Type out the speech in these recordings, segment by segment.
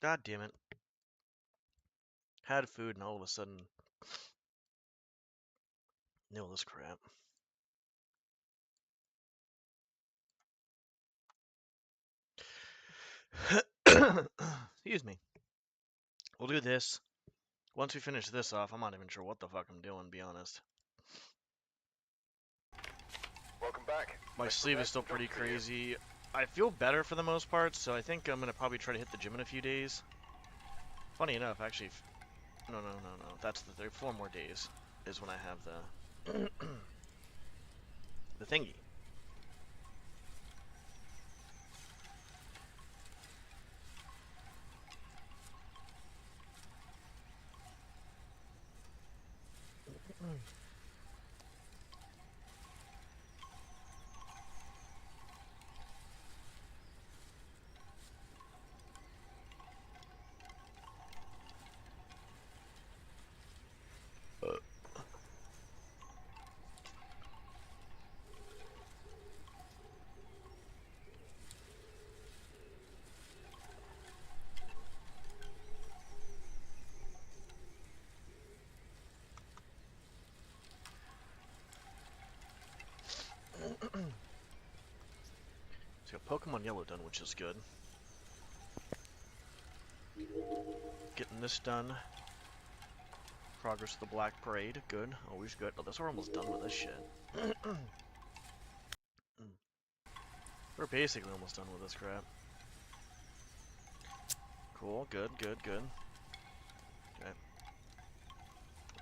God damn it. Had food and all of a sudden, no, this crap. Excuse me. We'll do this. Once we finish this off, I'm not even sure what the fuck I'm doing, to be honest. Welcome back. My sleeve is still pretty crazy. I feel better for the most part, so I think I'm gonna probably try to hit the gym in a few days. Funny enough, actually, no. That's the 4 more days is when I have the the thingy. So Pokemon Yellow done, which is good. Getting this done. Progress to the Black Parade, good, always good. Oh, that's we're almost done with this shit. We're basically almost done with this crap. Cool, good. Okay.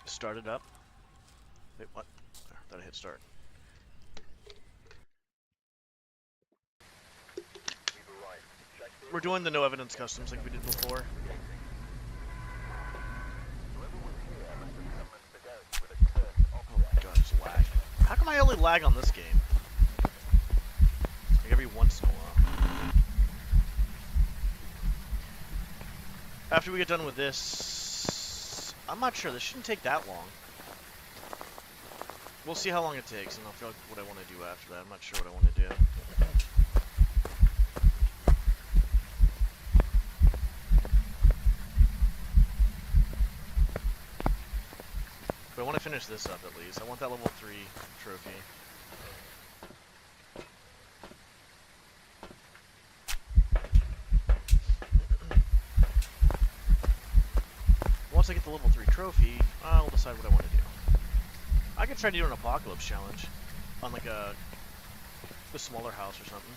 Start it up. Wait, what? There, thought I hit start. We're doing the no evidence customs like we did before. Oh my god, it's lag. How come I only lag on this game? Like every once in a while. After we get done with this, I'm not sure. This shouldn't take that long. We'll see how long it takes, and I'll feel like what I want to do after that. I'm not sure what I want to do. But I want to finish this up at least. I want that level 3 trophy. Once I get the level 3 trophy, I'll decide what I want to do. I could try to do an apocalypse challenge on like a smaller house or something.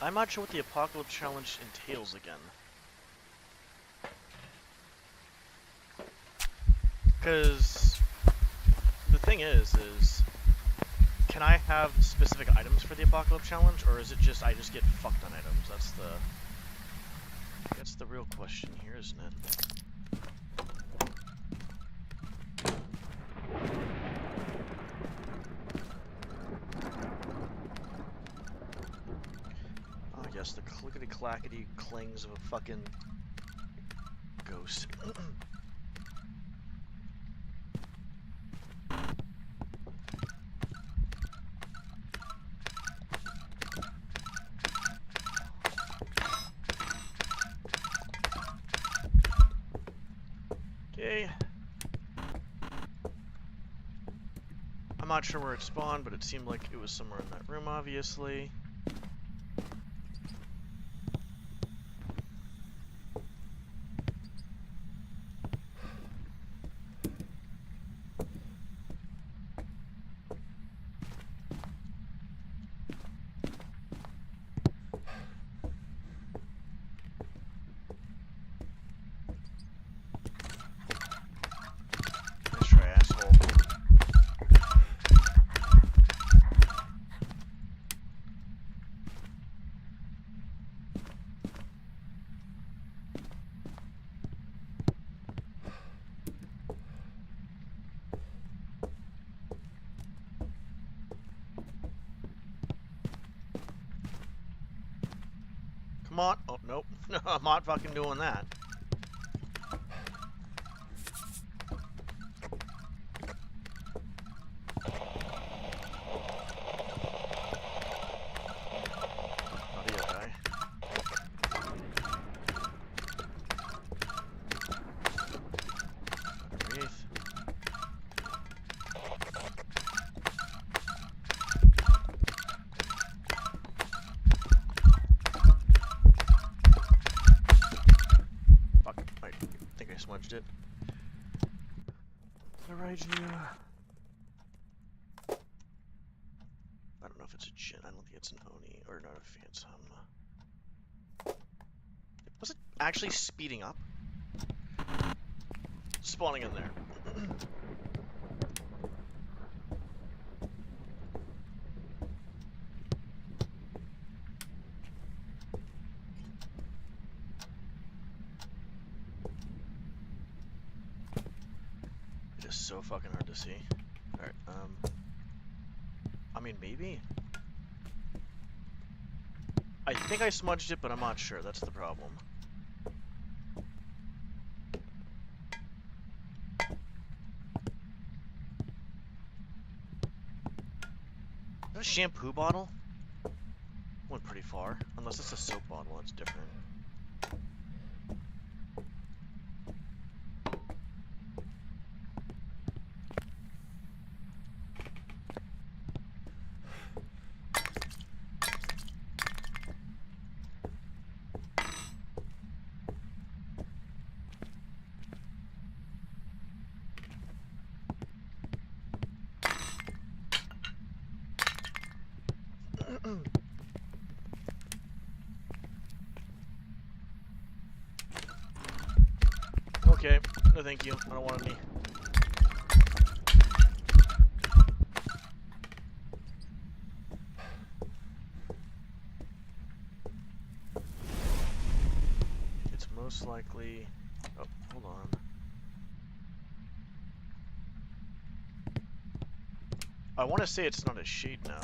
I'm not sure what the apocalypse challenge entails again. Because the thing is can I have specific items for the apocalypse challenge, or is it just I just get fucked on items? That's the real question here, isn't it? Oh, I guess the clickety clackety clings of a fucking ghost. Okay. I'm not sure where it spawned, but it seemed like it was somewhere in that room, obviously. Nice try, asshole. Nope. No, I'm not fucking doing that. Audio guy. Underneath. Fuck. I think I smudged it. Alright, you. I don't know if it's a Jin. I don't think it's an Oni or not a Phantom. Was it actually speeding up? Spawning in there. It is so fucking hard to see. Alright, I mean, maybe? I think I smudged it, but I'm not sure. That's the problem. Is that a shampoo bottle? Went pretty far. Unless it's a soap bottle, it's different. Okay, no thank you. I don't want any. It's most likely... Oh, hold on. I want to say it's not a shade now.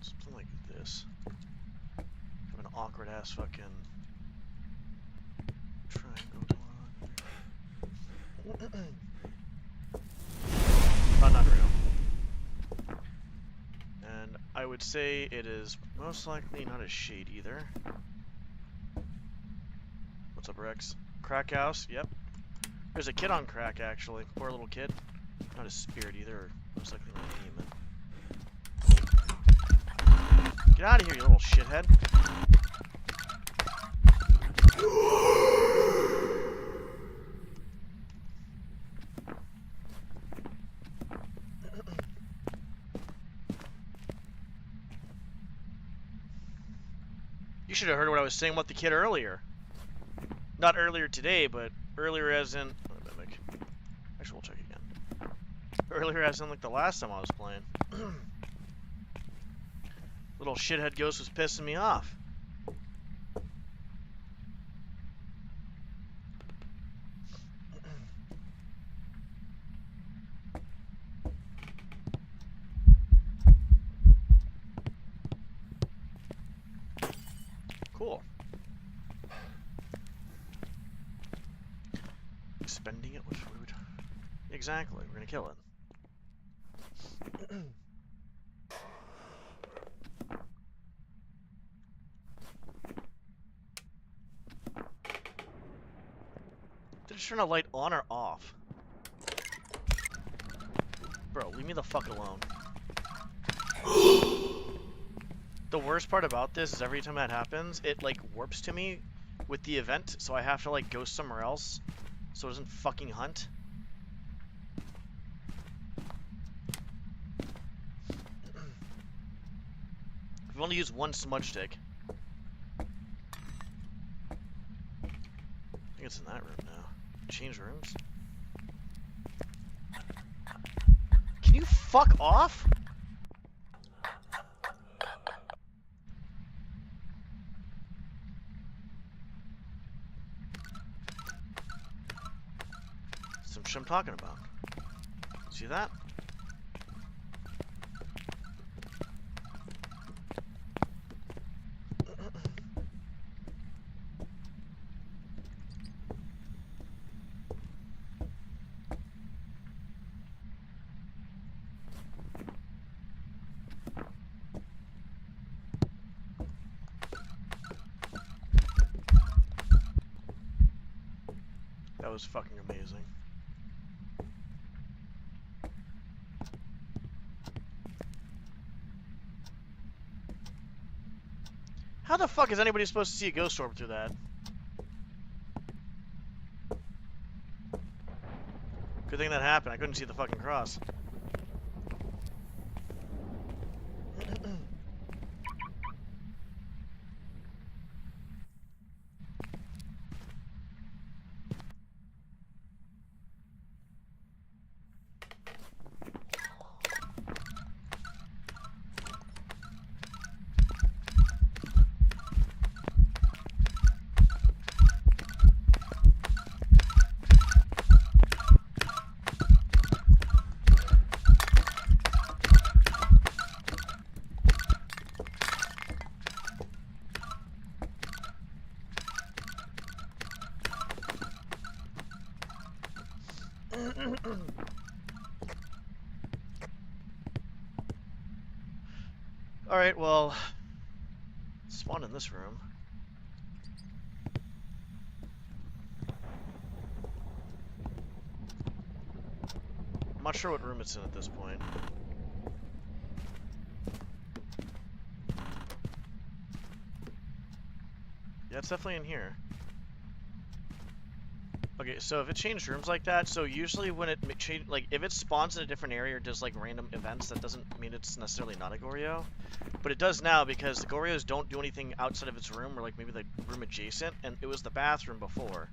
Something like this. Have an awkward ass fucking triangle going on. Oh, not real. And I would say it is most likely not a shade either. What's up, Rex? Crack house, yep. There's a kid on crack, actually. Poor little kid. Not a spirit either, or most likely not a demon. Get out of here, you little shithead. You should have heard what I was saying about the kid earlier. Not earlier today, but earlier as in... Actually, we'll check again. Earlier as in, like, the last time I was playing. Little shithead ghost was pissing me off. Cool. Spending it? What are we doing? Exactly, we're gonna kill it. Did it turn a light on or off? Bro, leave me the fuck alone. The worst part about this is every time that happens, it like warps to me with the event, so I have to like go somewhere else so it doesn't fucking hunt. I've only used one smudge stick. I think it's in that room now. Change rooms. Can you fuck off? Some shit I'm talking about. See that? That was fucking amazing. How the fuck is anybody supposed to see a ghost orb through that? Good thing that happened. I couldn't see the fucking cross. Alright, well, spawn in this room. I'm not sure what room it's in at this point. Yeah, it's definitely in here. Okay, so if it changed rooms like that, so usually when it like if it spawns in a different area or does like random events, that doesn't mean it's necessarily not a Goryo. But it does now because the Goryos don't do anything outside of its room or like maybe the room adjacent, and it was the bathroom before.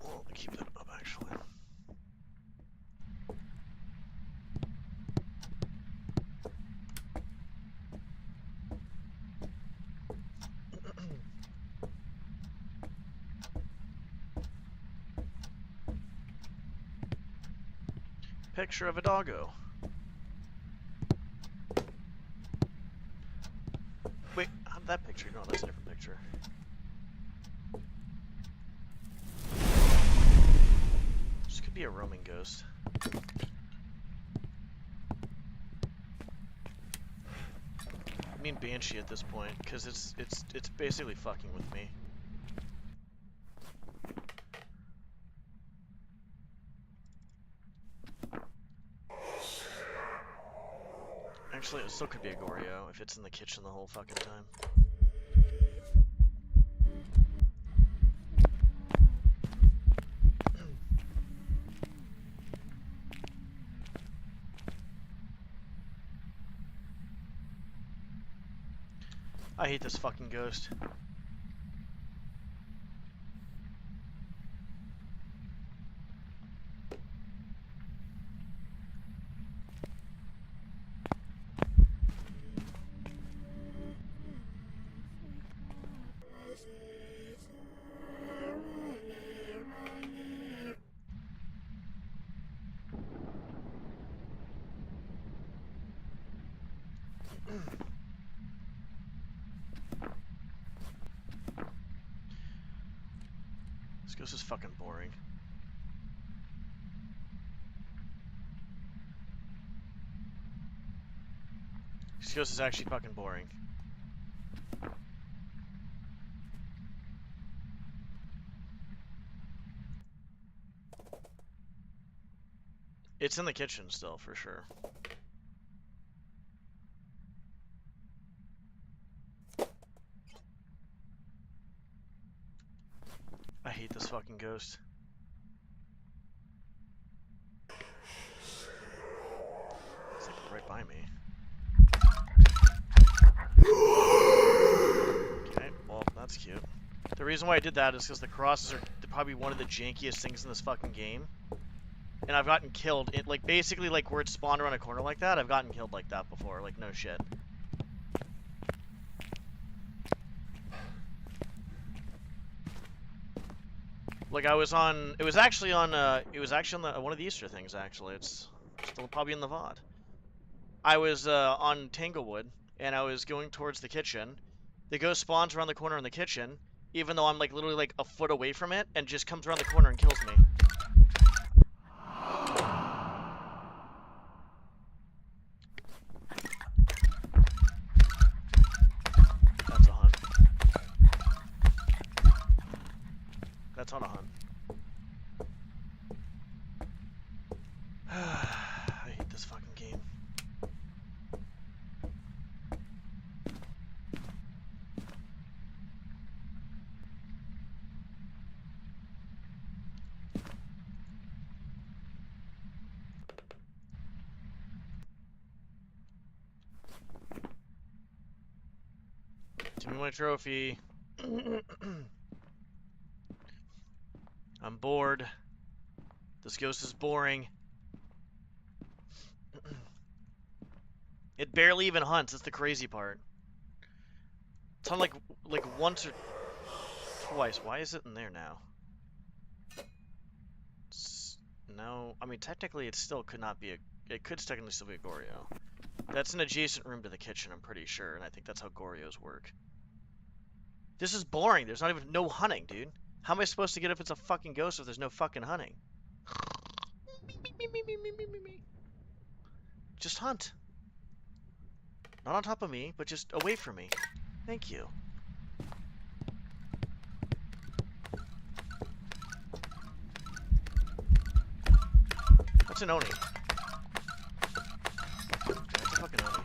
Well, keep that up actually. Picture of a doggo. Wait, how did that picture go? That's a different picture. This could be a roaming ghost. I mean Banshee at this point, because it's basically fucking with me. Actually, it still could be a Goryo if it's in the kitchen the whole fucking time. I hate this fucking ghost. This ghost is fucking boring. This ghost is actually fucking boring. It's in the kitchen still, for sure. I hate this fucking ghost. It's like right by me. Okay, well, that's cute. The reason why I did that is because the crosses are probably one of the jankiest things in this fucking game. and I've gotten killed. It, like, basically, like, where it spawned around a corner like that, I've gotten killed like that before. Like, no shit. Like, I was on... It was actually on one of the Easter things, actually. It's still probably in the VOD. I was on Tanglewood, and I was going towards the kitchen. The ghost spawns around the corner in the kitchen, even though I'm, like, literally, like, a foot away from it, and just comes around the corner and kills me. That's a hunt. That's on a hunt. I hate this fucking game. Give me my trophy. I'm bored. This ghost is boring. It barely even hunts. That's the crazy part. It's on like once or twice. Why is it in there now? No, I mean technically it still could not be a. It could technically still be a Goryo. That's an adjacent room to the kitchen, I'm pretty sure, and I think that's how Goryos work. This is boring. There's not even no hunting, dude. How am I supposed to get if it's a fucking ghost if there's no fucking hunting? Just hunt. Not on top of me, but just away from me. Thank you. What's an Oni? What's a fucking Oni?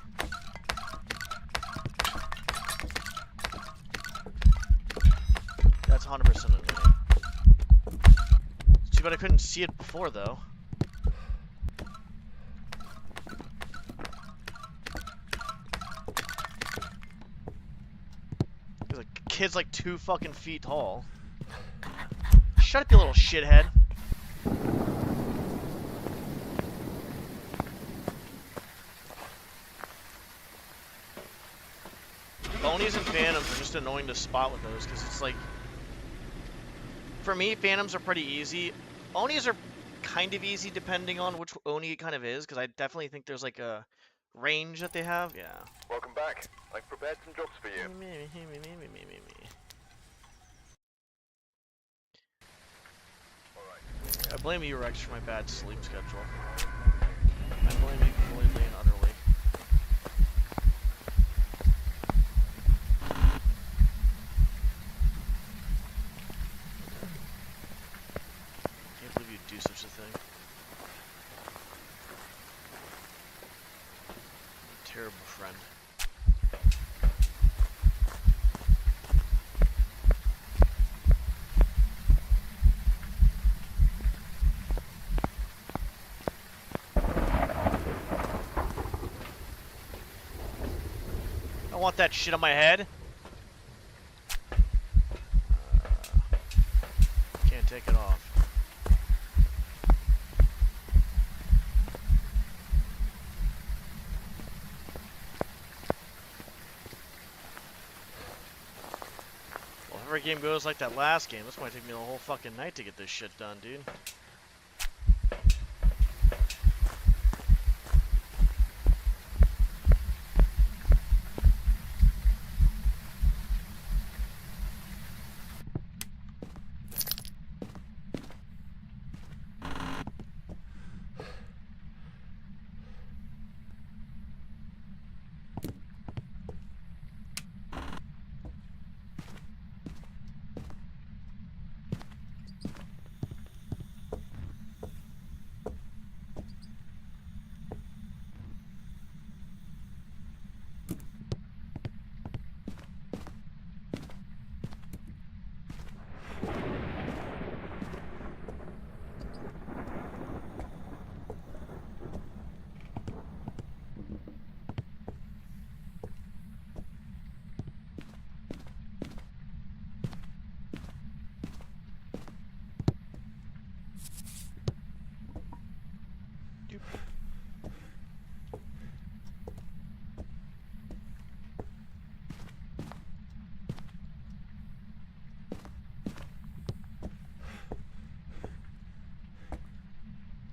That's 100% an Oni. It's too bad I couldn't see it before, though. The kid's like 2 fucking feet tall. Shut up, you little shithead. Bonies and Phantoms are just annoying to spot with those, because it's like... For me, Phantoms are pretty easy. Onis are kind of easy depending on which Oni it kind of is, because I definitely think there's like a range that they have. Yeah. Welcome back. I've prepared some jobs for you. I blame you, Rex, for my bad sleep schedule. I blame you completely and utterly. Can't believe you'd do such a thing. Terrible friend. I want that shit on my head. Can't take it off. Well, if every game goes like that last game, this might take me the whole fucking night to get this shit done, dude.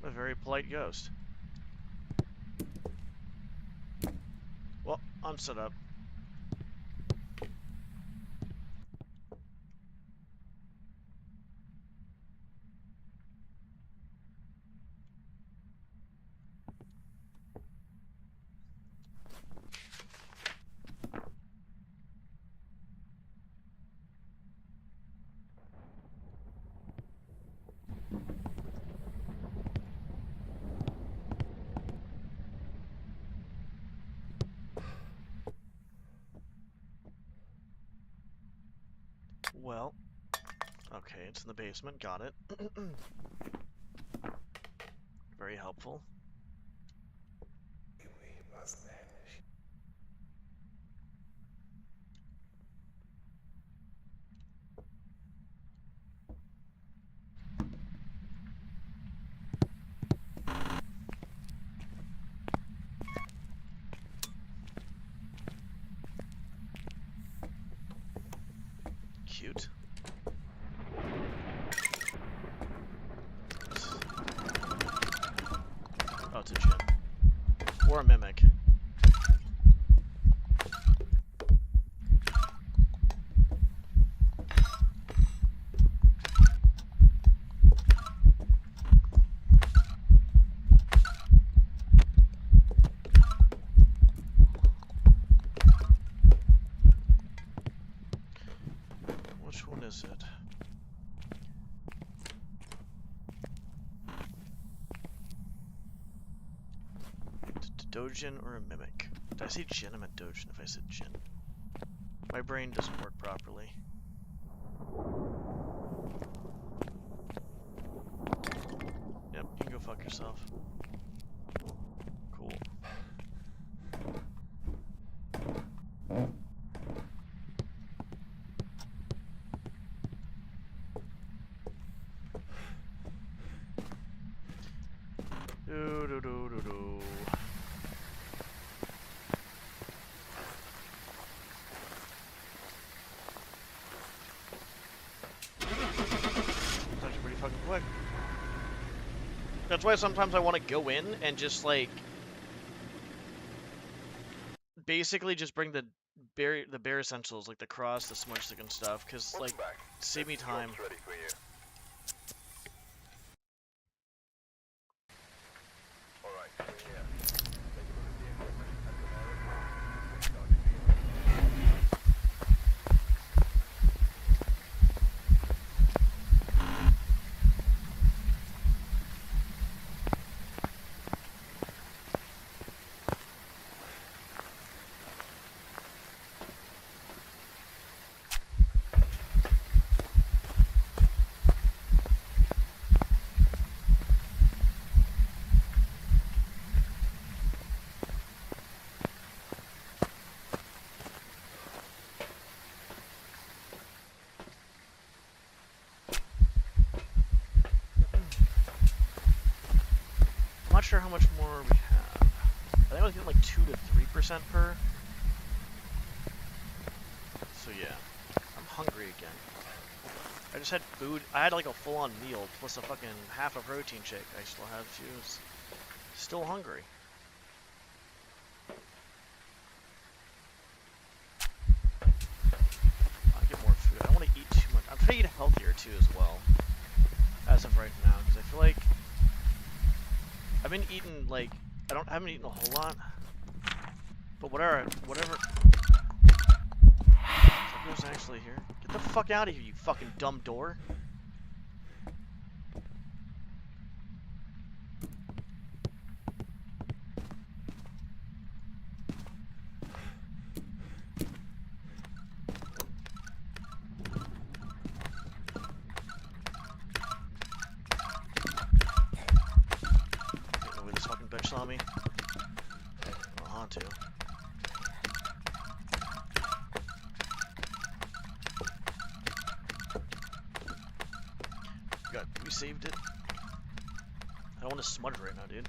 A very polite ghost. Well, I'm set up. Well, okay, it's in the basement, got it. Very helpful. Cute. Oh, it's a Jinn. Or a Mimic. Which one is it? Dojin or a Mimic? Did I say Jinn? I meant Dojin if I said Jinn. My brain doesn't work properly. Yep, you can go fuck yourself. Cool. Do do do do do. It's actually pretty fucking quick. That's why sometimes I want to go in and just like basically just bring the bare essentials like the cross, the smudge stick and stuff, because like save me time. Ready for you. All right, we're here. Take a look at the equipment and tomorrow start to I'm not sure how much more we have. I think I was getting like 2 to 3% per. So yeah, I'm hungry again. I just had food. I had like a full-on meal plus a fucking half a protein shake. I still have juice. Still hungry. I'll get more food. I don't want to eat too much. I'm trying to eat healthier too as well. As of right now, because I feel like I've been eating like I haven't eaten a whole lot. But whatever. Something's actually here. Get the fuck out of here, you fucking dumb door. Ain't no way this fucking bitch saw me. I'll hunt to. We saved it. I don't want to smudge right now, dude.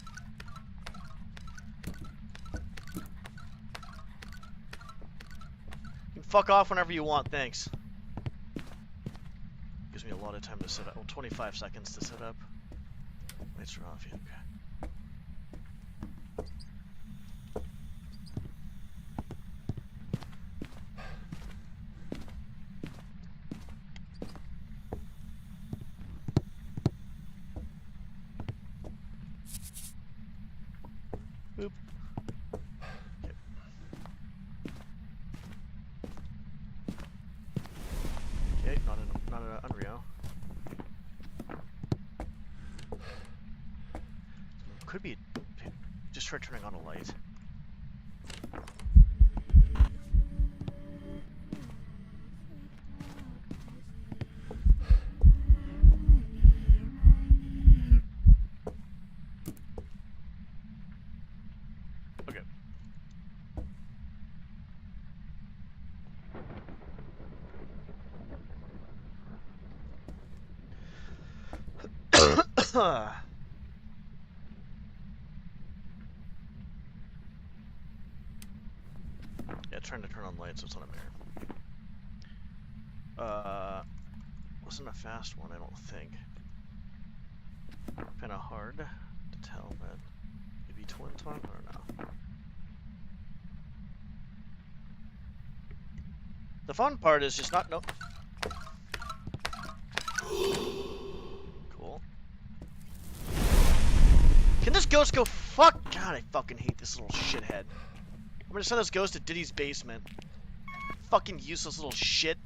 fuck off whenever you want, thanks. Gives me a lot of time to set up. Well, 25 seconds to set up. Lights are off, yeah, okay. Boop. Okay, not an Unreal. Could be just try turning on a light. Okay. Yeah, trying to turn on lights, so it's on a mirror. Wasn't a fast one, I don't think. Kinda hard to tell, but maybe twin time? I don't know. The fun part is just not no. Cool. Can this ghost go fuck? God, I fucking hate this little shithead. I'm gonna send this ghost to Diddy's basement. Fucking useless little shit.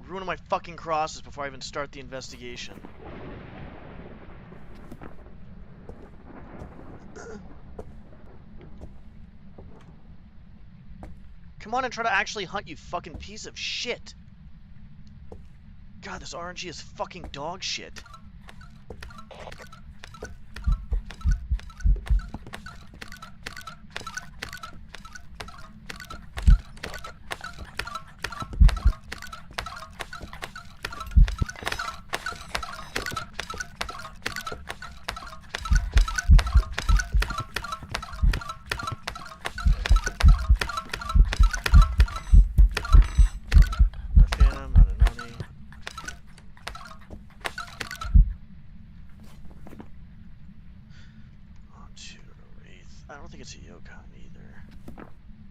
Ruining my fucking crosses before I even start the investigation. Come on and try to actually hunt, you fucking piece of shit. God, this RNG is fucking dog shit.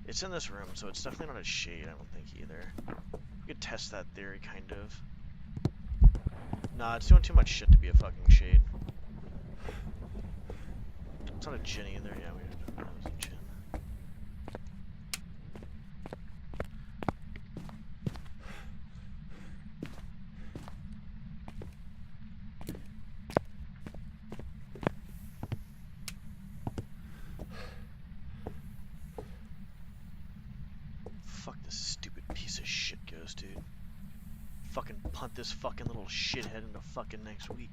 It's in this room, so it's definitely not a shade, I don't think, either. We could test that theory, kind of. Nah, it's doing too much shit to be a fucking shade. It's not a Jinn either, yeah, we didn't know that was a Jinn. Fuck this stupid piece of shit ghost, dude. Fucking punt this fucking little shithead into fucking next week.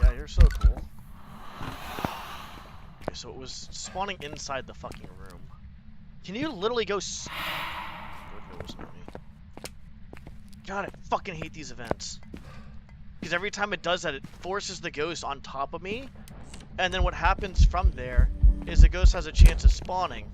Yeah, you're so cool. So it was spawning inside the fucking room. Can you literally go Good nose on me. God, I fucking hate these events. Because every time it does that, it forces the ghost on top of me. And then what happens from there is the ghost has a chance of spawning.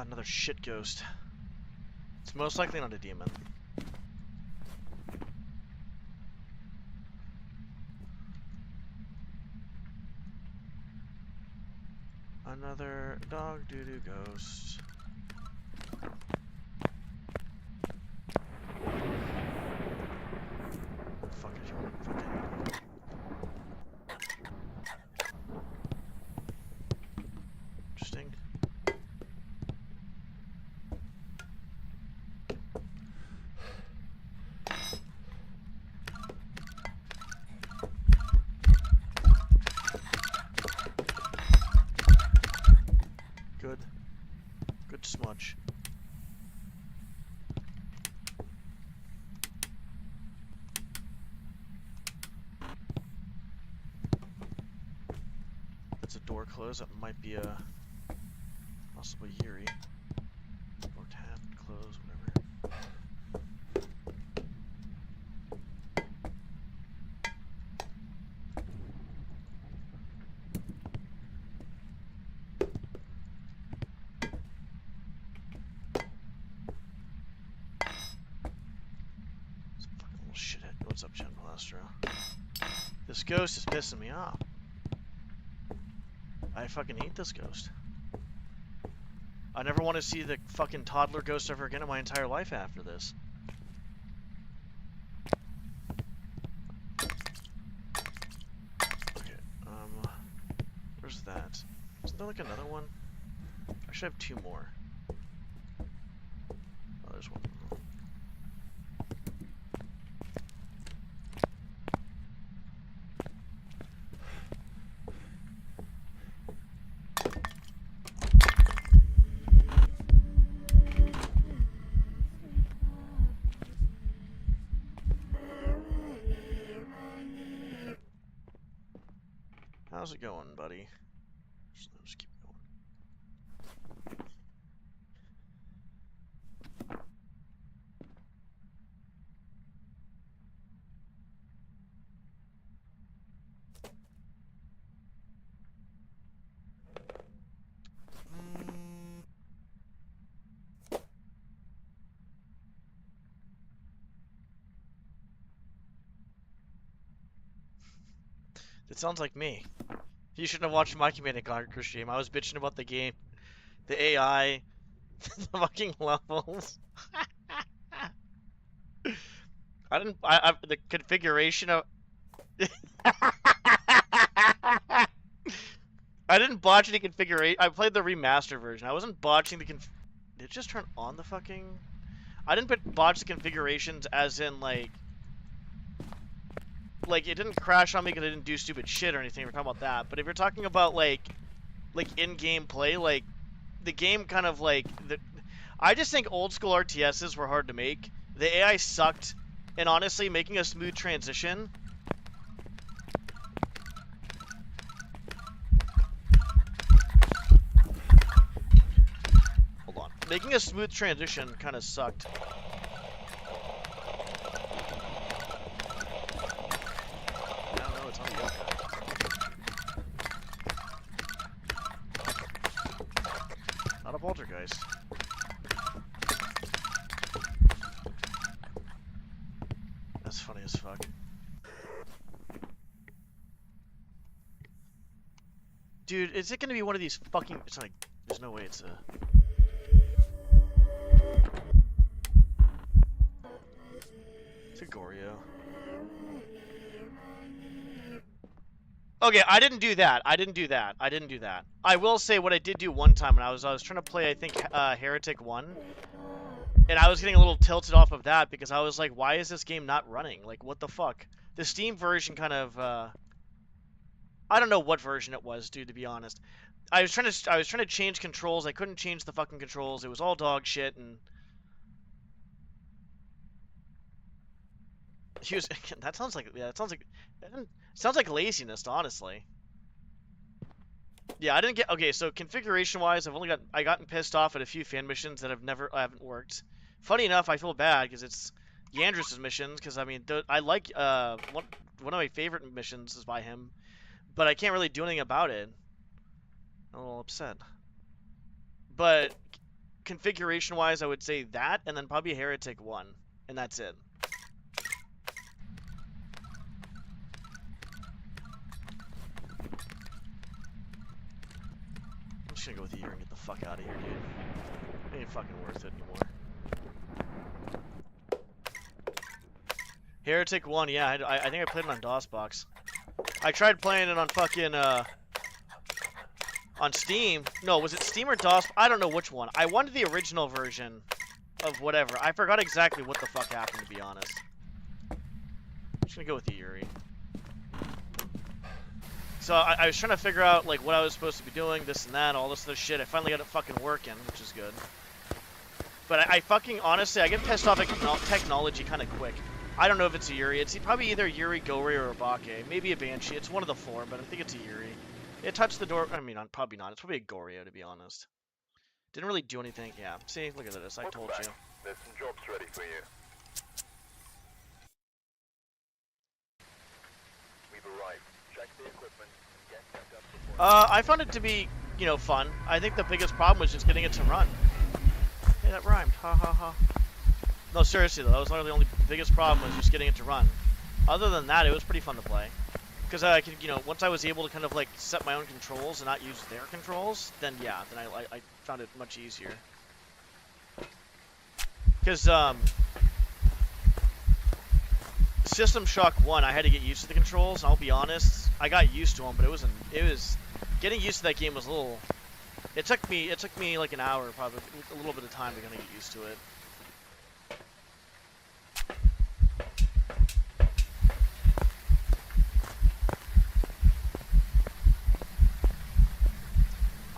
Another shit ghost. It's most likely not a demon. Another dog doo-doo ghost. Fuck it, you want fucking... Interesting. Good. Good smudge. That's a door closed. That might be a possibly Yuri. Door tapped, closed, whatever. Fucking little shithead. What's up, Jen Palastro? This ghost is pissing me off. I fucking hate this ghost. I never want to see the fucking toddler ghost ever again in my entire life after this. Okay, where's that? Isn't there like another one? I should have two more. Oh, there's one. How's it going, buddy? Just keep going. It sounds like me. You shouldn't have watched my Command & Conquer stream. I was bitching about the game, the AI, the fucking levels. The configuration of... I didn't botch any configuration. I played the remastered version. I wasn't botching the Did it just turn on the fucking... I didn't botch the configurations as in, like, it didn't crash on me because I didn't do stupid shit or anything. We're talking about that. But if you're talking about, like in-game play, like, the game kind of, like... I just think old school RTSs were hard to make. The AI sucked. And honestly, making a smooth transition... Hold on. Making a smooth transition kind of sucked. Not a poltergeist. That's funny as fuck. Dude, is it gonna be one of these fucking... It's like... There's no way it's a... It's a Goryo. Okay, I didn't do that. I didn't do that. I will say what I did do one time when I was trying to play, I think, Heretic 1. And I was getting a little tilted off of that because I was like, why is this game not running? Like, what the fuck? The Steam version kind of, I don't know what version it was, dude, to be honest. I was trying to change controls. I couldn't change the fucking controls. It was all dog shit, and... He was... That sounds like... Yeah, that sounds like laziness, honestly. Yeah, I didn't get... Okay, so configuration-wise, I gotten pissed off at a few fan missions that haven't worked. Funny enough, I feel bad, because it's Yandris' missions, because, I mean, I like, one of my favorite missions is by him, but I can't really do anything about it. I'm a little upset. But configuration-wise, I would say that, and then probably Heretic 1, and that's it. I'm just gonna go with the year and get the fuck out of here, dude. It ain't fucking worth it anymore. Heretic 1, yeah, I think I played it on DOSBox. I tried playing it on fucking, on Steam. No, was it Steam or DOS? I don't know which one. I wanted the original version of whatever. I forgot exactly what the fuck happened, to be honest. I'm just gonna go with the Yuri. So I was trying to figure out, like, what I was supposed to be doing, this and that, all this other shit. I finally got it fucking working, which is good. But I fucking, honestly, I get pissed off at technology kind of quick. I don't know if it's a Yuri. It's probably either Yuri, Gorei, or a Bake. Maybe a Banshee. It's one of the four, but I think it's a Yuri. It touched the door. I mean, probably not. It's probably a Gorei, to be honest. Didn't really do anything. Yeah. See, look at this. I told you. There's some jobs ready for you. We've arrived. Check the equipment and get set up before... I found it to be, you know, fun. I think the biggest problem was just getting it to run. Hey, that rhymed. Ha ha ha. No, seriously though, that was literally the only biggest problem was just getting it to run. Other than that, it was pretty fun to play. Because I could, you know, once I was able to kind of like set my own controls and not use their controls, then yeah, then I found it much easier. Because System Shock 1, I had to get used to the controls. And I'll be honest, I got used to them, but it was getting used to that game was a little. It took me like an hour, probably a little bit of time to kind of get used to it.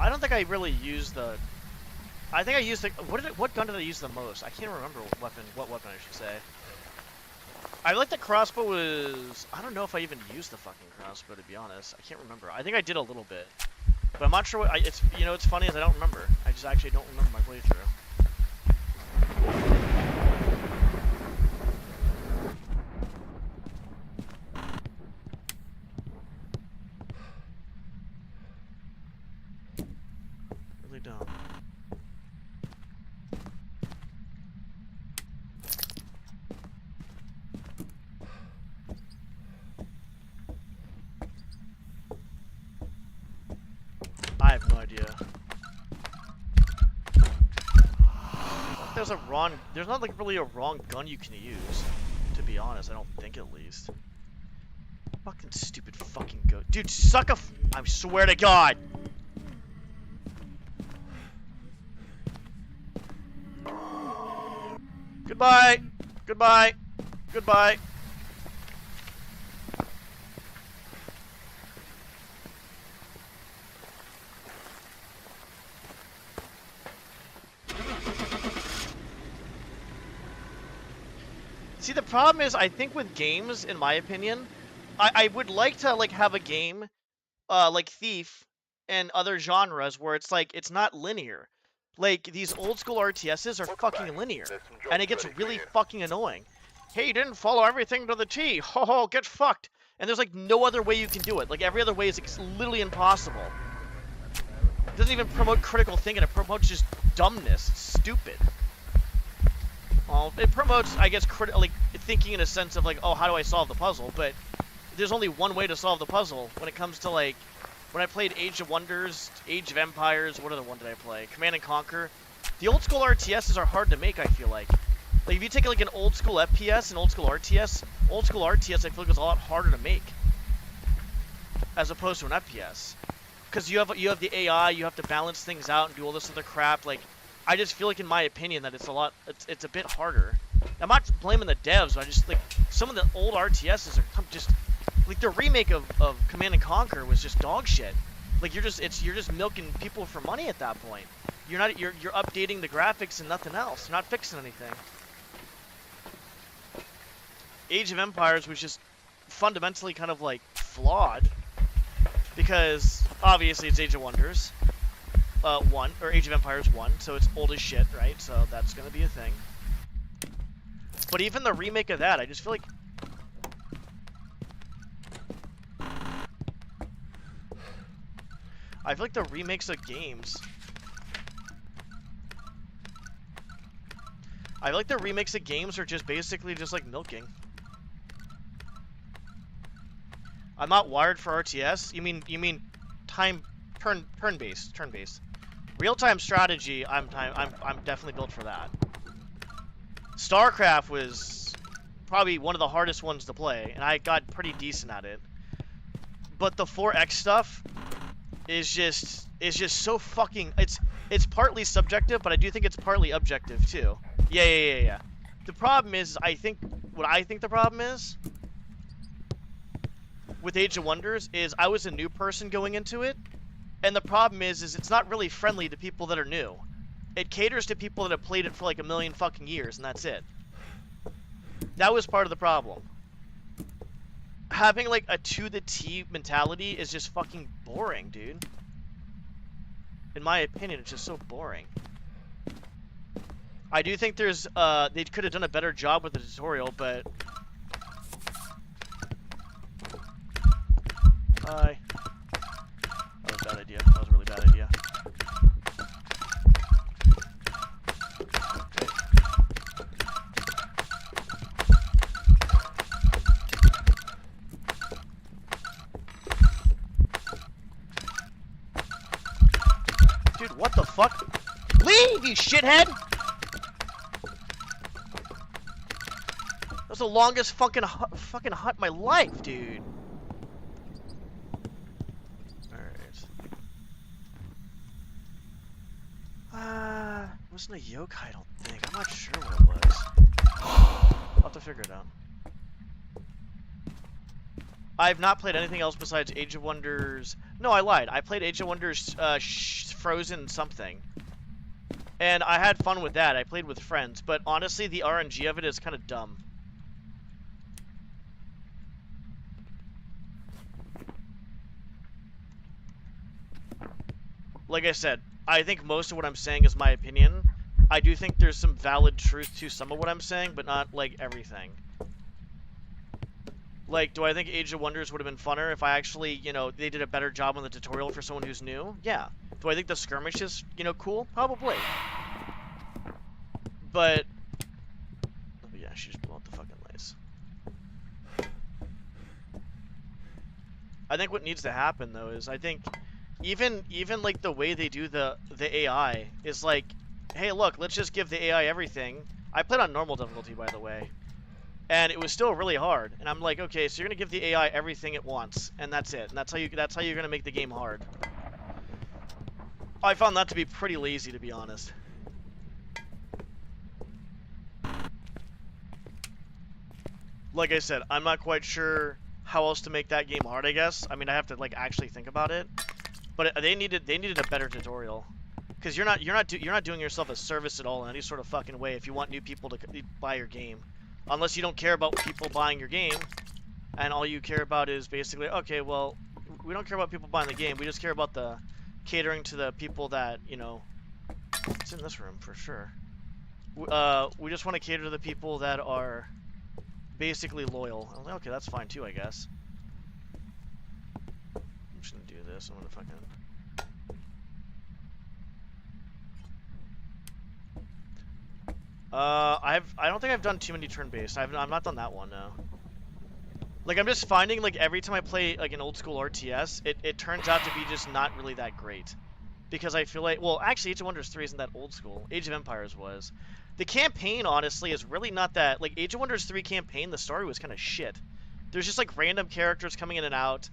I don't think I really used the. I think I used the. What gun did I use the most? I can't remember what weapon I should say. I like the crossbow was. I don't know if I even used the fucking crossbow, to be honest. I can't remember. I think I did a little bit, but I'm not sure what. It's, you know, it's funny is I don't remember. I just actually don't remember my playthrough. Really dumb. I have no idea. There's not like really a wrong gun you can use, to be honest. I don't think, at least. Fucking stupid fucking goat. Dude, suck a I swear to God. Goodbye. Goodbye. Goodbye. See, the problem is, I think with games, in my opinion, I would like to like have a game, like Thief and other genres where it's like it's not linear. Like these old school RTSs are fucking linear, and it gets really fucking annoying. Hey, you didn't follow everything to the T. Ho ho, get fucked. And there's like no other way you can do it. Like every other way is literally impossible. It doesn't even promote critical thinking. It promotes just dumbness. It's stupid. Well, it promotes, I guess, like thinking in a sense of like, oh, how do I solve the puzzle? But there's only one way to solve the puzzle when it comes to like, when I played Age of Wonders, Age of Empires, what other one did I play? Command and Conquer. The old school RTSs are hard to make, I feel like. Like if you take like an old school FPS and old school RTS I feel like is a lot harder to make as opposed to an FPS. Because you have the AI, you have to balance things out and do all this other crap. Like, I just feel like, in my opinion, that it's a bit harder. I'm not blaming the devs, but I just like some of the old RTSs are just like the remake of Command and Conquer was just dog shit. Like you're just milking people for money at that point. You're updating the graphics and nothing else. You're not fixing anything. Age of Empires was just fundamentally kind of like flawed because obviously it's Age of Wonders 1 or Age of Empires 1, so it's old as shit, right? So that's gonna be a thing. But even the remake of that, I just feel like the remakes of games I feel like the remakes of games are just basically just like milking. I'm not wired for RTS. You mean turn-based. Real-time strategy, I'm definitely built for that. StarCraft was probably one of the hardest ones to play, and I got pretty decent at it. But the 4X stuff is just so fucking, it's partly subjective, but I do think it's partly objective too. Yeah. The problem is, I think the problem is with Age of Wonders is I was a new person going into it, and the problem is it's not really friendly to people that are new. It caters to people that have played it for like a million fucking years, and that's it. That was part of the problem. Having like a to the T mentality is just fucking boring, dude. In my opinion, it's just so boring. I do think there's they could have done a better job with the tutorial, but that was a bad idea. That was a really bad idea. Dude, what the fuck? Leave, you shithead! That was the longest fucking hut in my life, dude. Alright. It wasn't a yokai, I don't think. I'm not sure what it was. I'll have to figure it out. I've not played anything else besides Age of Wonders. No, I lied. I played Age of Wonders Frozen something. And I had fun with that. I played with friends. But honestly, the RNG of it is kind of dumb. Like I said, I think most of what I'm saying is my opinion. I do think there's some valid truth to some of what I'm saying, but not, like, everything. Like, do I think Age of Wonders would have been funner if I actually, you know, they did a better job on the tutorial for someone who's new? Yeah. Do I think the skirmish is, you know, cool? Probably. But... oh, yeah, she just blew out the fucking lights. I think what needs to happen, though, is I think... Even like the way they do the AI is like, hey, look, let's just give the AI everything. I played on normal difficulty, by the way, and it was still really hard. And I'm like, okay, so you're gonna give the AI everything it wants, and that's it. And that's how you're gonna make the game hard. I found that to be pretty lazy, to be honest. Like I said, I'm not quite sure how else to make that game hard. I guess. I mean, I have to like actually think about it. But they needed a better tutorial, because you're not doing yourself a service at all in any sort of fucking way if you want new people to buy your game, unless you don't care about people buying your game, and all you care about is basically, okay, well, we don't care about people buying the game, we just care about the catering to the people that, you know, it's in this room for sure. We just want to cater to the people that are basically loyal. I'm like, okay, that's fine too, I guess. I'm just gonna do this. I'm gonna fucking. I don't think I've done too many turn-based. I've not done that one, no. Like, I'm just finding, like, every time I play, like, an old-school RTS, it turns out to be just not really that great. Because I feel like, well, actually, Age of Wonders 3 isn't that old school. Age of Empires was. The campaign, honestly, is really not that, like, Age of Wonders 3 campaign, the story was kind of shit. There's just, like, random characters coming in and out.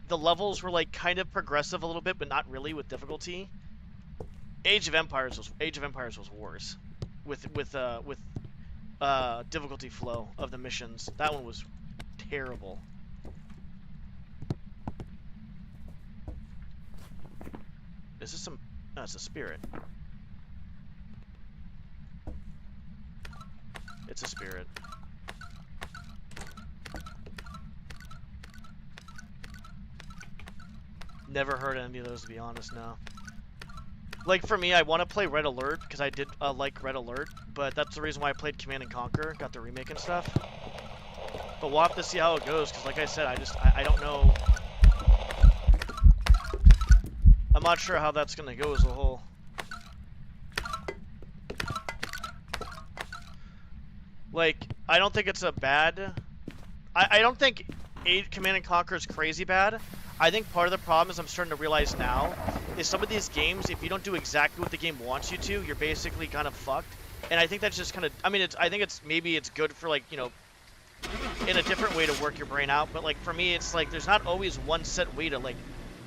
The levels were, like, kind of progressive a little bit, but not really with difficulty. Age of Empires was worse. With difficulty flow of the missions. That one was terrible. Is this some... no, it's a spirit. It's a spirit. Never heard any of those, to be honest, no. Like, for me, I want to play Red Alert, because I did like Red Alert, but that's the reason why I played Command & Conquer, got the remake and stuff. But we'll have to see how it goes, because like I said, I don't know. I'm not sure how that's going to go as a whole. Like, I don't think it's a bad... I don't think Command and Conquer is crazy bad. I think part of the problem is I'm starting to realize now is some of these games, if you don't do exactly what the game wants you to, you're basically kind of fucked. And I think that's just kind of... I mean, I think maybe it's good for, like, you know, in a different way to work your brain out. But, like, for me, it's like there's not always one set way to, like,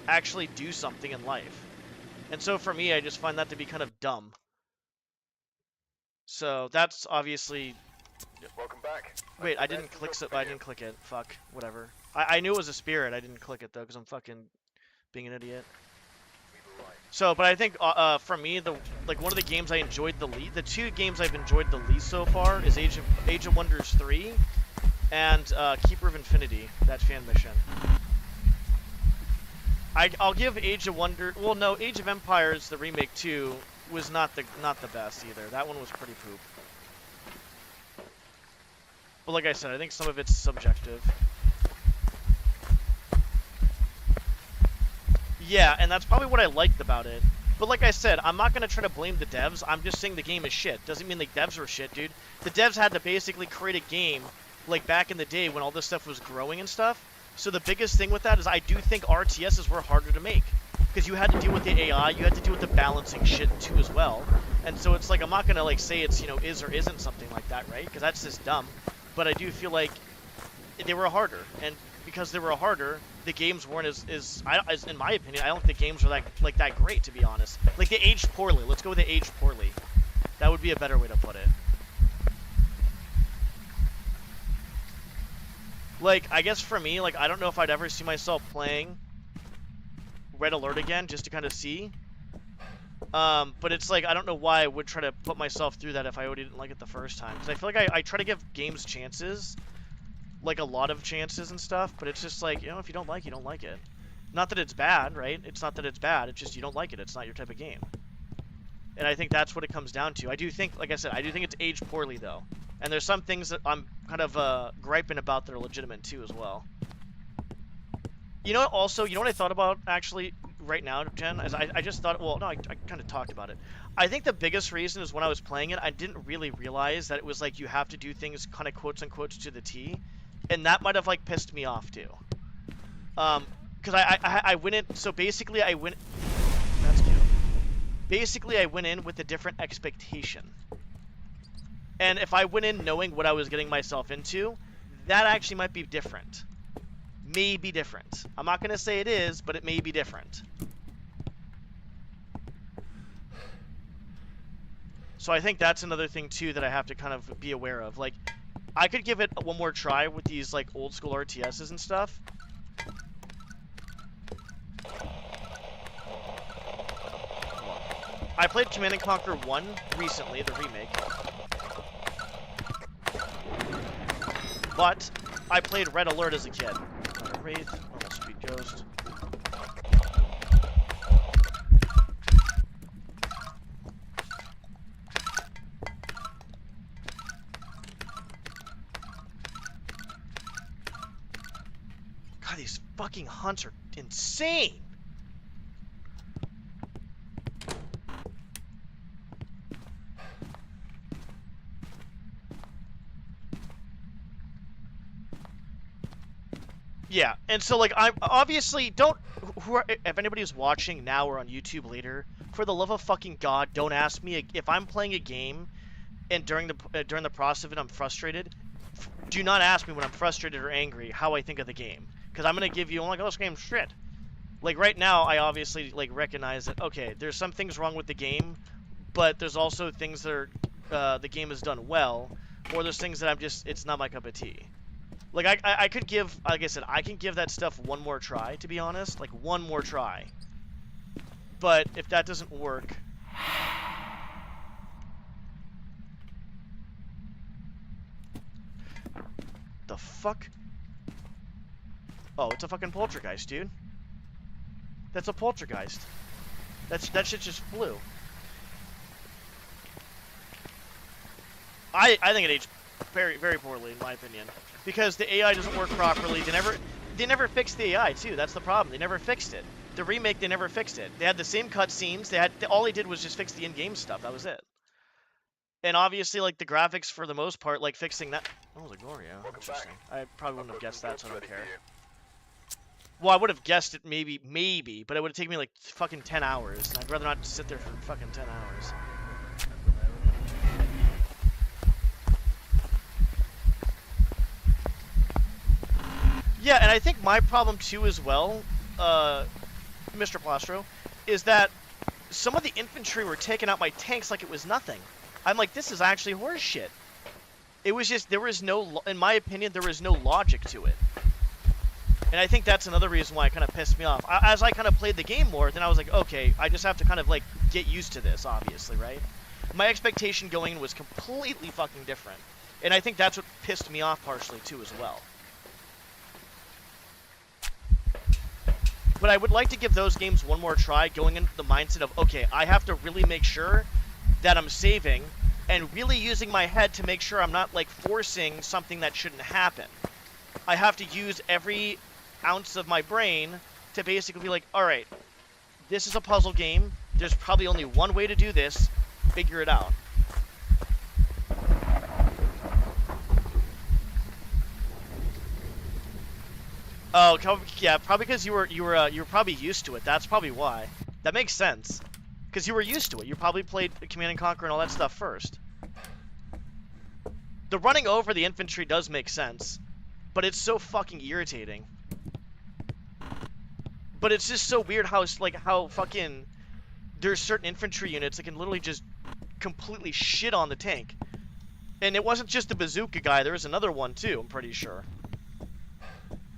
actually do something in life. And so for me, I just find that to be kind of dumb. So that's obviously... Welcome back. Wait, I didn't click it. Fuck, whatever. I knew it was a spirit. I didn't click it though, because I'm fucking being an idiot. So, but I think for me, one of the games I enjoyed the two games I've enjoyed the least so far is Age of Wonders 3 and Keeper of Infinity, that fan mission. I'll give Age of Empires, the remake 2, was not the best either. That one was pretty poop. But like I said, I think some of it's subjective. Yeah, and that's probably what I liked about it. But like I said, I'm not going to try to blame the devs. I'm just saying the game is shit. Doesn't mean the devs were shit, dude. The devs had to basically create a game, like back in the day when all this stuff was growing and stuff. So the biggest thing with that is I do think RTSs were harder to make. Because you had to deal with the AI, you had to deal with the balancing shit too as well. And so it's like, I'm not going to like say it's, you know, is or isn't something like that, right? Because that's just dumb. But I do feel like they were harder, and because they were harder, the games weren't as in my opinion, I don't think games were that great, to be honest. Like, they aged poorly. Let's go with they aged poorly. That would be a better way to put it. Like, I guess for me, like, I don't know if I'd ever see myself playing Red Alert again, just to kind of see. But it's like, I don't know why I would try to put myself through that if I already didn't like it the first time. Because I feel like I try to give games chances, like a lot of chances and stuff, but it's just like, you know, if you don't like it, you don't like it. Not that it's bad, right? It's not that it's bad, it's just you don't like it. It's not your type of game. And I think that's what it comes down to. I do think, like I said, I do think it's aged poorly, though. And there's some things that I'm kind of griping about that are legitimate, too, as well. You know, also, you know what I thought about, actually, right now, Jen? Is I just thought, well, no, I kind of talked about it. I think the biggest reason is when I was playing it, I didn't really realize that it was like you have to do things kind of quotes unquote to the T. And that might have, like, pissed me off, too. Because I went in, so basically I went, that's cute. Basically I went in with a different expectation. And if I went in knowing what I was getting myself into, that actually might be different. May be different. I'm not going to say it is, but it may be different. So I think that's another thing, too, that I have to kind of be aware of. Like, I could give it one more try with these, like, old school RTSs and stuff. I played Command & Conquer 1 recently, the remake. But I played Red Alert as a kid. Wraith, normal speed ghost. God, these fucking hunts are insane! Yeah, and so, like, I obviously don't, if anybody's watching now or on YouTube later, for the love of fucking God, don't ask me if I'm playing a game and during the process of it I'm frustrated. Do not ask me when I'm frustrated or angry how I think of the game, because I'm gonna give you, I'm like, oh, this game's shit. Like, right now, I obviously, like, recognize that, okay, there's some things wrong with the game, but there's also things that are, the game has done well, or there's things that I'm just, it's not my cup of tea. Like, I could give, like I said, I can give that stuff one more try, to be honest. Like, one more try. But if that doesn't work... The fuck? Oh, it's a fucking poltergeist, dude. That's a poltergeist. That shit just flew. I think it aged very, very poorly, in my opinion. Because the AI doesn't work properly. They never fixed the AI, too. That's the problem. They never fixed it. The remake, they never fixed it. They had the same cutscenes. All they did was just fix the in-game stuff. That was it. And obviously, like, the graphics for the most part, like, fixing that... Oh, Lagoria. Welcome Interesting. back. I probably wouldn't have Got guessed some that, so I goods don't ready care. for you. Well, I would have guessed it maybe, but it would have taken me, like, fucking 10 hours. And I'd rather not sit there for fucking 10 hours. Yeah, and I think my problem, too, as well, Mr. Plastro, is that some of the infantry were taking out my tanks like it was nothing. I'm like, this is actually horse shit. It was just, there was no, in my opinion, there was no logic to it. And I think that's another reason why it kind of pissed me off. As I kind of played the game more, then I was like, okay, I just have to kind of, like, get used to this, obviously, right? My expectation going in was completely fucking different. And I think that's what pissed me off partially, too, as well. But I would like to give those games one more try, going into the mindset of, okay, I have to really make sure that I'm saving, and really using my head to make sure I'm not, like, forcing something that shouldn't happen. I have to use every ounce of my brain to basically be like, alright, this is a puzzle game, there's probably only one way to do this, figure it out. Oh, yeah, probably because you were probably used to it. That's probably why. That makes sense. Because you were used to it. You probably played Command & Conquer and all that stuff first. The running over the infantry does make sense, but it's so fucking irritating. But it's just so weird how, like, how fucking... There's certain infantry units that can literally just completely shit on the tank. And it wasn't just the bazooka guy, there was another one too, I'm pretty sure.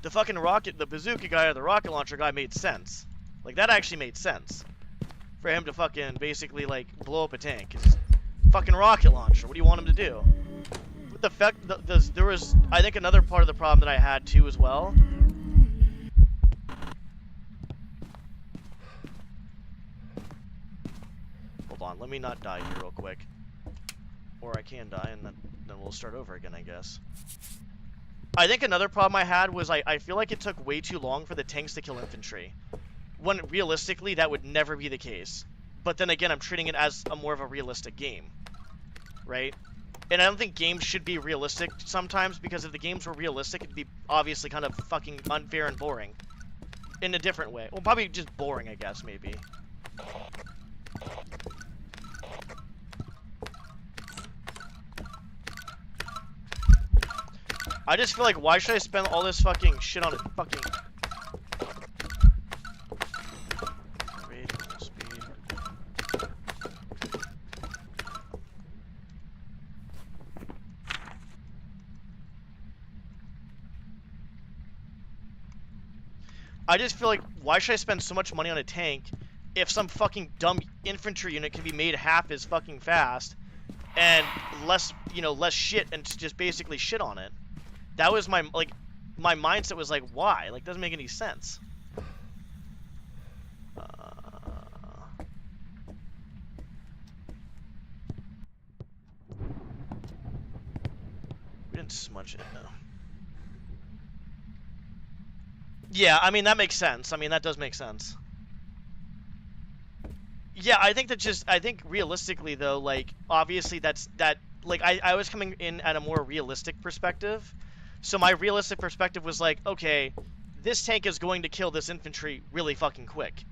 The fucking the bazooka guy or the rocket launcher guy made sense. Like, that actually made sense. For him to fucking basically, like, blow up a tank. It's fucking rocket launcher. What do you want him to do? With the fact, there was, I think, another part of the problem that I had too as well. Hold on, let me not die here real quick. Or I can die, and then we'll start over again, I guess. I think another problem I had was I feel like it took way too long for the tanks to kill infantry. When realistically, that would never be the case. But then again, I'm treating it as a more of a realistic game. Right? And I don't think games should be realistic sometimes, because if the games were realistic, it'd be obviously kind of fucking unfair and boring. In a different way. Well, probably just boring, I guess, maybe. I just feel like, why should I spend all this fucking shit on a fucking... Speed. I just feel like, why should I spend so much money on a tank if some fucking dumb infantry unit can be made half as fucking fast and less, you know, less shit and just basically shit on it? That was my, like, my mindset was like, why? Like, doesn't make any sense. We didn't smudge it, no. Yeah, I mean, that makes sense. I mean, that does make sense. Yeah, I think that just, I think realistically, though, like, obviously like, I was coming in at a more realistic perspective. So my realistic perspective was like, okay, this tank is going to kill this infantry really fucking quick.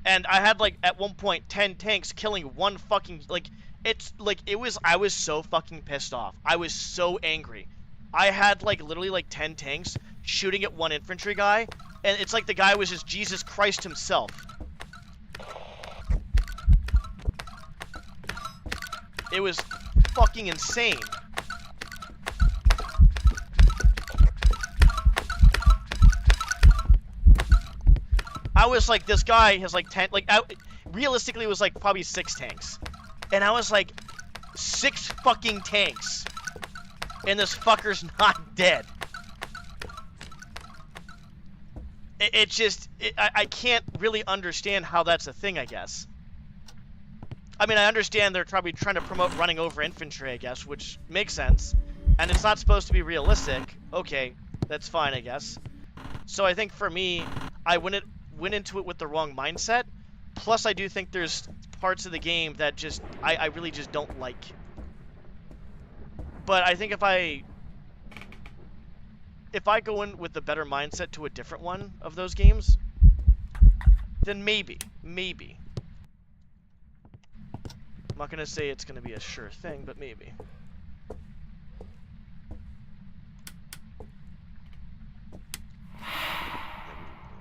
And I had, like, at one point, 10 tanks killing one fucking, like, it's, like, I was so fucking pissed off. I was so angry. I had, like, literally, like, 10 tanks shooting at one infantry guy, and it's like the guy was just Jesus Christ himself. It was fucking insane. I was like, this guy has like 10, like, realistically it was like probably 6 tanks. And I was like, 6 fucking tanks. And this fucker's not dead. I can't really understand how that's a thing, I guess. I mean, I understand they're probably trying to promote running over infantry, I guess, which makes sense. And it's not supposed to be realistic. Okay, that's fine, I guess. So I think for me, I went into it with the wrong mindset. Plus, I do think there's parts of the game that just, I really just don't like. But I think if I go in with the better mindset to a different one of those games, then maybe. I'm not gonna say it's gonna be a sure thing, but maybe. It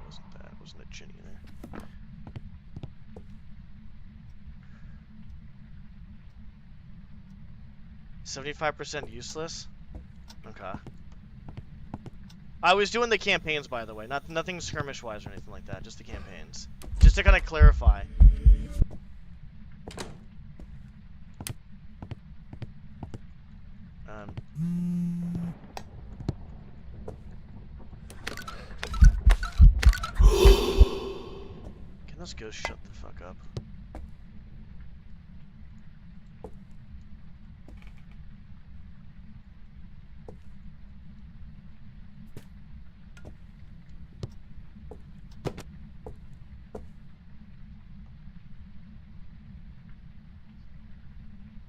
wasn't that. It wasn't a Ginny there. $75% useless? Okay. I was doing the campaigns, by the way. Nothing skirmish-wise or anything like that. Just the campaigns. Just to kind of clarify. Can this ghost shut the fuck up?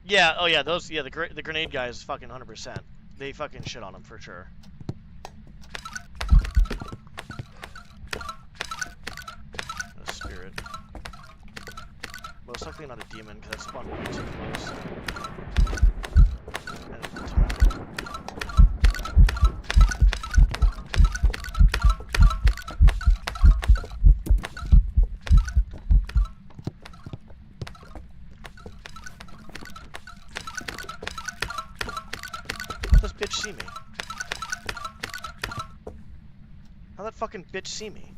Yeah, oh yeah, those, yeah, the grenade guys, fucking 100%. They fucking shit on him for sure. A spirit. Most likely not a demon, because that spawned way too close. How'd this bitch see me? How'd that fucking bitch see me?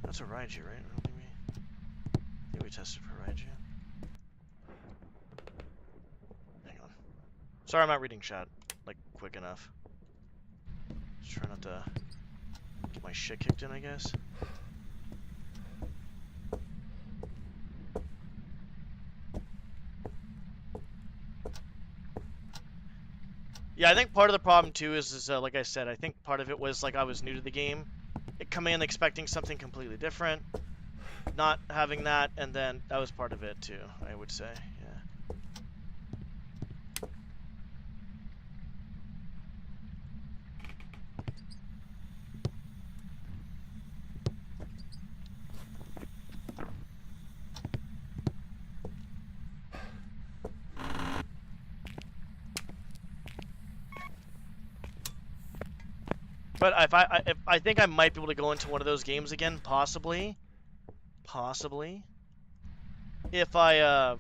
That's a Raiju, right? I think we tested for Raiju. Hang on. Sorry I'm not reading chat, like, quick enough. Just try not to get my shit kicked in, I guess. Yeah, I think part of the problem too is like I said, I think part of it was like I was new to the game, coming in expecting something completely different, not having that, and then that was part of it too, I would say. Yeah. But if I think I might be able to go into one of those games again, possibly. If I oh,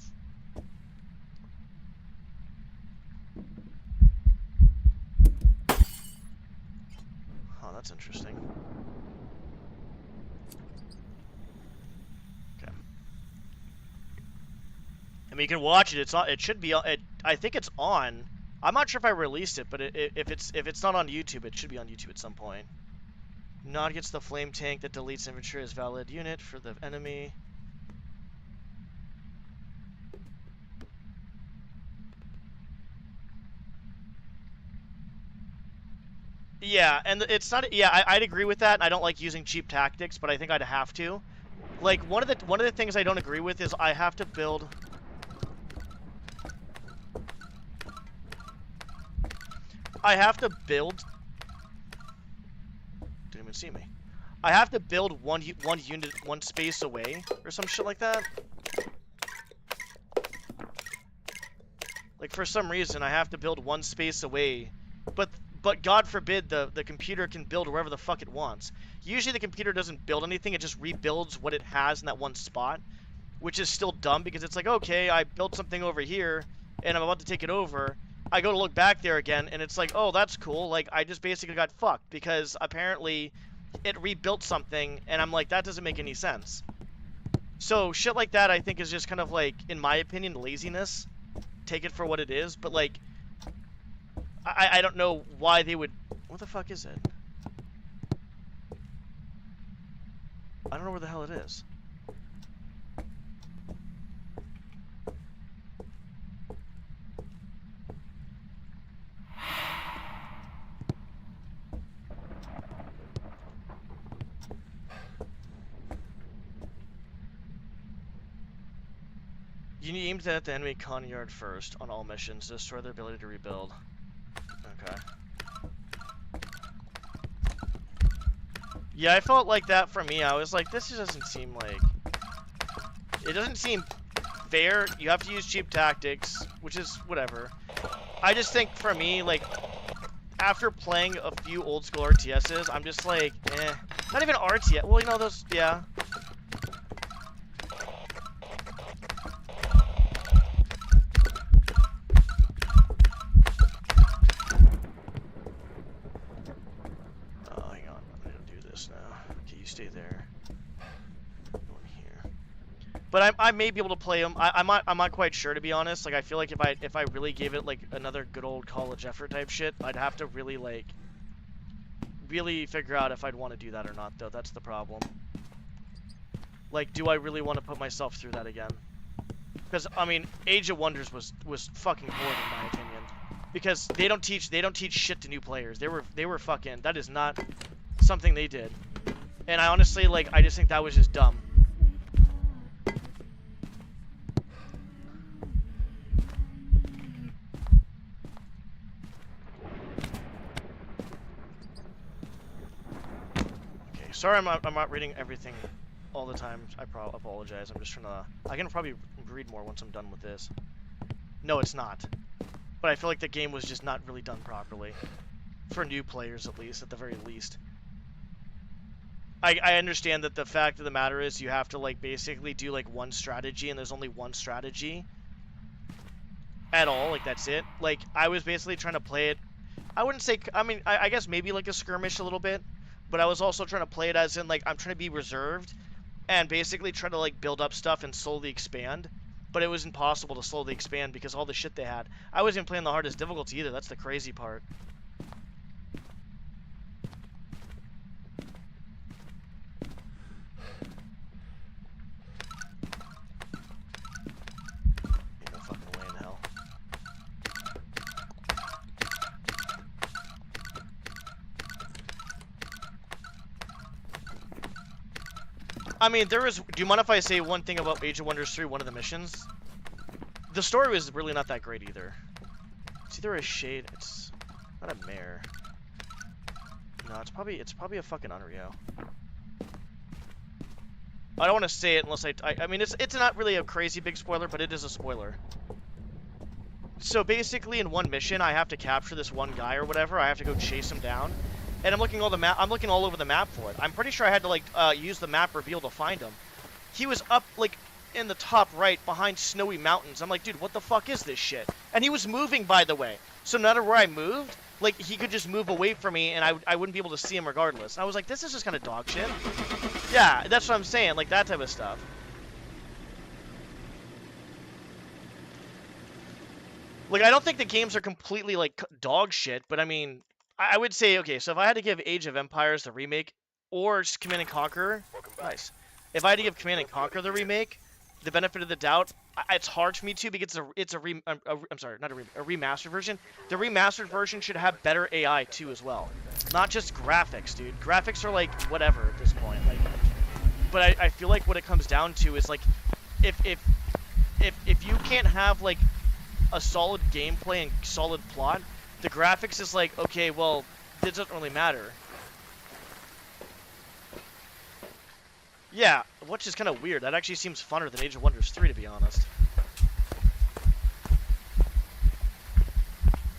that's interesting. Okay. I mean, you can watch it. It's on. It should be. I think it's on. I'm not sure if I released it, but if it's not on YouTube, it should be on YouTube at some point. Nod gets the flame tank that deletes inventory as valid unit for the enemy. Yeah, and it's not. Yeah, I'd agree with that. I don't like using cheap tactics, but I think I'd have to. Like one of the things I don't agree with is I have to build. Didn't even see me. I have to build one unit, one space away, or some shit like that. Like for some reason, I have to build one space away, but God forbid the computer can build wherever the fuck it wants. Usually the computer doesn't build anything; it just rebuilds what it has in that one spot, which is still dumb because it's like, okay, I built something over here, and I'm about to take it over. I go to look back there again, and it's like, oh, that's cool. Like, I just basically got fucked because apparently it rebuilt something, and I'm like, that doesn't make any sense. So shit like that, I think, is just kind of like, in my opinion, laziness. Take it for what it is, but like, I don't know why they would. What the fuck is it? I don't know where the hell it is. You need to aim at the enemy con yard first on all missions to destroy their ability to rebuild. Okay. Yeah, I felt like that for me. I was like, this just doesn't seem like... It doesn't seem fair. You have to use cheap tactics, which is whatever. I just think for me, like, after playing a few old school RTSs, I'm just like, eh. Not even RTS. Well, you know, those, yeah. Oh, hang on. I'm gonna do this now. Okay, you stay there. Going here. But I may be able to play them. I'm not quite sure, to be honest. Like, I feel like if I really gave it like another good old college effort type shit, I'd have to really like really figure out if I'd want to do that or not, though. That's the problem. Like, do I really want to put myself through that again? Because I mean, Age of Wonders was fucking horrid in my opinion. Because they don't teach shit to new players. They were fucking, that is not something they did. And I honestly, like, I just think that was just dumb. Okay, sorry I'm not reading everything all the time. I apologize. I'm just trying to... I can probably read more once I'm done with this. No, it's not. But I feel like the game was just not really done properly. For new players, at least, at the very least. I understand that the fact of the matter is you have to, like, basically do, like, one strategy, and there's only one strategy at all. Like, that's it. Like, I was basically trying to play it... I wouldn't say... I mean, I guess maybe, like, a skirmish a little bit. But I was also trying to play it as in, like, I'm trying to be reserved and basically try to, like, build up stuff and slowly expand. But it was impossible to slowly expand because all the shit they had. I wasn't even playing the hardest difficulty either. That's the crazy part. Ain't no fucking way in hell. I mean, there is... Do you mind if I say one thing about Age of Wonders 3, one of the missions? The story was really not that great either. It's either a shade... It's not a mare. No, it's probably a fucking Unreal. I don't want to say it unless I mean, it's not really a crazy big spoiler, but it is a spoiler. So basically, in one mission, I have to capture this one guy or whatever. I have to go chase him down. And I'm looking all over the map for it. I'm pretty sure I had to, like, use the map reveal to find him. He was up, like, in the top right behind snowy mountains. I'm like, dude, what the fuck is this shit? And he was moving, by the way. So no matter where I moved, like, he could just move away from me, and I wouldn't be able to see him regardless. And I was like, this is just kind of dog shit. Yeah, that's what I'm saying, like, that type of stuff. Like, I don't think the games are completely, like, dog shit, but I mean... I would say, okay, so if I had to give Age of Empires the remake, or just Command and Conquer, nice. If I had to give Command and Conquer the remake, the benefit of the doubt, it's hard for me to because it's a remastered version. The remastered version should have better AI too as well, not just graphics, dude. Graphics are like whatever at this point. Like, but I feel like what it comes down to is like, if you can't have like a solid gameplay and solid plot. The graphics is like, okay, well, it doesn't really matter. Yeah, which is kind of weird. That actually seems funner than Age of Wonders 3, to be honest.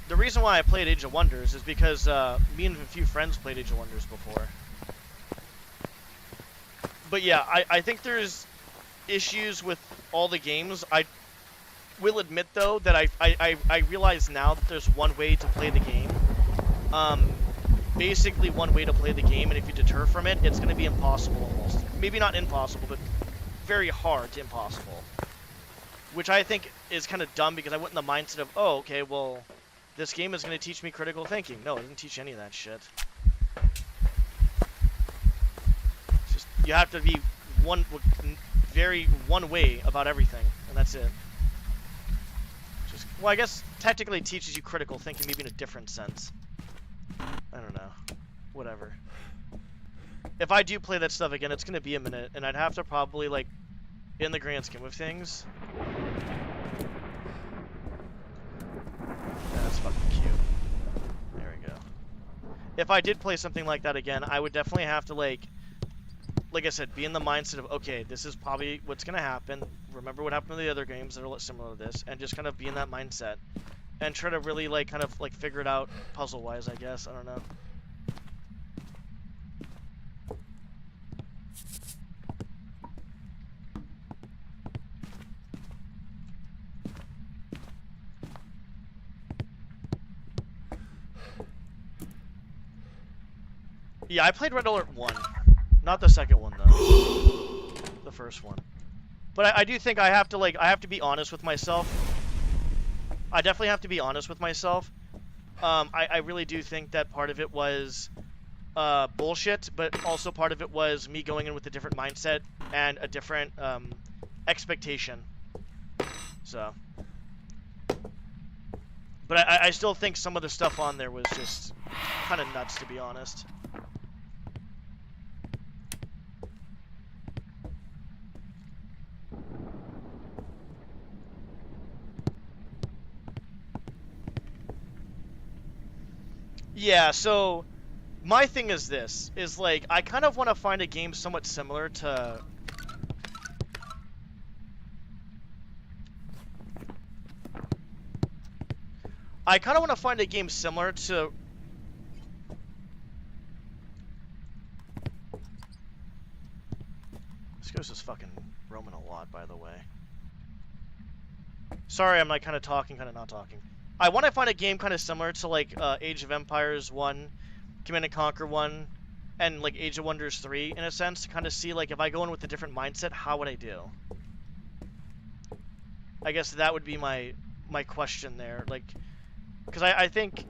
The reason why I played Age of Wonders is because me and a few friends played Age of Wonders before. But yeah, I think there's issues with all the games. I will admit though that I realize now that there's one way to play the game. Basically one way to play the game, and if you deter from it, it's going to be impossible almost. Maybe not impossible, but very hard to impossible. Which I think is kind of dumb because I went in the mindset of, oh, okay, well, this game is going to teach me critical thinking. No, it doesn't teach any of that shit. It's just, you have to be one way about everything, and that's it. Well, I guess technically it teaches you critical thinking, maybe in a different sense. I don't know. Whatever. If I do play that stuff again, it's going to be a minute, and I'd have to probably, like, in the grand scheme of things, if I did play something like that again, I would definitely have to like I said, be in the mindset of, okay, this is probably what's gonna happen. Remember what happened to the other games that are similar to this, and just kind of be in that mindset and try to really like kind of like figure it out puzzle-wise, I guess. I don't know. Yeah, I played Red Alert 1. Not the second one, though. The first one. But I do think I have to be honest with myself. I definitely have to be honest with myself. I really do think that part of it was bullshit, but also part of it was me going in with a different mindset and a different expectation. So. But I still think some of the stuff on there was just kind of nuts, to be honest. Yeah, so my thing is this, is like, I kind of want to find a game somewhat similar to... I kind of want to find a game similar to... This ghost is fucking roaming a lot, by the way. Sorry, I'm like kind of talking, kind of not talking. I want to find a game kind of similar to like Age of Empires 1, Command & Conquer 1, and like Age of Wonders 3, in a sense, to kind of see like if I go in with a different mindset, how would I do? I guess that would be my question there, like, because I think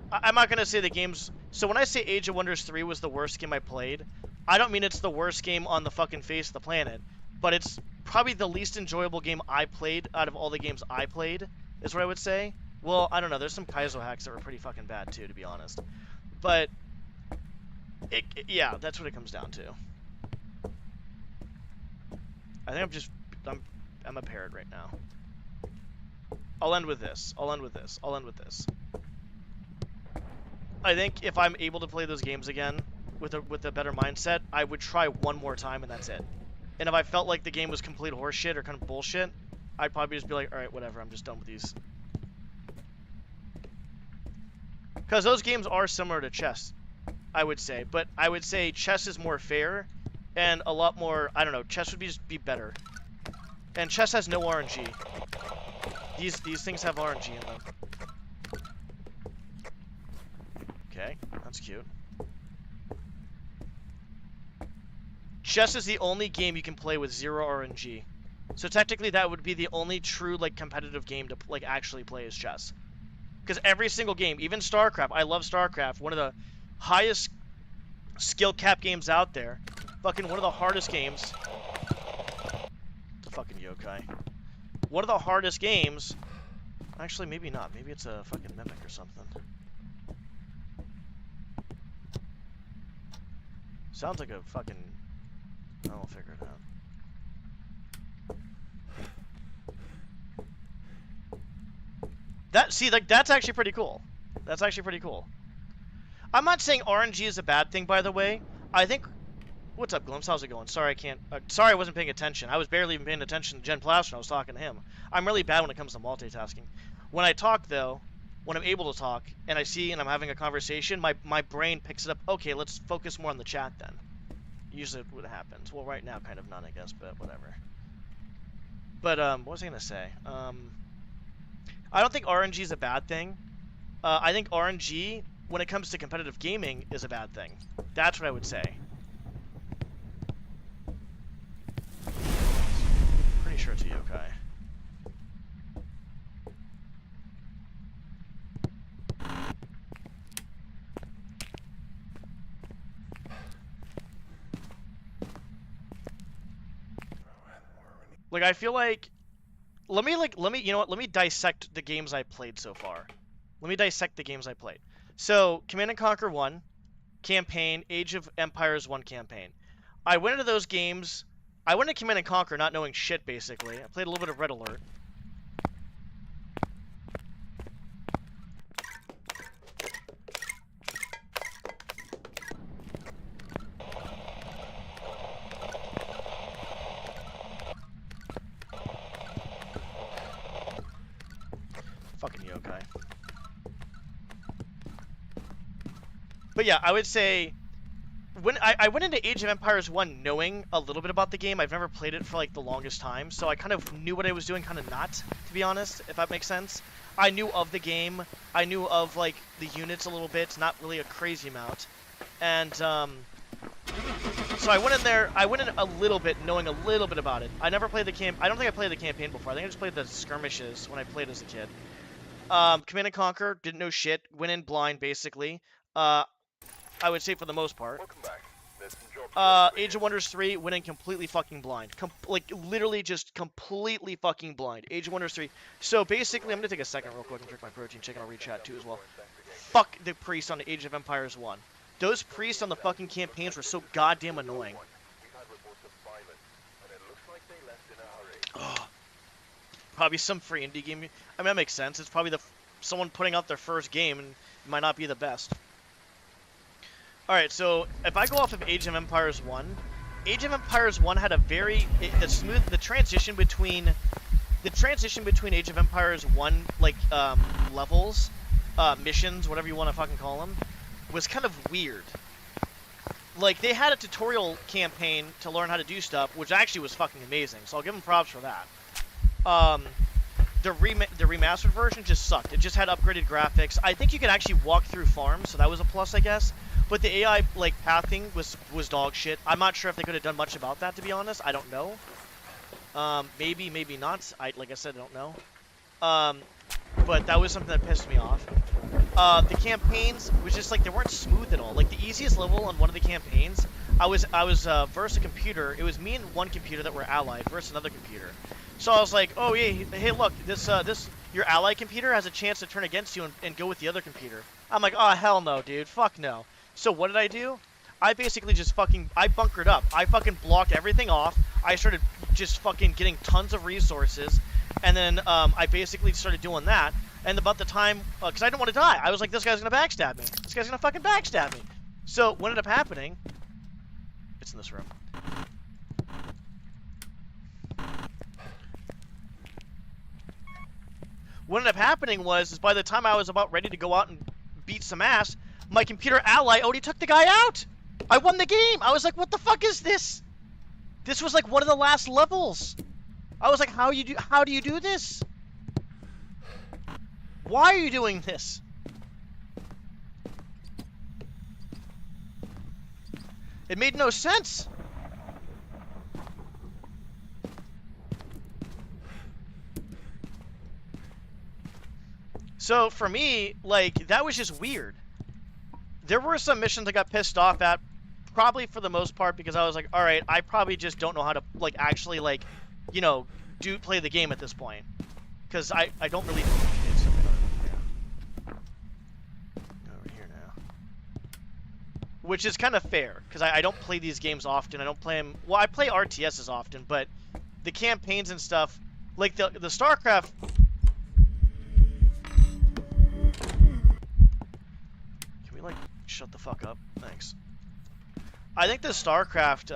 I'm not gonna say the games. So when I say Age of Wonders 3 was the worst game I played, I don't mean it's the worst game on the fucking face of the planet, but it's probably the least enjoyable game I played out of all the games I played, is what I would say. Well, I don't know. There's some Kaizo hacks that were pretty fucking bad too, to be honest. But yeah, that's what it comes down to. I think I'm a parrot right now. I'll end with this. I think if I'm able to play those games again with a better mindset, I would try one more time and that's it. And if I felt like the game was complete horseshit or kind of bullshit, I'd probably just be like, all right, whatever, I'm just done with these. Because those games are similar to chess, I would say. But I would say chess is more fair and a lot more, I don't know, chess would just be better. And chess has no RNG. These things have RNG in them. Okay, that's cute. Chess is the only game you can play with 0 RNG. So technically that would be the only true like competitive game to like actually play is chess. Because every single game, even StarCraft, I love StarCraft, one of the highest skill cap games out there. Fucking one of the hardest games. It's a fucking yokai. One of the hardest games. Actually, maybe not. Maybe it's a fucking mimic or something. Sounds like a fucking... I'll figure it out. See, like, that's actually pretty cool. That's actually pretty cool. I'm not saying RNG is a bad thing, by the way. I think... What's up, Glimpse? How's it going? Sorry, I can't... sorry I wasn't paying attention. I was barely even paying attention to Jen Plaster when I was talking to him. I'm really bad when it comes to multitasking. When I talk, though, when I'm able to talk, and I see and I'm having a conversation, my brain picks it up. Okay, let's focus more on the chat, then. Usually what happens. Well, right now, kind of none, I guess, but whatever. But, what was I going to say? I don't think RNG is a bad thing. I think RNG, when it comes to competitive gaming, is a bad thing. That's what I would say. Pretty sure it's a yokai. Like, I feel like... Let me, you know what? Let me dissect the games I played so far. Let me dissect the games I played. So, Command & Conquer 1, campaign, Age of Empires 1 campaign. I went into those games... I went into Command & Conquer not knowing shit, basically. I played a little bit of Red Alert. But yeah, I would say when I went into Age of Empires 1 knowing a little bit about the game. I've never played it for like the longest time, so I kind of knew what I was doing, kind of not, to be honest, if that makes sense. I knew of the game. I knew of like the units a little bit, not really a crazy amount. And so I went in there. I went in a little bit, knowing a little bit about it. I never played the camp. I don't think I played the campaign before. I think I just played the skirmishes when I played as a kid. Command and Conquer, didn't know shit. Went in blind, basically. Uh, I would say for the most part. Welcome back. There's some jobs ready for Age you. of Wonders 3 went in completely fucking blind. Like, literally just completely fucking blind. Age of Wonders 3. So, basically, I'm gonna take a second real quick and drink my protein shake and I'll read chat too as well. Fuck the priests on Age of Empires 1. Those priests on the fucking campaigns were so goddamn annoying. We've had reports of violence, and it looks like they left in a hurry. Ugh. Probably some free indie game. I mean, that makes sense. It's probably someone putting out their first game and it might not be the best. Alright, so if I go off of Age of Empires 1, Age of Empires 1 had a very the transition between Age of Empires 1 like levels, missions, whatever you want to fucking call them, was kind of weird. Like they had a tutorial campaign to learn how to do stuff, which actually was fucking amazing. So I'll give them props for that. The remastered version just sucked. It just had upgraded graphics. I think you could actually walk through farms, so that was a plus, I guess. But the AI like pathing was dog shit. I'm not sure if they could have done much about that, to be honest. I don't know. Maybe, maybe not. Like I said, I don't know. But that was something that pissed me off. The campaigns was just like they weren't smooth at all. Like the easiest level on one of the campaigns, I was versus a computer. It was me and one computer that were allied versus another computer. So I was like, oh yeah, hey look, this your ally computer has a chance to turn against you and go with the other computer. I'm like, oh hell no, dude, fuck no. So what did I do? I basically just I bunkered up. I fucking blocked everything off. I started just fucking getting tons of resources, and then I basically started doing that. And about the time, because I didn't want to die, I was like, this guy's gonna backstab me. This guy's gonna fucking backstab me. So what ended up happening? It's in this room. What ended up happening was by the time I was about ready to go out and beat some ass, my computer ally already took the guy out. I won the game. I was like, what the fuck is this? This was like one of the last levels. I was like, how do you do this? Why are you doing this? It made no sense. So for me, like, that was just weird. There were some missions I got pissed off at, probably for the most part because I was like, all right, I probably just don't know how to like actually like, you know, play the game at this point, because I don't really. Over here now, which is kind of fair because I don't play these games often. I don't play them. Well, I play RTSs often, but the campaigns and stuff, like the StarCraft. Can we like shut the fuck up? Thanks. I think the StarCraft,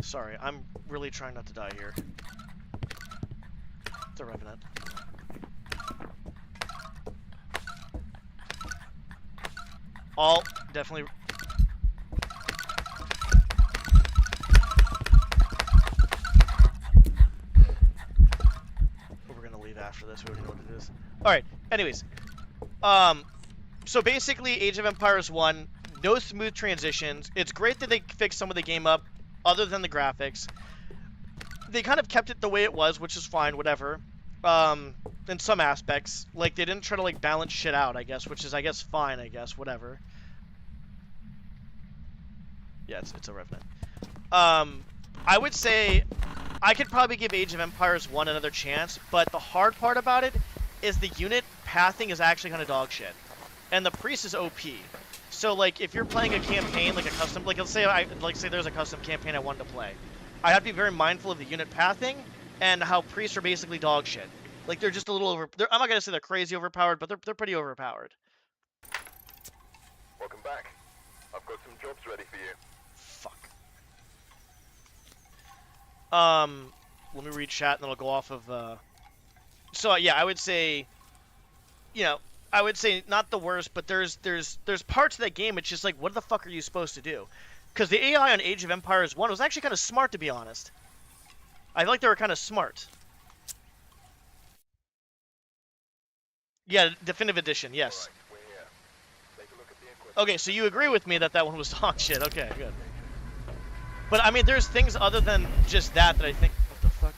sorry, I'm really trying not to die here. It's a Revenant. All definitely. We're gonna leave after this. We already know what it is. All right. Anyways, so basically, Age of Empires 1, no smooth transitions. It's great that they fixed some of the game up, other than the graphics. They kind of kept it the way it was, which is fine, whatever. In some aspects, like they didn't try to like balance shit out, I guess, which is I guess fine, I guess, whatever. Yeah, it's a Revenant. I would say I could probably give Age of Empires 1 another chance, but the hard part about it is the unit pathing is actually kind of dog shit. And the priest is OP. So like if you're playing a campaign like a custom, like let's say there's a custom campaign I wanted to play, I have to be very mindful of the unit pathing and how priests are basically dog shit. Like they're just a little I'm not gonna say they're crazy overpowered, but they're pretty overpowered. Welcome back. I've got some jobs ready for you. Fuck. Let me read chat and then I'll go off of. So yeah, I would say, you know, I would say not the worst, but there's parts of that game. It's just like, what the fuck are you supposed to do? Because the AI on Age of Empires 1 was actually kind of smart, to be honest. I feel like they were kind of smart. Yeah, Definitive Edition, yes. Alright, we're here. Take a look at the equipment. Okay, so you agree with me that that one was dog shit. Okay, good. But I mean, there's things other than just that I think. What the fuck?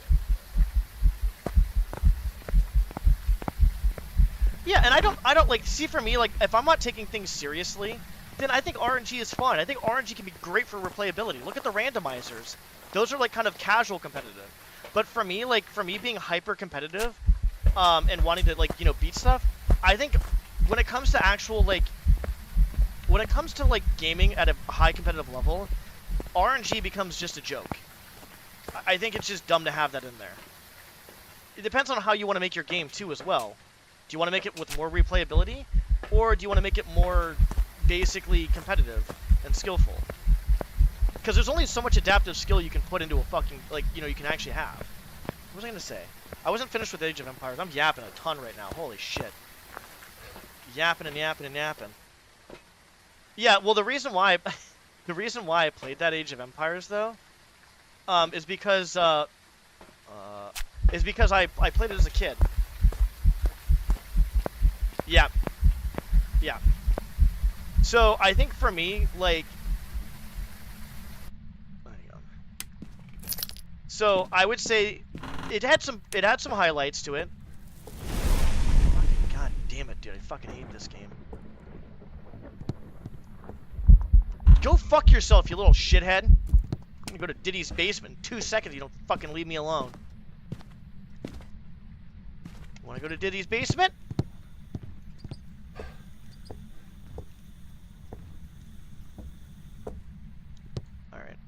Yeah, and I don't like see for me like if I'm not taking things seriously, then I think RNG is fun. I think RNG can be great for replayability. Look at the randomizers; those are like kind of casual competitive. But for me, like for me being hyper competitive, and wanting to like beat stuff, I think when it comes to actual like when it comes to like gaming at a high competitive level, RNG becomes just a joke. I think it's just dumb to have that in there. It depends on how you want to make your game too as well. Do you want to make it with more replayability, or do you want to make it more basically competitive and skillful? Because there's only so much adaptive skill you can put into a fucking, like, you can actually have. What was I going to say? I wasn't finished with Age of Empires. I'm yapping a ton right now. Holy shit. Yapping and yapping and yapping. Yeah, well, the reason why I played that Age of Empires, though, is because I played it as a kid. Yeah. Yeah. So I think for me, like, hang on. So I would say it had some highlights to it. Fucking god damn it, dude! I fucking hate this game. Go fuck yourself, you little shithead. I'm gonna go to Diddy's basement in 2 seconds. You don't fucking leave me alone. Wanna go to Diddy's basement?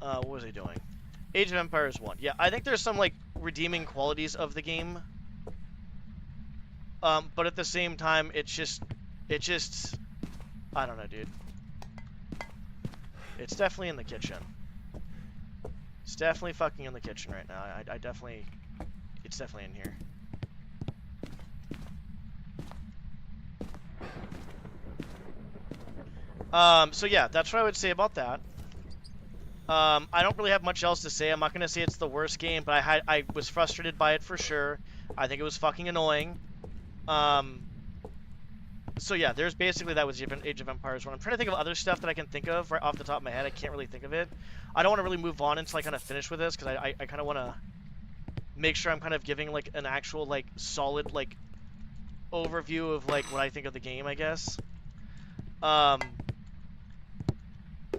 What was I doing? Age of Empires 1. Yeah, I think there's some, like, redeeming qualities of the game. But at the same time, it just, I don't know, dude. It's definitely in the kitchen. It's definitely fucking in the kitchen right now. I definitely, it's definitely in here. So yeah, that's what I would say about that. I don't really have much else to say. I'm not going to say it's the worst game, but I was frustrated by it for sure. I think it was fucking annoying. So yeah, there's basically that was Age of Empires 1. I'm trying to think of other stuff that I can think of right off the top of my head. I can't really think of it. I don't want to really move on until I kind of finish with this, because I kind of want to make sure I'm kind of giving like an actual like solid like overview of like what I think of the game, I guess.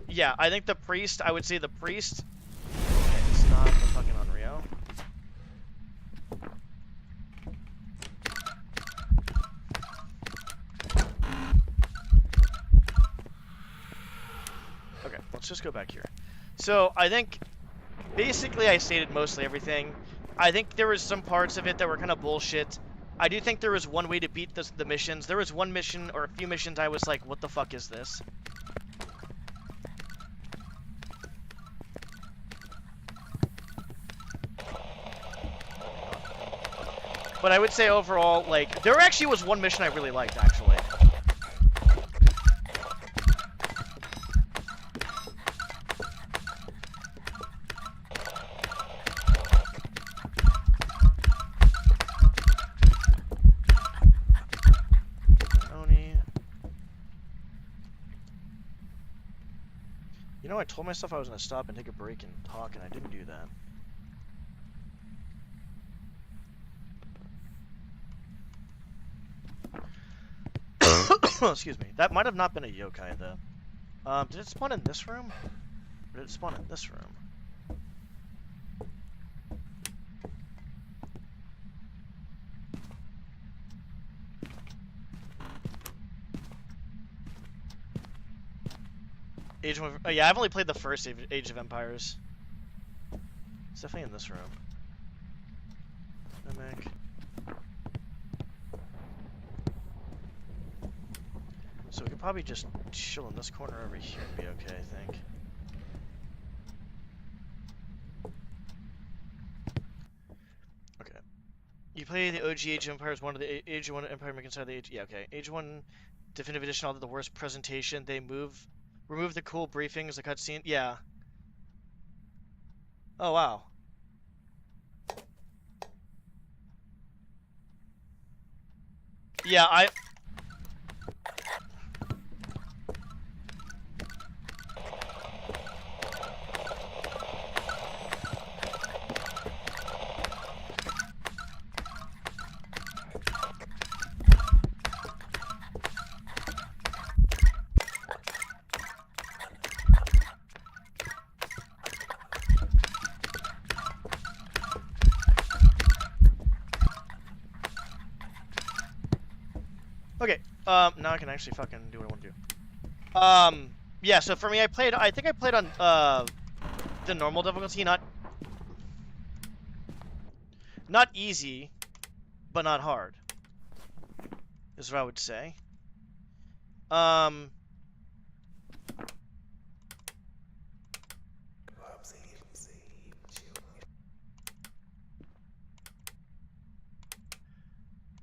Yeah, I think the priest, I would say the priest, okay, it's not the fucking Unreal. Okay, let's just go back here. So, I think, basically I stated mostly everything. I think there was some parts of it that were kind of bullshit. I do think there was one way to beat the missions. There was one mission, or a few missions, I was like, what the fuck is this? But I would say overall, like, there actually was one mission I really liked, actually. You know, I told myself I was going to stop and take a break and talk, and I didn't do that. Excuse me. That might have not been a yokai, though. Did it spawn in this room? Or did it spawn in this room? Yeah, I've only played the first Age of Empires. It's definitely in this room. Mimic. So we could probably just chill in this corner over here and be okay, I think. Okay. You play the OG Age of Empires, one of the Age of One Empire inside the Age. Yeah, okay. Age of One Definitive Edition, all the worst presentation. They remove the cool briefings, the cutscene. Yeah. Oh wow. Yeah, okay. Now I can actually fucking do what I want to do. Yeah. So for me, I think I played on the normal difficulty, not easy, but not hard. Is what I would say.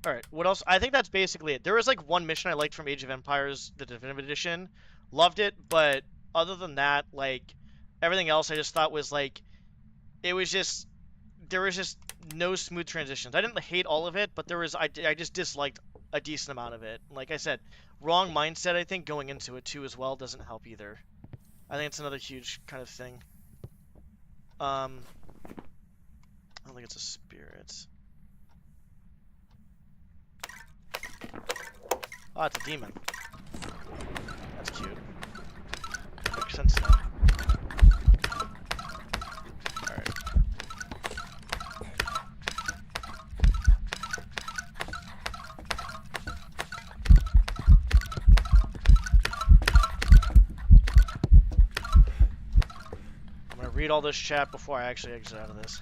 Alright, what else? I think that's basically it. There was like one mission I liked from Age of Empires, the Definitive Edition. Loved it, but other than that, like, everything else I just thought was like, there was just no smooth transitions. I didn't hate all of it, but I just disliked a decent amount of it. Like I said, wrong mindset, I think, going into it too as well doesn't help either. I think it's another huge kind of thing. I don't think it's a spirit. Oh, it's a demon. That's cute. Makes sense now. Alright. I'm gonna read all this chat before I actually exit out of this.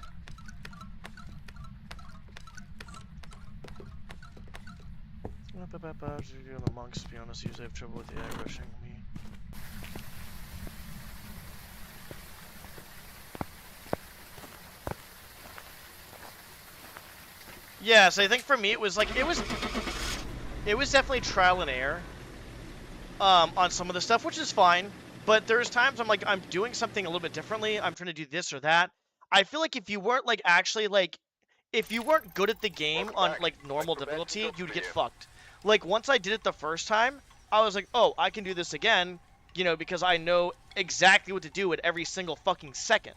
The monks, to be honest, usually have trouble with AI rushing me. Yeah, so I think for me it was like it was definitely trial and error on some of the stuff, which is fine. But there's times I'm like I'm doing something a little bit differently. I'm trying to do this or that. I feel like if you weren't like actually like if you weren't good at the game on like normal difficulty, you'd get fucked. Like, once I did it the first time, I was like, oh, I can do this again, you know, because I know exactly what to do at every single fucking second.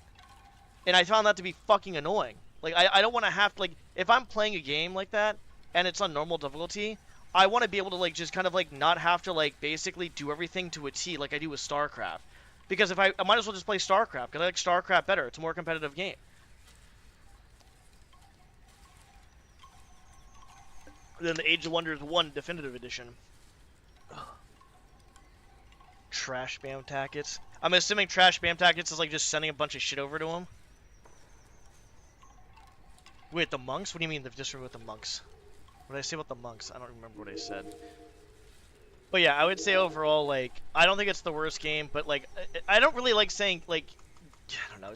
And I found that to be fucking annoying. Like, I don't want to have to, like, if I'm playing a game like that, and it's on normal difficulty, I want to be able to, like, just kind of, like, not have to, like, basically do everything to a T like I do with StarCraft. Because if I might as well just play StarCraft, because I like StarCraft better. It's a more competitive game. Than the Age of Wonders 1 Definitive Edition. Trash spam tactics. I'm assuming trash spam tactics is like just sending a bunch of shit over to him. Wait, the monks? What do you mean the district with the monks? What did I say about the monks? I don't remember what I said. But yeah, I would say overall, like, I don't think it's the worst game, but like, I don't really like saying, like, I don't know,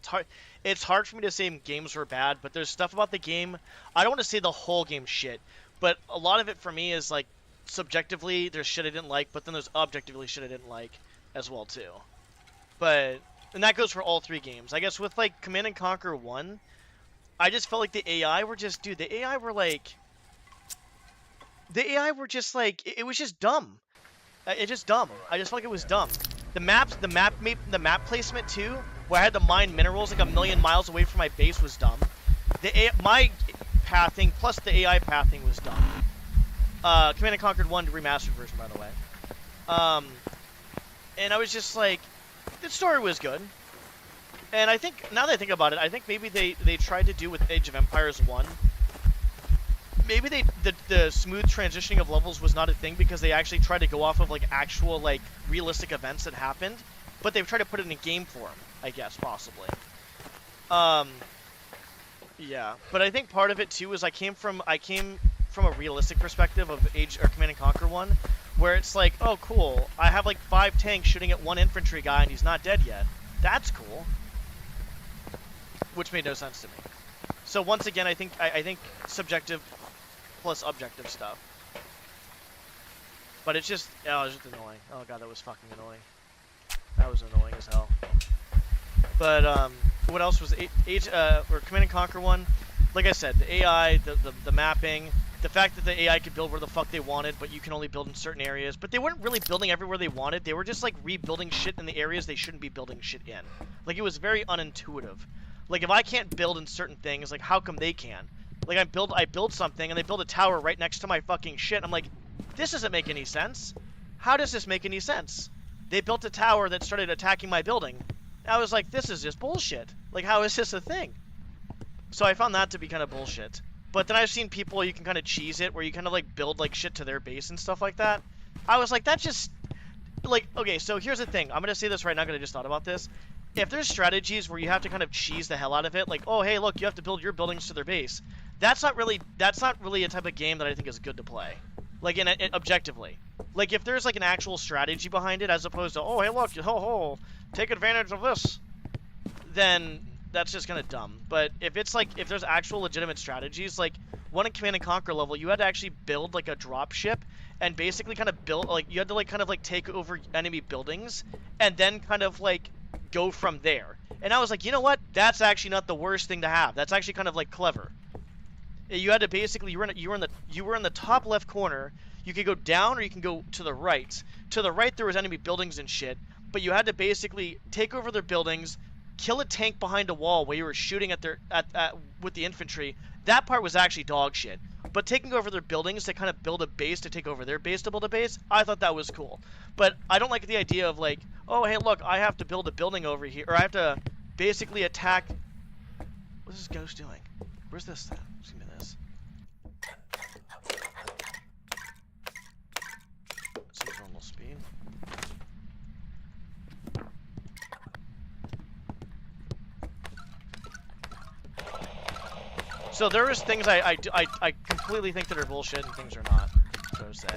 it's hard for me to say games were bad, but there's stuff about the game, I don't want to say the whole game shit. But a lot of it for me is like subjectively there's shit I didn't like, but then there's objectively shit I didn't like as well too. And that goes for all three games. I guess with like Command and Conquer 1, I just felt like the AI were just it was just dumb. It's just dumb. I just felt like it was dumb. The map placement too, where I had to mine minerals like a million miles away from my base was dumb. My pathing plus the AI pathing was dumb. Command & Conquer 1 remastered version, by the way. And I was just like, the story was good. And I think, now that I think about it, I think maybe they tried to do with Age of Empires 1. Maybe the smooth transitioning of levels was not a thing because they actually tried to go off of like actual like realistic events that happened. But they've tried to put it in a game form, I guess, possibly. Yeah, but I think part of it too is I came from a realistic perspective of Command and Conquer 1, where it's like, oh cool, I have like 5 tanks shooting at 1 infantry guy and he's not dead yet. That's cool. Which made no sense to me. So once again, I think subjective plus objective stuff. But it's just, oh, it's just annoying. Oh god, that was fucking annoying. That was annoying as hell. But what else was or Command and Conquer one? Like I said, the AI, the mapping, the fact that the AI could build where the fuck they wanted, but you can only build in certain areas. But they weren't really building everywhere they wanted. They were just like rebuilding shit in the areas they shouldn't be building shit in. Like it was very unintuitive. Like if I can't build in certain things, like how come they can? Like I build something and they build a tower right next to my fucking shit. I'm like, this doesn't make any sense. How does this make any sense? They built a tower that started attacking my building. I was like, this is just bullshit. Like, how is this a thing? So I found that to be kind of bullshit. But then I've seen people, you can kind of cheese it, where you kind of, like, build, like, shit to their base and stuff like that. I was like, that just... Like, okay, so here's the thing. I'm going to say this right now because I just thought about this. If there's strategies where you have to kind of cheese the hell out of it, like, oh, hey, look, you have to build your buildings to their base. That's not really a type of game that I think is good to play. Like, objectively. Like, if there's, like, an actual strategy behind it, as opposed to, oh, hey, look, take advantage of this, then that's just kind of dumb. But if it's, like, if there's actual legitimate strategies, like, one in Command & Conquer level, you had to actually build, like, a drop ship, and basically kind of build, like, you had to, like, kind of, like, take over enemy buildings, and then kind of, like, go from there. And I was like, you know what? That's actually not the worst thing to have. That's actually kind of, like, clever. You had to basically, you were in the top left corner. You could go down or you can go to the right. To the right there was enemy buildings and shit, but you had to basically take over their buildings, kill a tank behind a wall where you were shooting at with the infantry. That part was actually dog shit. But taking over their buildings to kind of build a base to take over their base to build a base, I thought that was cool. But I don't like the idea of like, oh hey look, I have to build a building over here, or I have to basically attack. What is this ghost doing? Where's this then? Give me this. Let's normal speed. So there is things I completely think that are bullshit and things are not. So to say.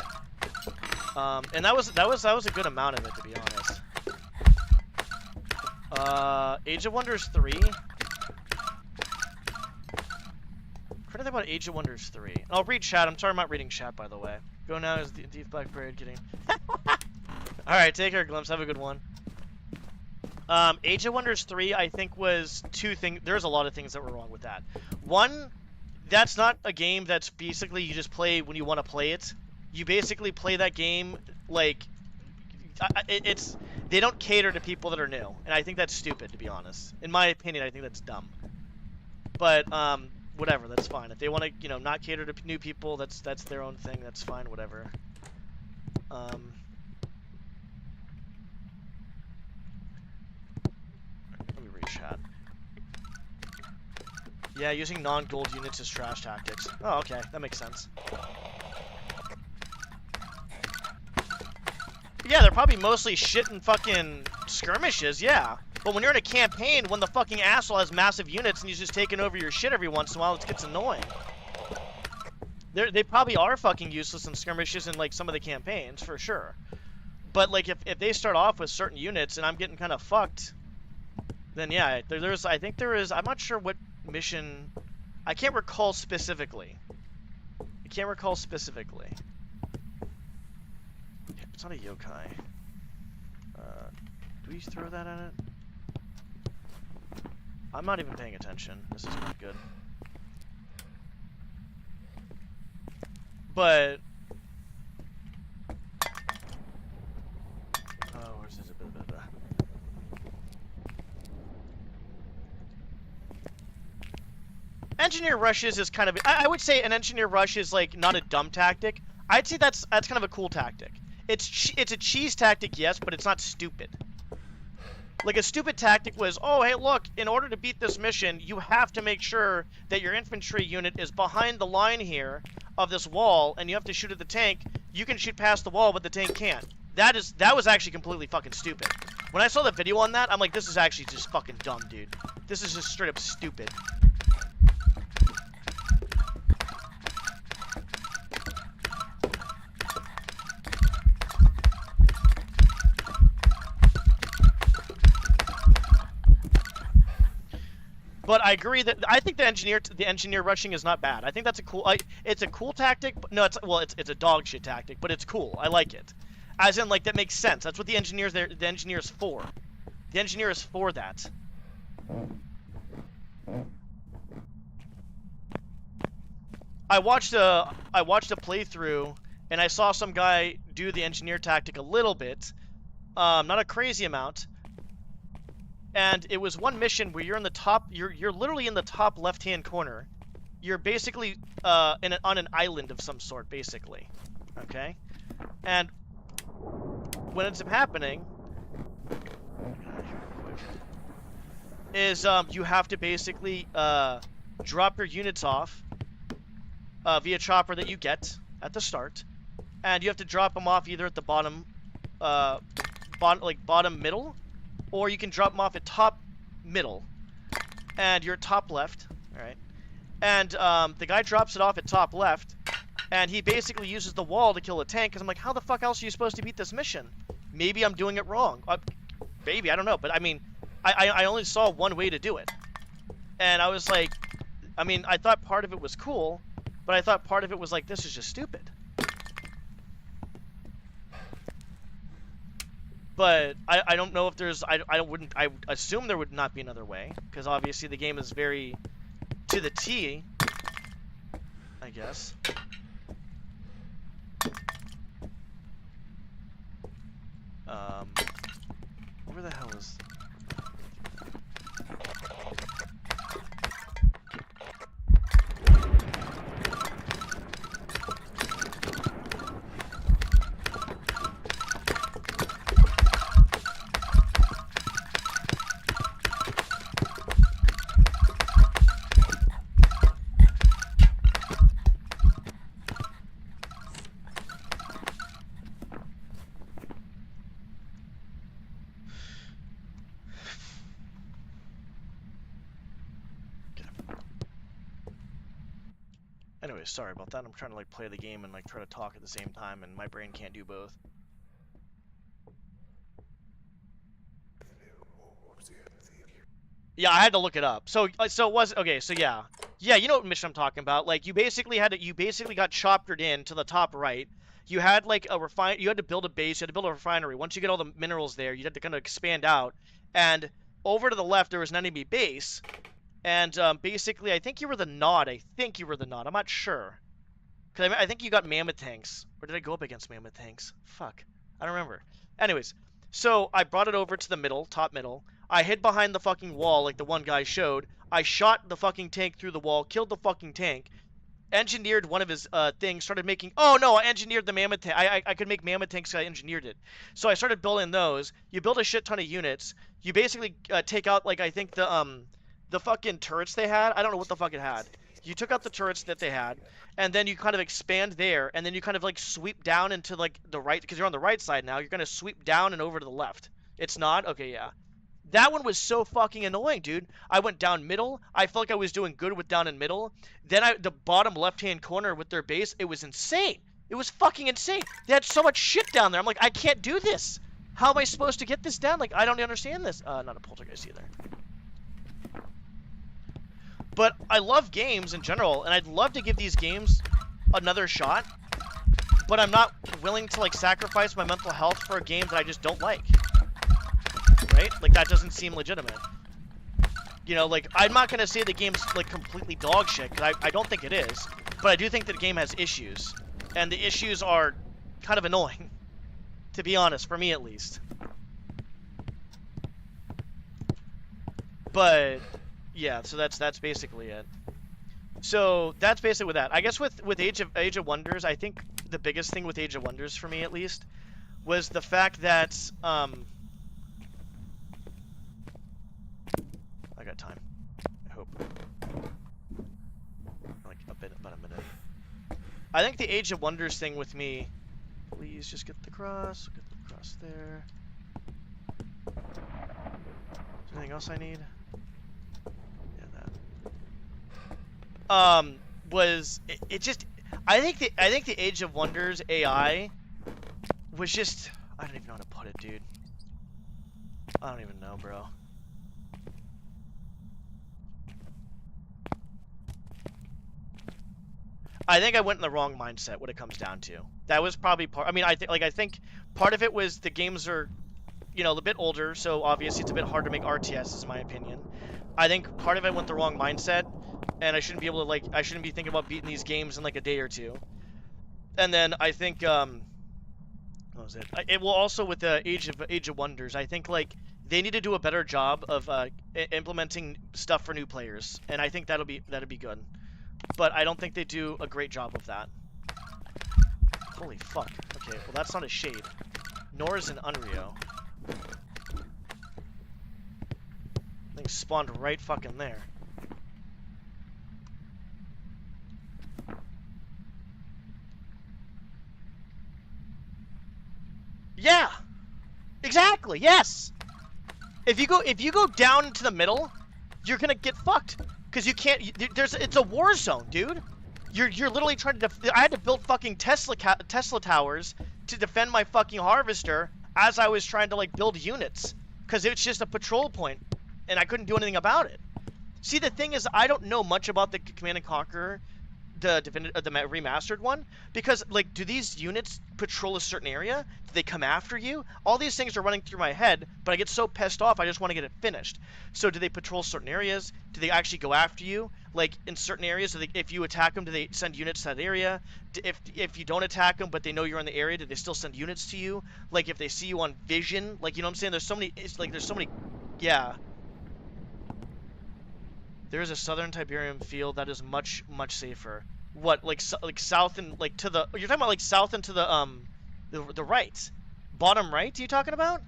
And that was a good amount of it, to be honest. Age of Wonders 3. What think about Age of Wonders 3? And I'll read chat. I'm sorry I'm not reading chat, by the way. Go now is the Deep Black Parade getting... Alright, take care, Glimpse. Have a good one. Age of Wonders 3, I think, was two things. There's a lot of things that were wrong with that. One, that's not a game that's basically you just play when you want to play it. You basically play that game like... They don't cater to people that are new. And I think that's stupid, to be honest. In my opinion, I think that's dumb. But, whatever, that's fine. If they want to, you know, not cater to new people, that's their own thing. That's fine, whatever. Let me read chat. Yeah, using non-gold units is trash tactics. Oh, okay, that makes sense. Yeah, they're probably mostly shit and fucking skirmishes, yeah. But when you're in a campaign, when the fucking asshole has massive units and he's just taking over your shit every once in a while, it gets annoying. They probably are fucking useless in skirmishes in, like, some of the campaigns, for sure. But, like, if they start off with certain units and I'm getting kind of fucked, then, yeah, I think there is, I'm not sure what mission, I can't recall specifically. It's not a yokai. Do we throw that at it? I'm not even paying attention. This is not good. But... Oh, where's this? Engineer rushes is kind of... I would say an engineer rush is, like, not a dumb tactic. I'd say that's kind of a cool tactic. It's a cheese tactic, yes, but it's not stupid. Like, a stupid tactic was, oh, hey, look, in order to beat this mission, you have to make sure that your infantry unit is behind the line here of this wall, and you have to shoot at the tank. You can shoot past the wall, but the tank can't. That was actually completely fucking stupid. When I saw the video on that, I'm like, this is actually just fucking dumb, dude. This is just straight up stupid. But I agree that I think the engineer rushing is not bad. I think that's a cool. It's a cool tactic. But no, it's a dog shit tactic, but it's cool. I like it. As in, like, that makes sense. That's what the engineer's there. The engineer's for. The engineer is for that. I watched a playthrough, and I saw some guy do the engineer tactic a little bit, not a crazy amount. And it was one mission where you're in the top. You're literally in the top left-hand corner. You're basically on an island of some sort, basically. Okay, and what ends up happening is you have to basically drop your units off via chopper that you get at the start, and you have to drop them off either at the bottom middle, or you can drop them off at top middle, and you're top left, all right? And the guy drops it off at top left, and he basically uses the wall to kill a tank, because I'm like, how the fuck else are you supposed to beat this mission? Maybe I'm doing it wrong. Maybe, I don't know, but I mean, I only saw one way to do it. And I was like, I mean, I thought part of it was cool, but I thought part of it was like, this is just stupid. But I don't know if there's, I assume there would not be another way, because obviously the game is very to the T, I guess. Where the hell is... Anyway, sorry about that. I'm trying to like play the game and like try to talk at the same time, and my brain can't do both. Yeah, I had to look it up. So it was okay. So yeah, you know what mission I'm talking about. Like you basically got choppered in to the top right. You had like you had to build a base. You had to build a refinery. Once you get all the minerals there, you had to kind of expand out. And over to the left, there was an enemy base. And basically, I think you were the Nod. I'm not sure. Because I think you got mammoth tanks. Or did I go up against mammoth tanks? Fuck. I don't remember. Anyways, so I brought it over to the middle, top middle. I hid behind the fucking wall like the one guy showed. I shot the fucking tank through the wall, killed the fucking tank. Engineered one of his things, started making... Oh, no, I engineered the mammoth tank. I could make mammoth tanks, so I engineered it. So I started building those. You build a shit ton of units. You basically take out, like, I think the fucking turrets they had. I don't know what the fuck it had. You took out the turrets that they had, and then you kind of expand there, and then you kind of, like, sweep down into, like, the right... Because you're on the right side now. You're going to sweep down and over to the left. It's not? Okay, yeah. That one was so fucking annoying, dude. I went down middle. I felt like I was doing good with down and middle. Then the bottom left-hand corner with their base, it was insane. It was fucking insane. They had so much shit down there. I'm like, I can't do this. How am I supposed to get this down? Like, I don't understand this. Not a poltergeist either. But I love games in general, and I'd love to give these games another shot. But I'm not willing to, like, sacrifice my mental health for a game that I just don't like. Right? Like, that doesn't seem legitimate. You know, like, I'm not going to say the game's, like, completely dog shit, because I don't think it is. But I do think that the game has issues. And the issues are kind of annoying. To be honest, for me at least. But, yeah, so that's basically it. So, that's basically with that. I guess with Age of Wonders, I think the biggest thing with Age of Wonders, for me at least, was the fact that, I got time. I hope. Like about a minute. I think the Age of Wonders thing with me. Please just get the cross. Get the cross there. Is there anything else I need? Yeah, that. Was it just? I think the Age of Wonders AI was just. I don't even know how to put it, dude. I don't even know, bro. I think I went in the wrong mindset. What it comes down to, that was probably part. I mean, I think part of it was the games are, you know, a bit older, so obviously it's a bit hard to make RTSs, in my opinion. I think part of it went the wrong mindset, and I shouldn't be able to I shouldn't be thinking about beating these games in like a day or two. And then I think what was it? It will also with the Age of Wonders. I think like they need to do a better job of implementing stuff for new players, and I think that'll be good. But I don't think they do a great job of that. Holy fuck. Okay, well that's not a shade. Nor is an Unryo. Thing spawned right fucking there. Yeah! Exactly, yes! If you go down into the middle, you're gonna get fucked. Cause you can't, it's a war zone, dude. You're literally trying to, I had to build fucking Tesla towers to defend my fucking harvester as I was trying to like build units. Cause it's just a patrol point, and I couldn't do anything about it. See, the thing is, I don't know much about the Command & Conquer, the remastered one, because like, do these units patrol a certain area? Do they come after you? All these things are running through my head, but I get so pissed off I just want to get it finished. So do they patrol certain areas? Do they actually go after you? Like in certain areas, if you attack them, do they send units to that area? If you don't attack them but they know you're in the area, do they still send units to you? Like if they see you on vision, like, you know what I'm saying? There's so many, yeah. There is a southern Tiberium field that is much safer. What, like south and like to the? You're talking about like south and to the right, bottom right? Are you talking about?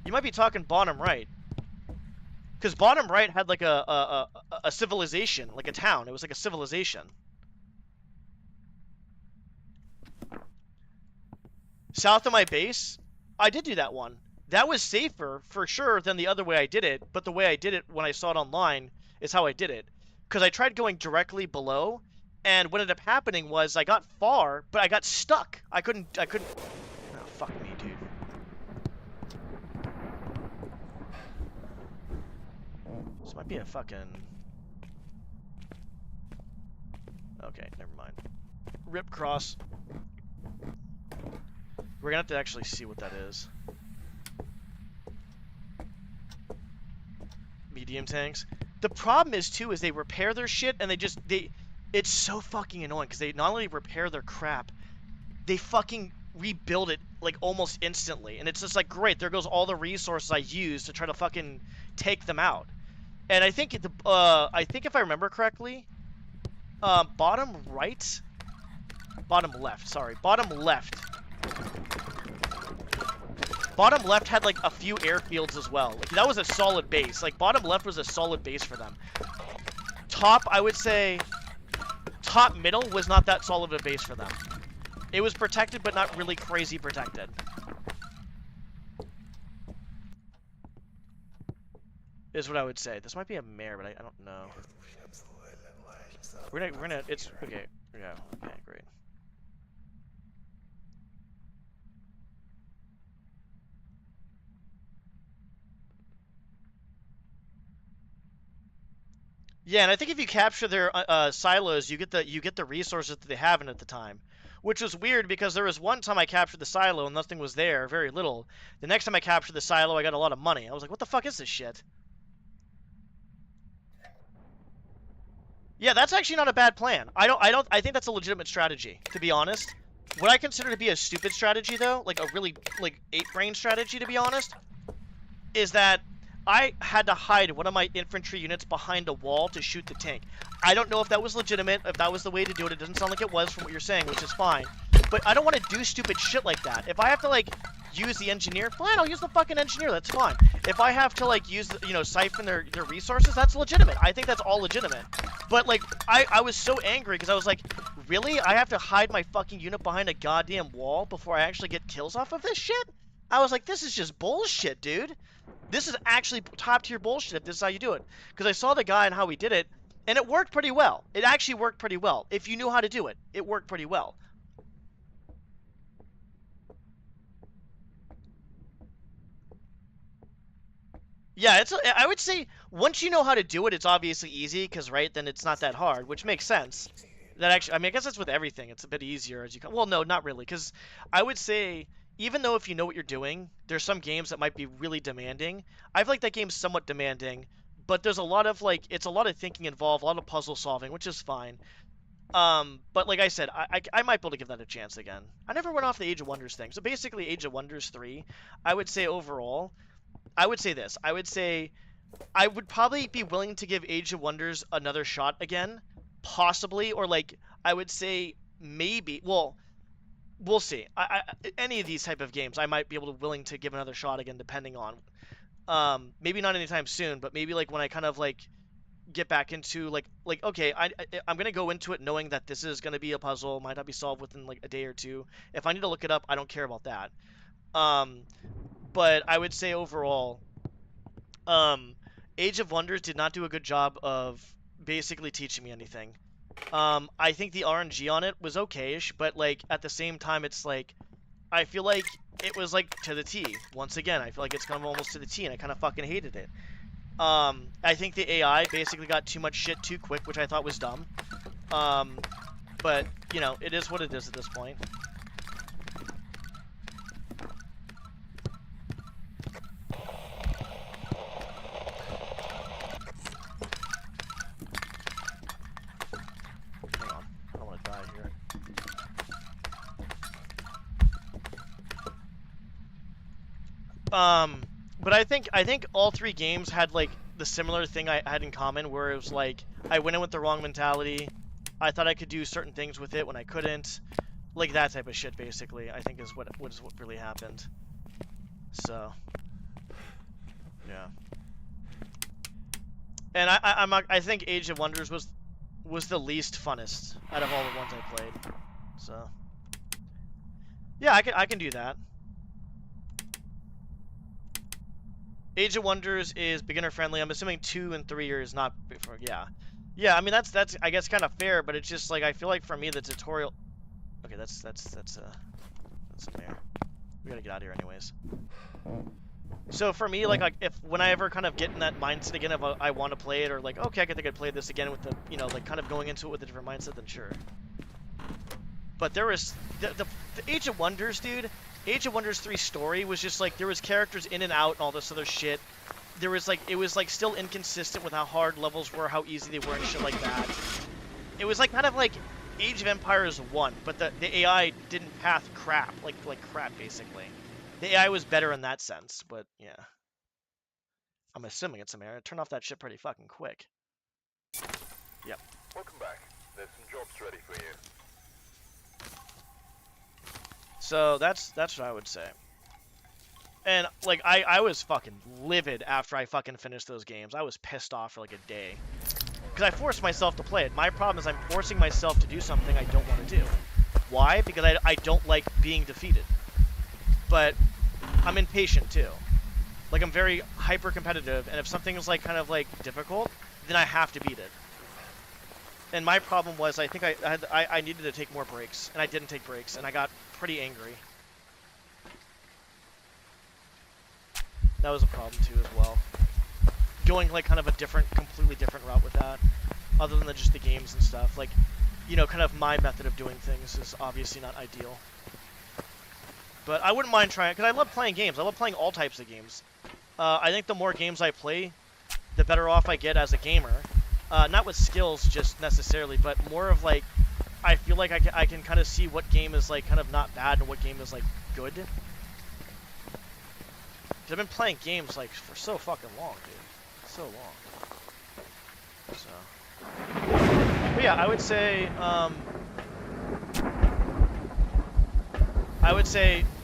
You might be talking bottom right, because bottom right had like a civilization, like a town. It was like a civilization. South of my base, I did do that one. That was safer, for sure, than the other way I did it, but the way I did it when I saw it online is how I did it. Because I tried going directly below, and what ended up happening was I got far, but I got stuck. I couldn't... Oh, fuck me, dude. This might be a fucking... Okay, never mind. Rip cross. We're gonna have to actually see what that is. Medium tanks. The problem is too is they repair their shit and it's so fucking annoying because they not only repair their crap, they fucking rebuild it like almost instantly, and it's just like, great, there goes all the resources I used to try to fucking take them out. And I think I think if I remember correctly, bottom left had like a few airfields as well. Like, that was a solid base. Like, bottom left was a solid base for them. Top, I would say, top middle was not that solid a base for them. It was protected, but not really crazy protected. Is what I would say. This might be a mare, but I don't know. We're gonna, it's, okay, yeah, okay, great. Yeah, and I think if you capture their silos, you get the resources that they have in at the time, which was weird because there was one time I captured the silo and nothing was there, very little. The next time I captured the silo, I got a lot of money. I was like, what the fuck is this shit? Yeah, that's actually not a bad plan. I think that's a legitimate strategy, to be honest. What I consider to be a stupid strategy, though, like a really like 8-brain strategy, to be honest, is that I had to hide one of my infantry units behind a wall to shoot the tank. I don't know if that was legitimate, if that was the way to do it. It doesn't sound like it was from what you're saying, which is fine. But I don't want to do stupid shit like that. If I have to, like, use the engineer, fine, I'll use the fucking engineer, that's fine. If I have to, like, use, you know, siphon their resources, that's legitimate. I think that's all legitimate. But, like, I was so angry because I was like, really? I have to hide my fucking unit behind a goddamn wall before I actually get kills off of this shit? I was like, this is just bullshit, dude. This is actually top-tier bullshit if this is how you do it. Because I saw the guy and how he did it, and it worked pretty well. It actually worked pretty well. If you knew how to do it, it worked pretty well. Yeah, I would say once you know how to do it, it's obviously easy, because, right, then it's not that hard, which makes sense. That actually, I mean, I guess that's with everything. It's a bit easier as you come. Well, no, not really, because I would say, even though if you know what you're doing, there's some games that might be really demanding. I feel like that game's somewhat demanding, but there's a lot of, like, it's a lot of thinking involved, a lot of puzzle solving, which is fine. But like I said, I might be able to give that a chance again. I never went off the Age of Wonders thing. So basically, Age of Wonders 3, I would say overall, I would say this. I would say I would probably be willing to give Age of Wonders another shot again, possibly, or like I would say maybe. Well, we'll see. Any of these type of games, I might be able to willing to give another shot again, depending on. Maybe not anytime soon, but maybe like when I kind of like get back into like okay, I'm gonna go into it knowing that this is gonna be a puzzle, might not be solved within like a day or two. If I need to look it up, I don't care about that. Um, but I would say overall, um, Age of Wonders did not do a good job of basically teaching me anything. I think the RNG on it was okay-ish, but like at the same time, it's like I feel like it was like to the T. Once again, I feel like it's kind of almost to the T, and I kind of fucking hated it. I think the AI basically got too much shit too quick, which I thought was dumb. But you know, it is what it is at this point. Hang on, I don't want to die here. But I think all three games had like the similar thing I had in common, where it was like I went in with the wrong mentality. I thought I could do certain things with it when I couldn't, like that type of shit. Basically, I think is what really happened. So, yeah. And I think Age of Wonders was the least funnest out of all the ones I played. So, yeah, I can do that. Age of Wonders is beginner friendly. I'm assuming 2 and 3 is not before. Yeah, yeah. I mean that's I guess kind of fair, but it's just like I feel like for me the tutorial. Okay, that's a mare. We gotta get out of here anyways. So for me, like if when I ever kind of get in that mindset again of I want to play it, or like okay, I think I'd play this again with the like kind of going into it with a different mindset, then sure. But there was the Age of Wonders, dude. Age of Wonders 3 story was just like there was characters in and out and all this other shit. There was like it was like still inconsistent with how hard levels were, how easy they were, and shit like that. It was like kind of like Age of Empires 1, but the AI didn't path crap like crap basically. The AI was better in that sense, but yeah. I'm assuming it's a mirror. Turn off that shit pretty fucking quick. Yep. Welcome back. There's some jobs ready for you. So that's what I would say. And like I was fucking livid after I fucking finished those games. I was pissed off for like a day. Because I forced myself to play it. My problem is I'm forcing myself to do something I don't want to do. Why? Because I don't like being defeated. But I'm impatient too. Like I'm very hyper competitive, and if something is like kind of like difficult, then I have to beat it. And my problem was I think I needed to take more breaks, and I didn't take breaks, and I got pretty angry. That was a problem too as well. Going like kind of a completely different route with that, other than just the games and stuff. Like, kind of my method of doing things is obviously not ideal. But I wouldn't mind trying, because I love playing games. I love playing all types of games. I think the more games I play, the better off I get as a gamer. Not with skills just necessarily, but more of like, I feel like I can kind of see what game is like kind of not bad and what game is like good. Because I've been playing games like for so fucking long, dude. So long. So. But yeah, I would say,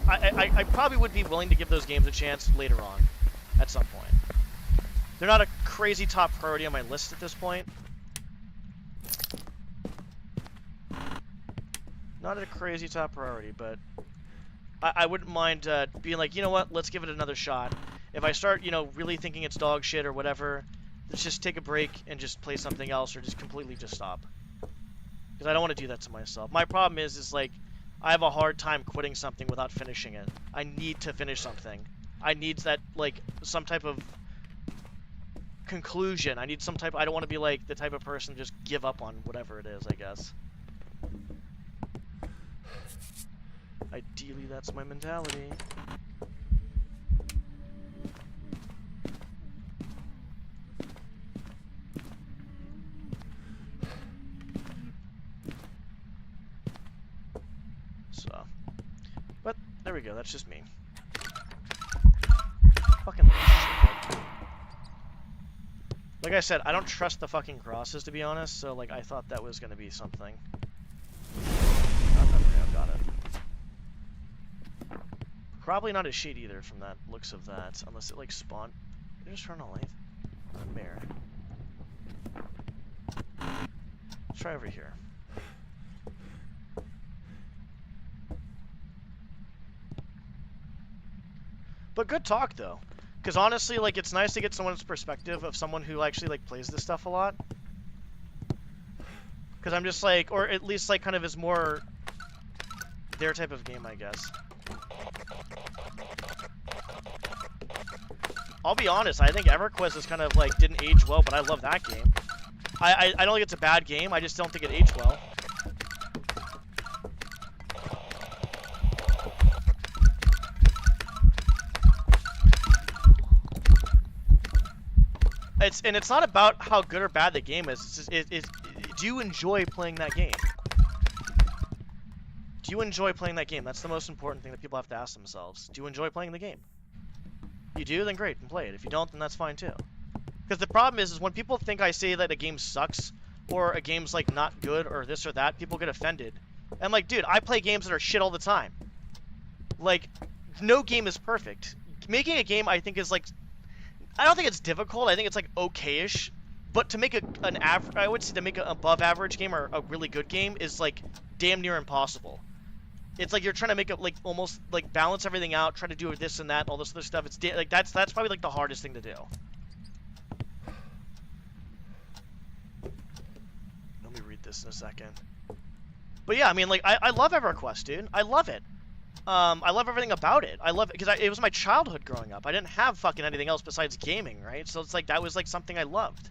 I probably would be willing to give those games a chance later on, at some point. They're not a crazy top priority on my list at this point. Not a crazy top priority, but I wouldn't mind being like, you know what, let's give it another shot. If I start, really thinking it's dog shit or whatever, let's just take a break and just play something else or just completely just stop. Because I don't want to do that to myself. My problem is like, I have a hard time quitting something without finishing it. I need to finish something. I need that, like, some type of conclusion. I need some type. I don't want to be like the type of person to just give up on whatever it is, I guess. Ideally, that's my mentality. So, but there we go. That's just me. Fucking little shit. Like I said, I don't trust the fucking crosses, to be honest, so like I thought that was gonna be something. Not that way, I've got it. Probably not a shade either from that looks of that, unless it like spawned. Did it just turn on a light? A mirror. Let's try over here. But good talk though. Because honestly, like, it's nice to get someone's perspective of someone who actually, like, plays this stuff a lot. Because I'm just, like, or at least, like, kind of is more their type of game, I guess. I'll be honest, I think EverQuest is kind of, like, didn't age well, but I love that game. I don't think it's a bad game, I just don't think it aged well. It's not about how good or bad the game is. It's just, do you enjoy playing that game? Do you enjoy playing that game? That's the most important thing that people have to ask themselves. Do you enjoy playing the game? If you do, then great, and play it. If you don't, then that's fine too. Because the problem is when people think I say that a game sucks, or a game's like not good, or this or that, people get offended. And I'm like, dude, I play games that are shit all the time. Like, no game is perfect. Making a game, I think, is like... I don't think it's difficult. I think it's like okay-ish, but to make I would say to make an above-average game or a really good game is like damn near impossible. It's like you're trying to make it like almost like balance everything out, try to do this and that, all this other stuff. It's like that's probably like the hardest thing to do. Let me read this in a second. But yeah, I mean, like I love EverQuest, dude. I love it. I love everything about it. I love it because it was my childhood growing up. I didn't have fucking anything else besides gaming, right? So it's like that was like something I loved.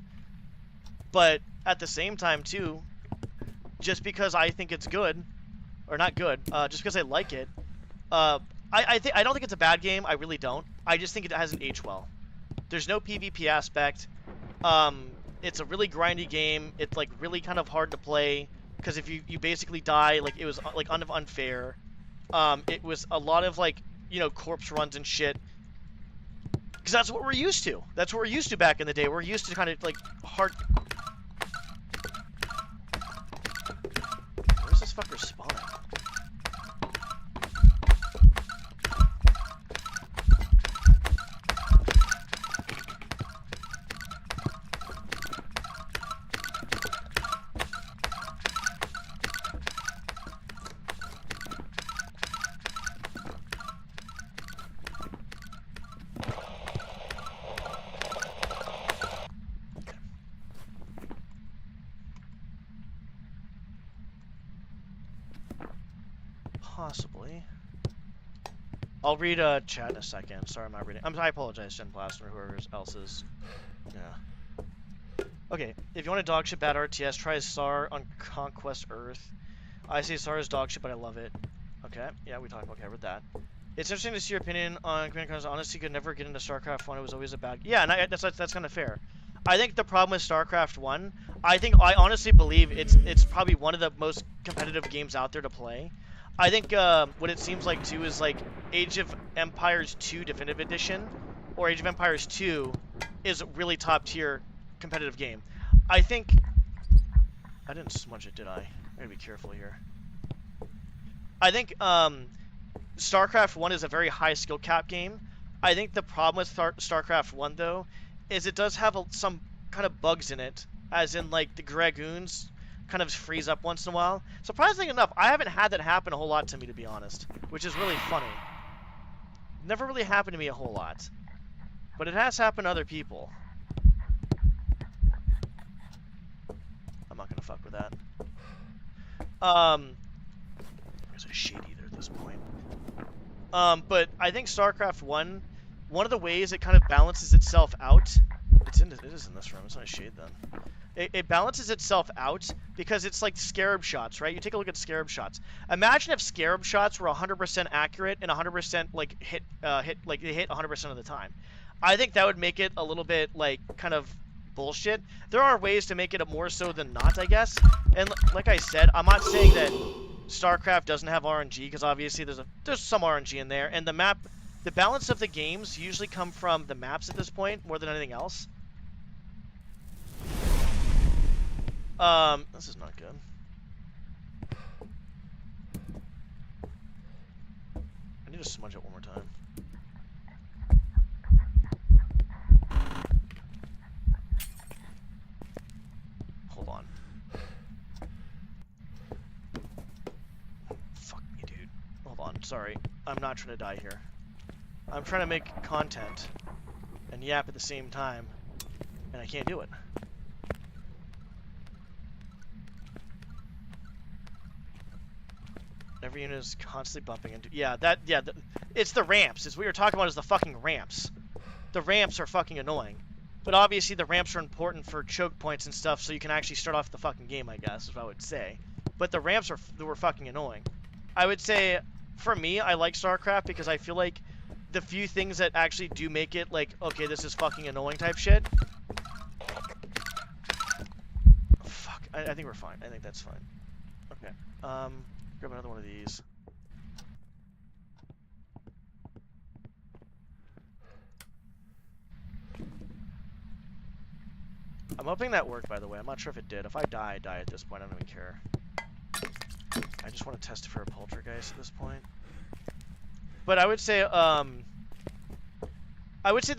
But at the same time, too, just because I think it's good, or not good, just because I like it, I don't think it's a bad game. I really don't. I just think it hasn't aged well. There's no PvP aspect. It's a really grindy game. It's like really kind of hard to play because if you basically die, like it was like unfair. It was a lot of, like, you know, corpse runs and shit. Because that's what we're used to. That's what we're used to back in the day. We're used to kind of, like, hard... Where's this fucker spawning? Possibly. I'll read chat in a second. Sorry, I'm not reading. I apologize, Jen Plasma, or whoever else is. Yeah. Okay, if you want a dogshit bad RTS, try SAR on Conquest Earth. I say SAR is dogshit, but I love it. Okay, yeah, we talked about okay with that. It's interesting to see your opinion on Command & Conquer. Honestly, could never get into StarCraft 1. It was always a bad. Yeah, and that's kind of fair. I think the problem with StarCraft 1, I honestly believe it's probably one of the most competitive games out there to play. I think what it seems like too is like Age of Empires 2 Definitive Edition or Age of Empires 2 is a really top tier competitive game. I think I didn't smudge it, did I? I gotta be careful here. I think StarCraft 1 is a very high skill cap game. I think the problem with StarCraft 1 though is it does have some kind of bugs in it, as in like the Dragoons kind of freeze up once in a while. Surprisingly enough, I haven't had that happen a whole lot to me, to be honest, which is really funny. Never really happened to me a whole lot, but it has happened to other people. I'm not gonna fuck with that. There's a shade either at this point. But I think StarCraft 1, one of the ways it kind of balances itself out It is in this room. It's not a shade then. It balances itself out because it's like scarab shots, right? You take a look at scarab shots. Imagine if scarab shots were 100% accurate and 100% like hit like they hit 100% of the time. I think that would make it a little bit like kind of bullshit. There are ways to make it more so than not, I guess. And like I said, I'm not saying that StarCraft doesn't have RNG because obviously there's some RNG in there, and the balance of the games usually come from the maps at this point more than anything else. This is not good. I need to smudge it one more time. Hold on. Fuck me, dude. Hold on, sorry. I'm not trying to die here. I'm trying to make content and yap at the same time, and I can't do it. Every unit is constantly bumping into. It's the ramps. It's what you're talking about is the fucking ramps. The ramps are fucking annoying. But obviously the ramps are important for choke points and stuff, so you can actually start off the fucking game, I guess, is what I would say. But the ramps were fucking annoying. I would say, for me, I like StarCraft because I feel like the few things that actually do make it like, okay, this is fucking annoying type shit. Fuck. I think we're fine. I think that's fine. Okay. Grab another one of these. I'm hoping that worked, by the way. I'm not sure if it did. If I die, I die at this point. I don't even care. I just want to test for a poltergeist at this point. But I would say the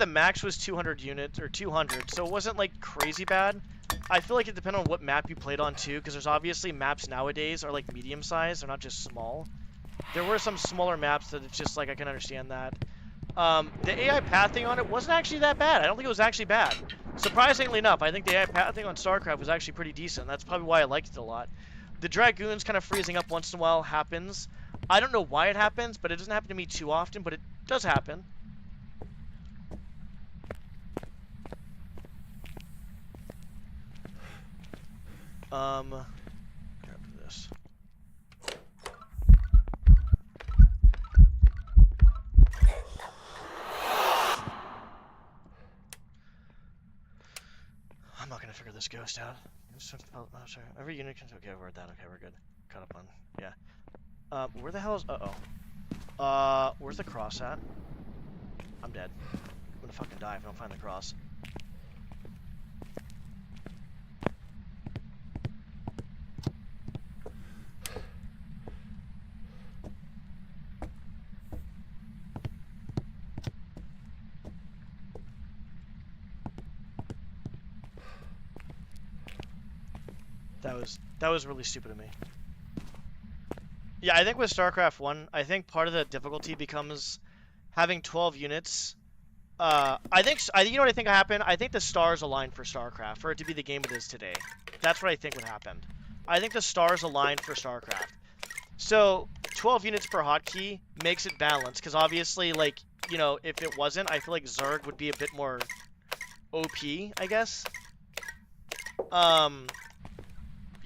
max was 200 units, or 200, so it wasn't, like, crazy bad. I feel like it depends on what map you played on, too, because there's obviously maps nowadays are, like, medium-sized. They're not just small. There were some smaller maps that it's just, like, I can understand that. The AI pathing on it wasn't actually that bad. I don't think it was actually bad. Surprisingly enough, I think the AI pathing on StarCraft was actually pretty decent. That's probably why I liked it a lot. The Dragoons kind of freezing up once in a while happens. I don't know why it happens, but it doesn't happen to me too often, but it does happen. Grab this. I'm not gonna figure this ghost out. Oh, sorry. Every unit can. Okay, we're at that. Okay, we're good. Caught up on. Yeah. Where the hell is? Where's the cross at? I'm dead. I'm gonna fucking die if I don't find the cross. That was really stupid of me. Yeah, I think with StarCraft 1, I think part of the difficulty becomes having 12 units. You know what I think happened? I think the stars aligned for StarCraft, for it to be the game it is today. That's what I think would happen. I think the stars aligned for StarCraft. So, 12 units per hotkey makes it balanced, because obviously, like, you know, if it wasn't, I feel like Zerg would be a bit more OP, I guess.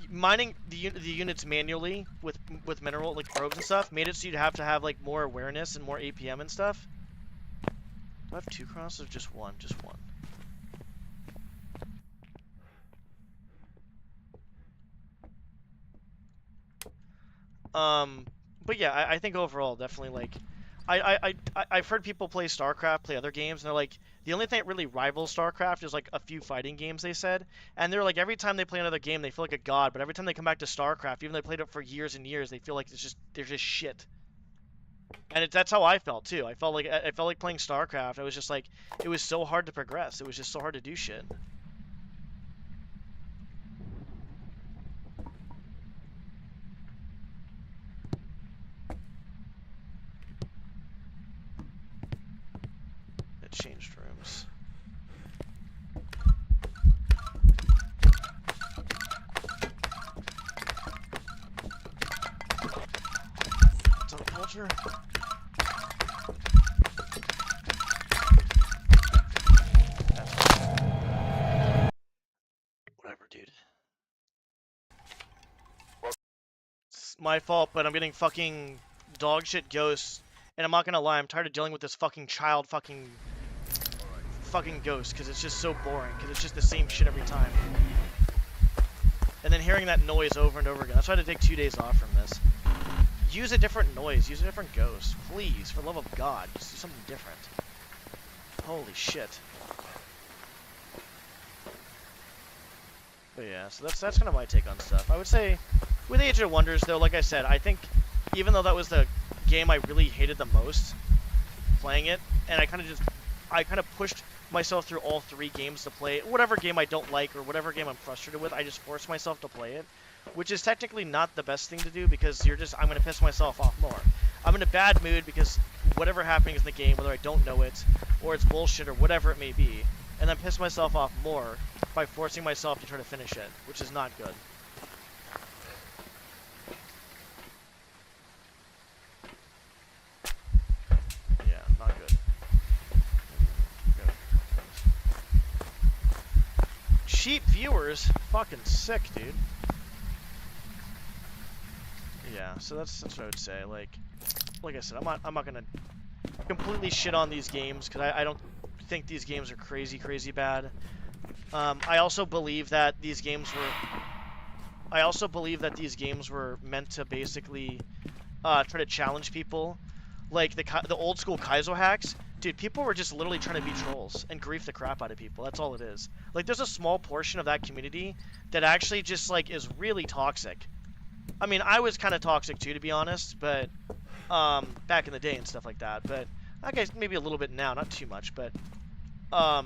Mining the units manually with mineral like probes and stuff made it so you'd have to have like more awareness and more APM and stuff. Do I have 2 crosses or just one? Just one. But yeah, I think overall definitely like I've heard people play StarCraft, play other games, and they're like, the only thing that really rivals StarCraft is like a few fighting games, they said. And they're like, every time they play another game, they feel like a god, but every time they come back to StarCraft, even though they played it for years and years, they feel like they're just shit. And that's how I felt too. I felt like playing StarCraft. I was just like, it was so hard to progress. It was just so hard to do shit. Changed rooms. It's on culture. That's my fault, but I'm getting fucking dog shit ghosts, and I'm not gonna lie, I'm tired of dealing with this fucking child fucking ghost, because it's just so boring, because it's just the same shit every time. And then hearing that noise over and over again. That's why I had to take 2 days off from this. Use a different noise, use a different ghost. Please, for the love of God, just do something different. Holy shit. But yeah, so that's kind of my take on stuff. I would say, with Age of Wonders, though, like I said, I think even though that was the game I really hated the most, playing it, and I kind of pushed myself through all 3 games to play it. Whatever game I don't like or whatever game I'm frustrated with, I just force myself to play it, which is technically not the best thing to do because I'm going to piss myself off more. I'm in a bad mood because whatever happening in the game, whether I don't know it or it's bullshit or whatever it may be, and then piss myself off more by forcing myself to try to finish it, which is not good. Yeah, not good. Cheap viewers? Fucking sick, dude. Yeah, so that's what I would say. Like I said, I'm not gonna completely shit on these games because I don't think these games are crazy bad. I also believe that these games were meant to basically try to challenge people, like the old school Kaizo hacks. Dude, people were just literally trying to be trolls and grief the crap out of people. That's all it is. Like, there's a small portion of that community that actually just like is really toxic. I mean, I was kind of toxic too, to be honest, but back in the day and stuff like that. But I guess maybe a little bit now, not too much, but I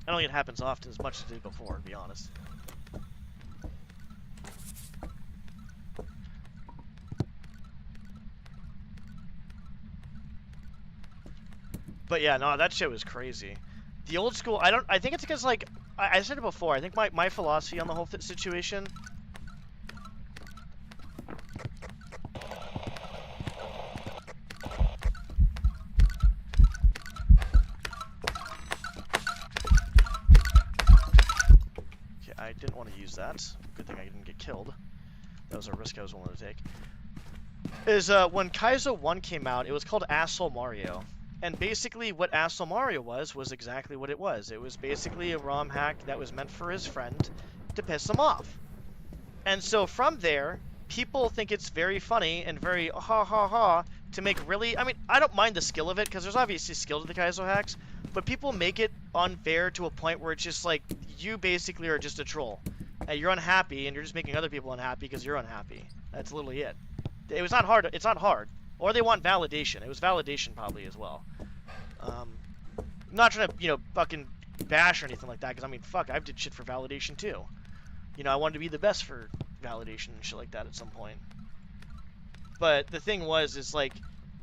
don't think it happens often as much as it did before, to be honest. But yeah, no, that shit was crazy. The old school, I think it's because, like, I said it before, I think my philosophy on the whole situation. Okay, I didn't want to use that. Good thing I didn't get killed. That was a risk I was willing to take. Is when Kaizo 1 came out, it was called Asshole Mario. And basically what Asshole Mario was exactly what it was. It was basically a ROM hack that was meant for his friend to piss him off. And so from there, people think it's very funny and very ha ha ha to make really... I mean, I don't mind the skill of it, because there's obviously skill to the Kaizo hacks, but people make it unfair to a point where it's just like, you basically are just a troll. And you're unhappy, and you're just making other people unhappy because you're unhappy. That's literally it. It's not hard. Or they want validation. It was validation probably as well. I'm not trying to, fucking bash or anything like that, because, I mean, fuck, I did shit for validation, too. I wanted to be the best for validation and shit like that at some point. But the thing is like,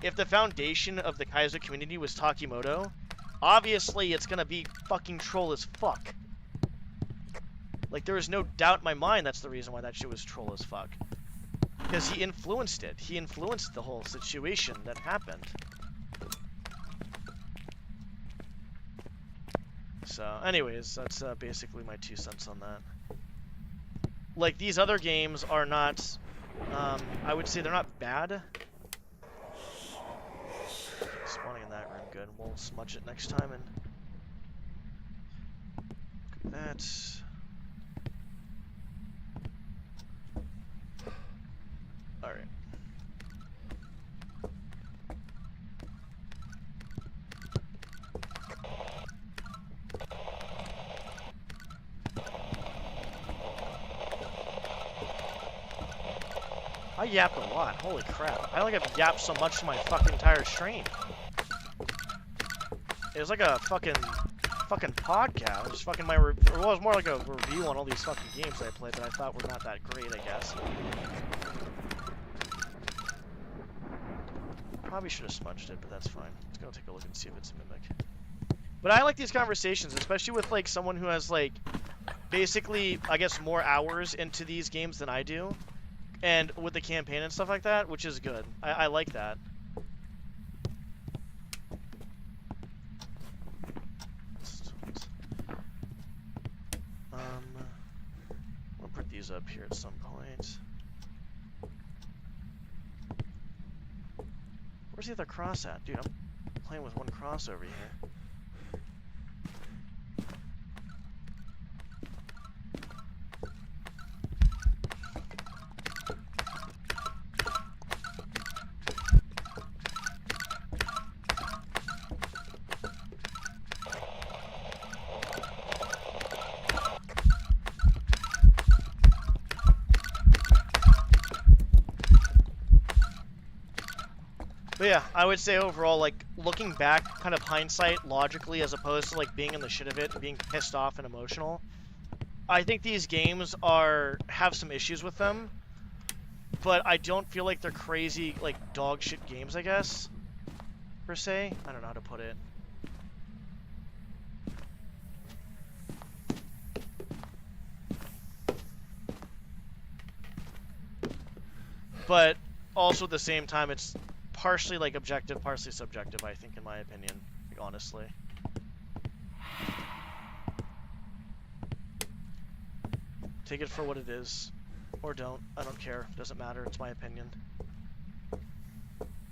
if the foundation of the Kaizo community was Takimoto, obviously it's gonna be fucking troll as fuck. Like, there is no doubt in my mind that's the reason why that shit was troll as fuck. Because he influenced it. He influenced the whole situation that happened. So, anyways, that's basically my 2 cents on that. Like, these other games are not, I would say they're not bad. Spawning in that room, good. We'll smudge it next time and do that. Alright. I yapped a lot. Holy crap. I don't think I've yapped so much in my fucking entire stream. It was like a fucking podcast. It was fucking it was more like a review on all these fucking games I played that I thought were not that great, I guess. Probably should have smudged it, but that's fine. Let's go take a look and see if it's a mimic. But I like these conversations, especially with, like, someone who has, like, basically, I guess, more hours into these games than I do. And with the campaign and stuff like that, which is good. I like that. We'll put these up here at some point. Where's the other cross at? Dude, I'm playing with one cross over here. But yeah, I would say overall, like, looking back, kind of hindsight, logically, as opposed to, like, being in the shit of it, and being pissed off and emotional, I think these games have some issues with them, but I don't feel like they're crazy, like, dog shit games, I guess, per se. I don't know how to put it. But also at the same time, it's partially like objective, partially subjective, I think, in my opinion, like, honestly. Take it for what it is, or don't. I don't care. It doesn't matter. It's my opinion.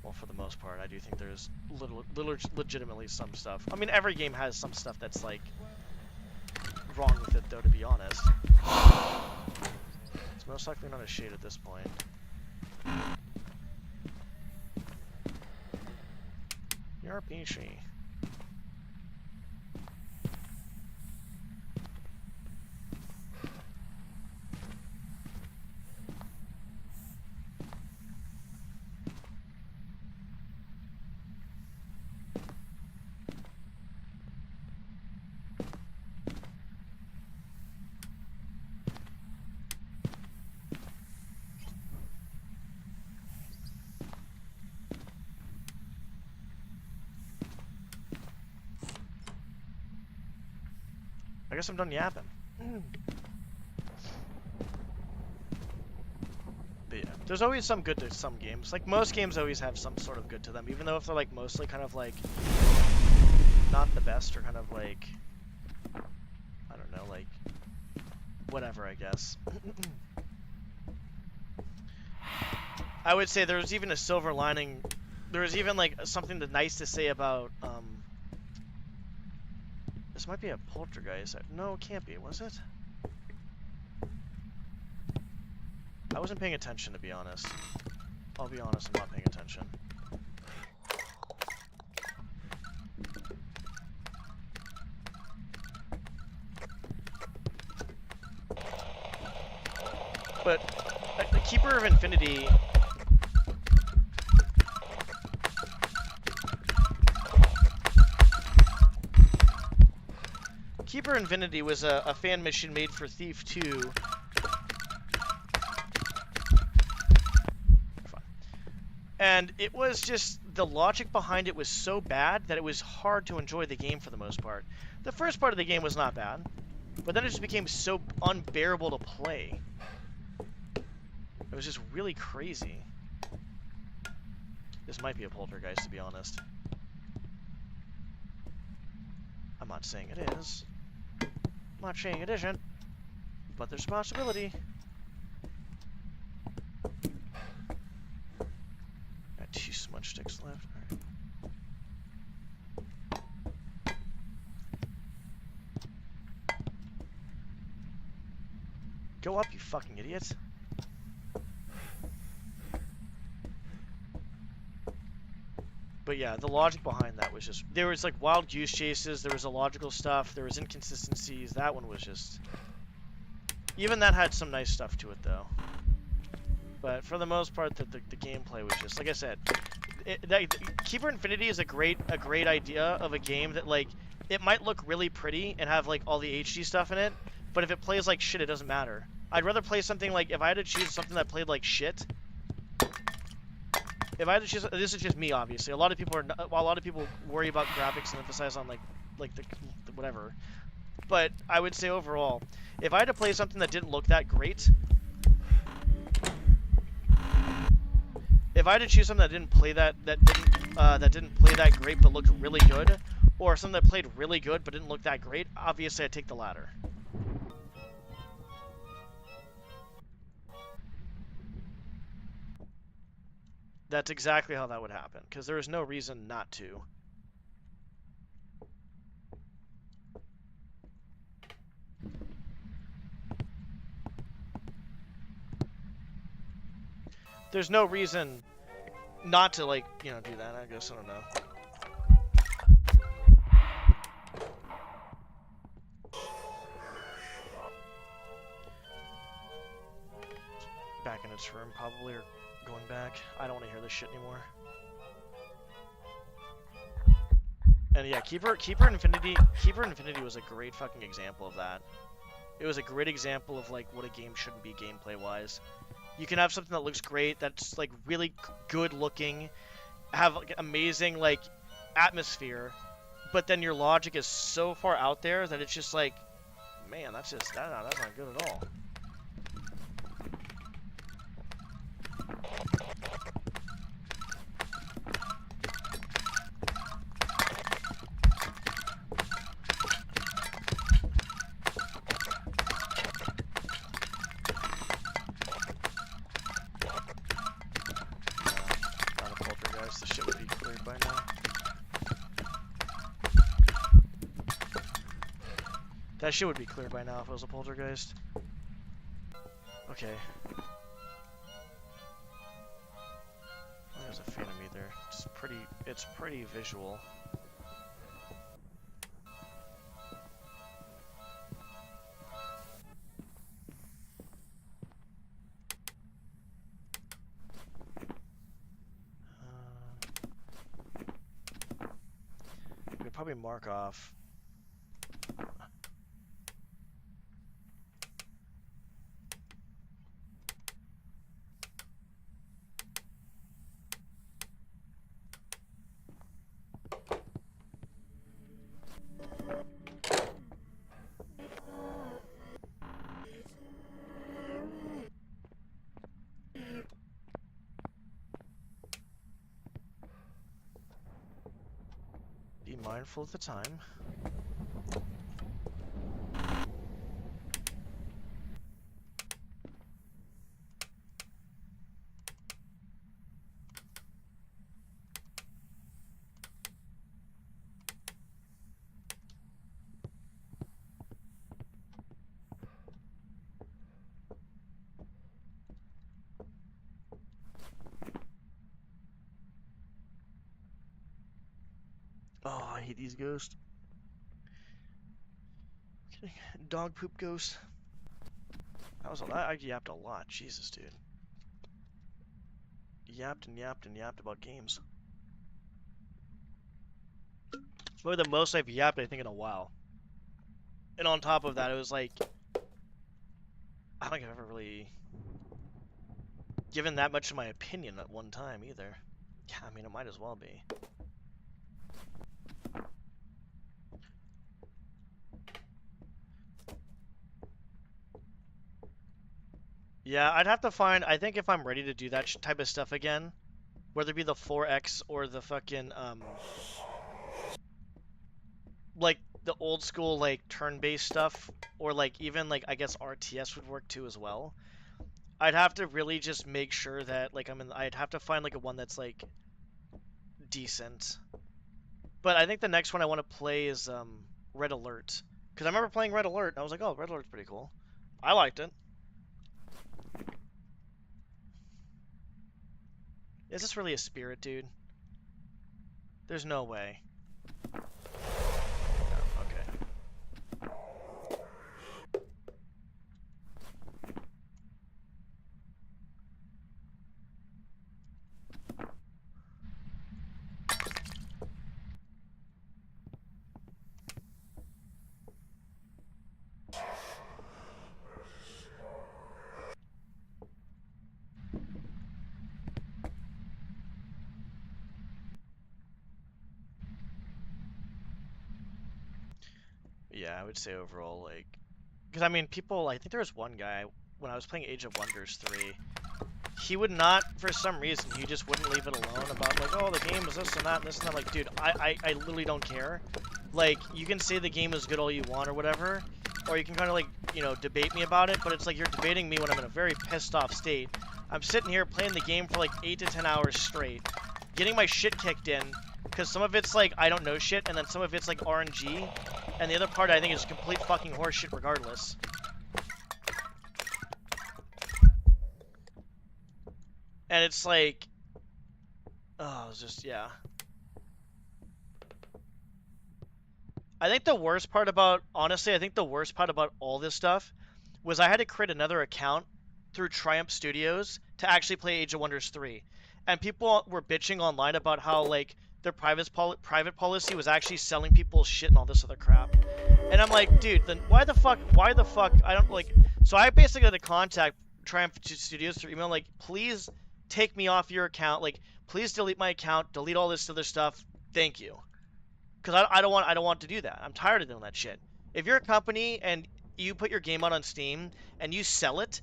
Well, for the most part, I do think there's legitimately some stuff. I mean, every game has some stuff that's, like, wrong with it, though, to be honest. It's most likely not a shade at this point. You're peachy. I guess I'm done yapping. But yeah, there's always some good to some games. Like, most games always have some sort of good to them, even though if they're, like, mostly kind of, like, not the best, or kind of, like, I don't know, like, whatever, I guess. I would say there's even a silver lining. There's even, like, something nice to say about, this might be a poltergeist. No, it can't be, was it? I wasn't paying attention, to be honest. I'll be honest, I'm not paying attention. But the Keeper of Infinity... Keeper Infinity was a fan mission made for Thief 2. And it was just, the logic behind it was so bad that it was hard to enjoy the game for the most part. The first part of the game was not bad, but then it just became so unbearable to play. It was just really crazy. This might be a poltergeist, to be honest. I'm not saying it is. I'm not saying it isn't, but there's a possibility. Got 2 smudge sticks left. All right. Go up, you fucking idiots. But yeah, the logic behind that was just... There was, like, wild goose chases, there was illogical stuff, there was inconsistencies. That one was just... Even that had some nice stuff to it, though. But for the most part, the gameplay was just... Like I said, Keeper Infinity is a great idea of a game that, like, it might look really pretty and have, like, all the HD stuff in it, but if it plays like shit, it doesn't matter. I'd rather play something like... If I had to choose something that played like shit... If I had to choose, this is just me, obviously. A lot of people worry about graphics and emphasize on like the whatever. But I would say overall, if I had to play something that didn't look that great, if I had to choose something that didn't play that didn't play that great but looked really good, or something that played really good but didn't look that great, obviously I'd take the latter. That's exactly how that would happen, because there is no reason not to. There's no reason not to, like, you know, do that, I guess. I don't know. Back in its room, probably, or going back. I don't want to hear this shit anymore. And yeah, Keeper Infinity was a great fucking example of that. It was a great example of like what a game shouldn't be gameplay wise. You can have something that looks great, that's like really good looking, have like, amazing like atmosphere, but then your logic is so far out there that it's just like, man, that's not good at all. That shit would be clear by now if it was a poltergeist. Okay. There's a phantom either. It's pretty visual. We could probably mark off. Be mindful of the time. Oh, I hate these ghosts. Dog poop ghost. That was a lot. I yapped a lot. Jesus, dude. Yapped and yapped and yapped about games. Probably the most I've yapped, I think, in a while. And on top of that, it was like, I don't think I've ever really given that much of my opinion at one time either. Yeah, I mean, it might as well be. Yeah, I'd have to find, I think if I'm ready to do that type of stuff again, whether it be the 4X or the fucking, like, the old school, like, turn-based stuff, or, like, even, like, I guess RTS would work too as well. I'd have to really just make sure that, like, I'd have to find, like, a one that's, like, decent. But I think the next one I want to play is, Red Alert. Because I remember playing Red Alert, and I was like, oh, Red Alert's pretty cool. I liked it. Is this really a spirit, dude? There's no way. No, okay. Yeah, I would say overall, like, because I mean, people, I think there was one guy, when I was playing Age of Wonders 3, he would not, for some reason, he just wouldn't leave it alone about, like, oh, the game is this and that and this and that. Like, dude, I literally don't care. Like, you can say the game is good all you want or whatever, or you can kind of, like, you know, debate me about it, but it's like you're debating me when I'm in a very pissed off state. I'm sitting here playing the game for like 8 to 10 hours straight, getting my shit kicked in, because some of it's like I don't know shit, and then some of it's like RNG, and the other part I think is complete fucking horseshit regardless. And it's like, oh, it's just, yeah. I think the worst part about, honestly, I think the worst part about all this stuff was I had to create another account through Triumph Studios to actually play Age of Wonders 3. And people were bitching online about how, like, their private policy was actually selling people's shit and all this other crap. And I'm like, dude, then why the fuck, I don't, like, so I basically had to contact Triumph Studios through email, like, please take me off your account, like, please delete my account, delete all this other stuff, thank you. Because I don't want to do that. I'm tired of doing that shit. If you're a company and you put your game out on Steam and you sell it,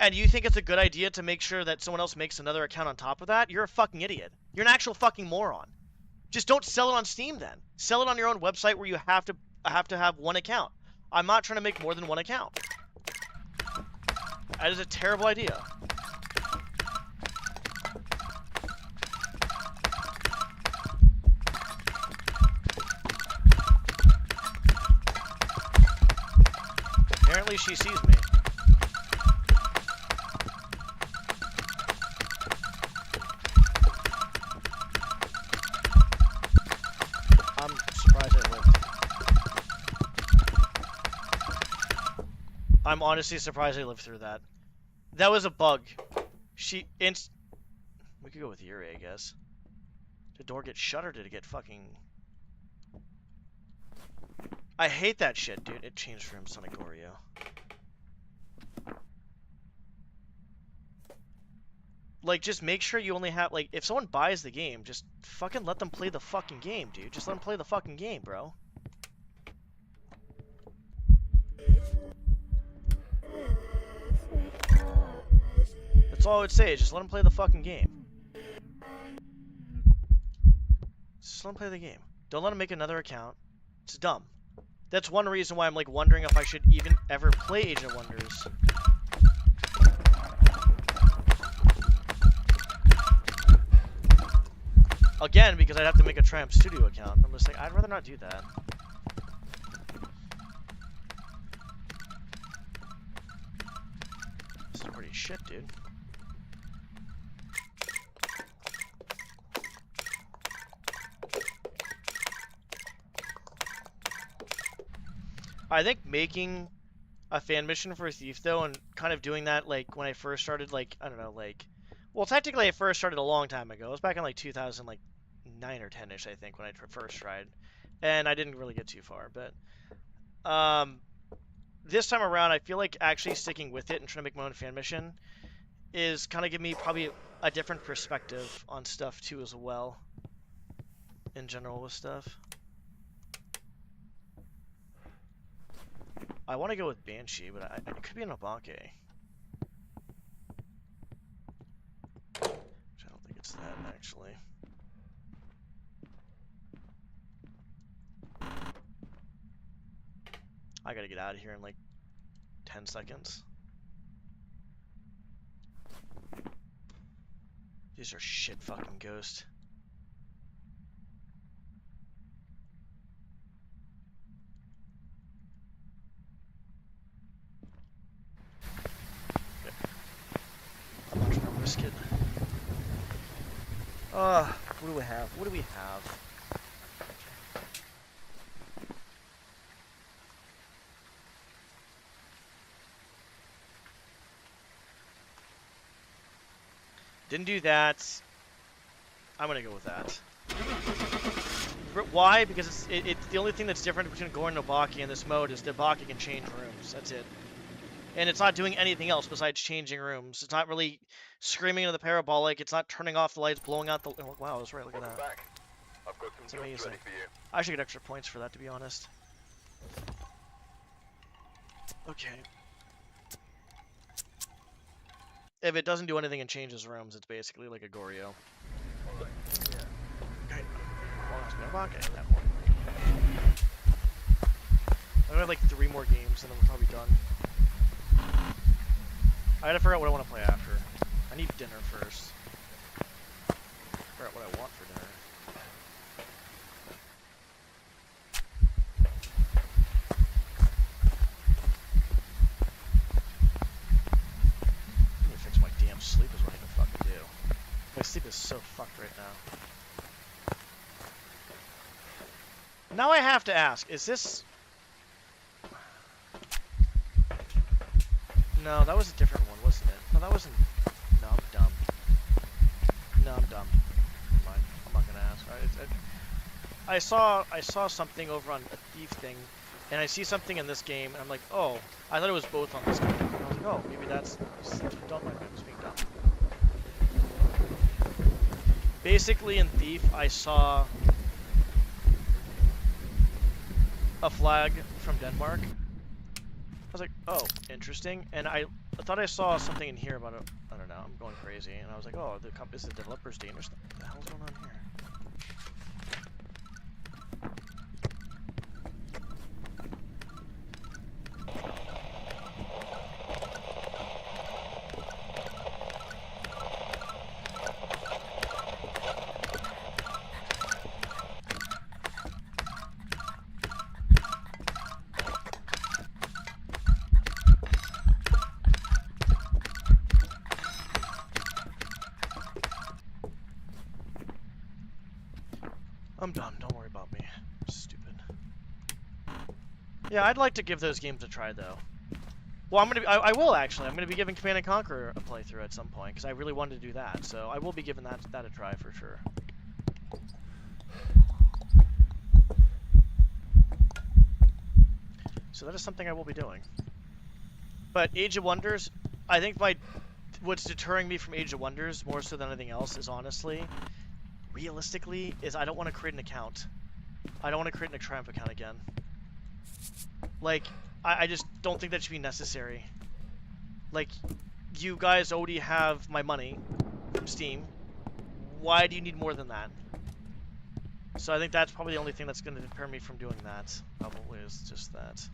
and you think it's a good idea to make sure that someone else makes another account on top of that, you're a fucking idiot. You're an actual fucking moron. Just don't sell it on Steam then. Sell it on your own website where you have to have one account. I'm not trying to make more than one account. That is a terrible idea. Apparently she sees me. I'm surprised I lived. I'm honestly surprised I lived through that. That was a bug. We could go with Yuri, I guess. Did the door get shut or did it get fucking... I hate that shit, dude. It changed rooms, Sonic Oreo. Like, just make sure you only have, like, if someone buys the game, just fucking let them play the fucking game, dude. Just let them play the fucking game, bro. That's all I would say, is just let them play the fucking game. Just let them play the game. Don't let them make another account. It's dumb. That's one reason why I'm, like, wondering if I should even ever play Age of Wonders. Again, because I'd have to make a Triumph Studio account. I'm just like, I'd rather not do that. This is pretty shit, dude. I think making a fan mission for a Thief, though, and kind of doing that, like, when I first started, like, I don't know, like... Well, technically, I first started a long time ago. It was back in, like, 2009 or 10-ish, I think, when I first tried. And I didn't really get too far, but... This time around, I feel like actually sticking with it and trying to make my own fan mission is kind of give me probably a different perspective on stuff, too, as well. In general with stuff. I want to go with Banshee, but it could be an Obake. Which I don't think it's that, actually. I gotta get out of here in like 10 seconds. These are shit fucking ghosts. I'm not trying to risk it. What do we have? What do we have? Didn't do that. I'm gonna go with that. Why? Because it's the only thing that's different between Gorin and Obake in this mode is the Obake can change rooms. That's it. And it's not doing anything else besides changing rooms. It's not really screaming into the parabolic. It's not turning off the lights, blowing out the... Oh, wow, I was right. Look at that. I've got some It's jobs amazing. ready for you. I should get extra points for that, to be honest. Okay. If it doesn't do anything and changes rooms, it's basically like a Goryo. Alright, yeah. Okay. Well, that's no Obake at that point. I'm gonna have like 3 more games and then we're probably done. I gotta figure out what I want to play after. I need dinner first. Figure out what I want for dinner. I need to fix my damn sleep is what I need to fucking do. My sleep is so fucked right now. Now I have to ask, is this... No, that was a different one, wasn't it? No, that wasn't... No, I'm dumb. No, I'm dumb. Never mind. I'm not gonna ask. I saw something over on a thief thing, and I see something in this game, and I'm like, oh, I thought it was both on this game. And I was like, oh, maybe that's... Don't mind me, I'm just being dumb. Basically, in Thief, I saw a flag from Denmark. I was like, oh, interesting. And I thought I saw something in here about it. I don't know, I'm going crazy. And I was like, oh, is the developer's Danish? What the hell's going on here? I'm done. Don't worry about me. Stupid. Yeah, I'd like to give those games a try, though. Well, I will actually. I'm gonna be giving Command and Conquer a playthrough at some point because I really wanted to do that. So I will be giving that a try for sure. So that is something I will be doing. But Age of Wonders, I think what's deterring me from Age of Wonders more so than anything else is honestly, realistically, is I don't want to create an account. I don't want to create an Triumph account again. Like, I just don't think that should be necessary. Like, you guys already have my money from Steam. Why do you need more than that? So I think that's probably the only thing that's going to deter me from doing that. Probably is just that.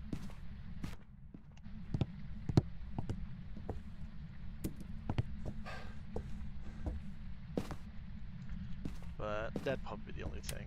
But that'd probably be the only thing.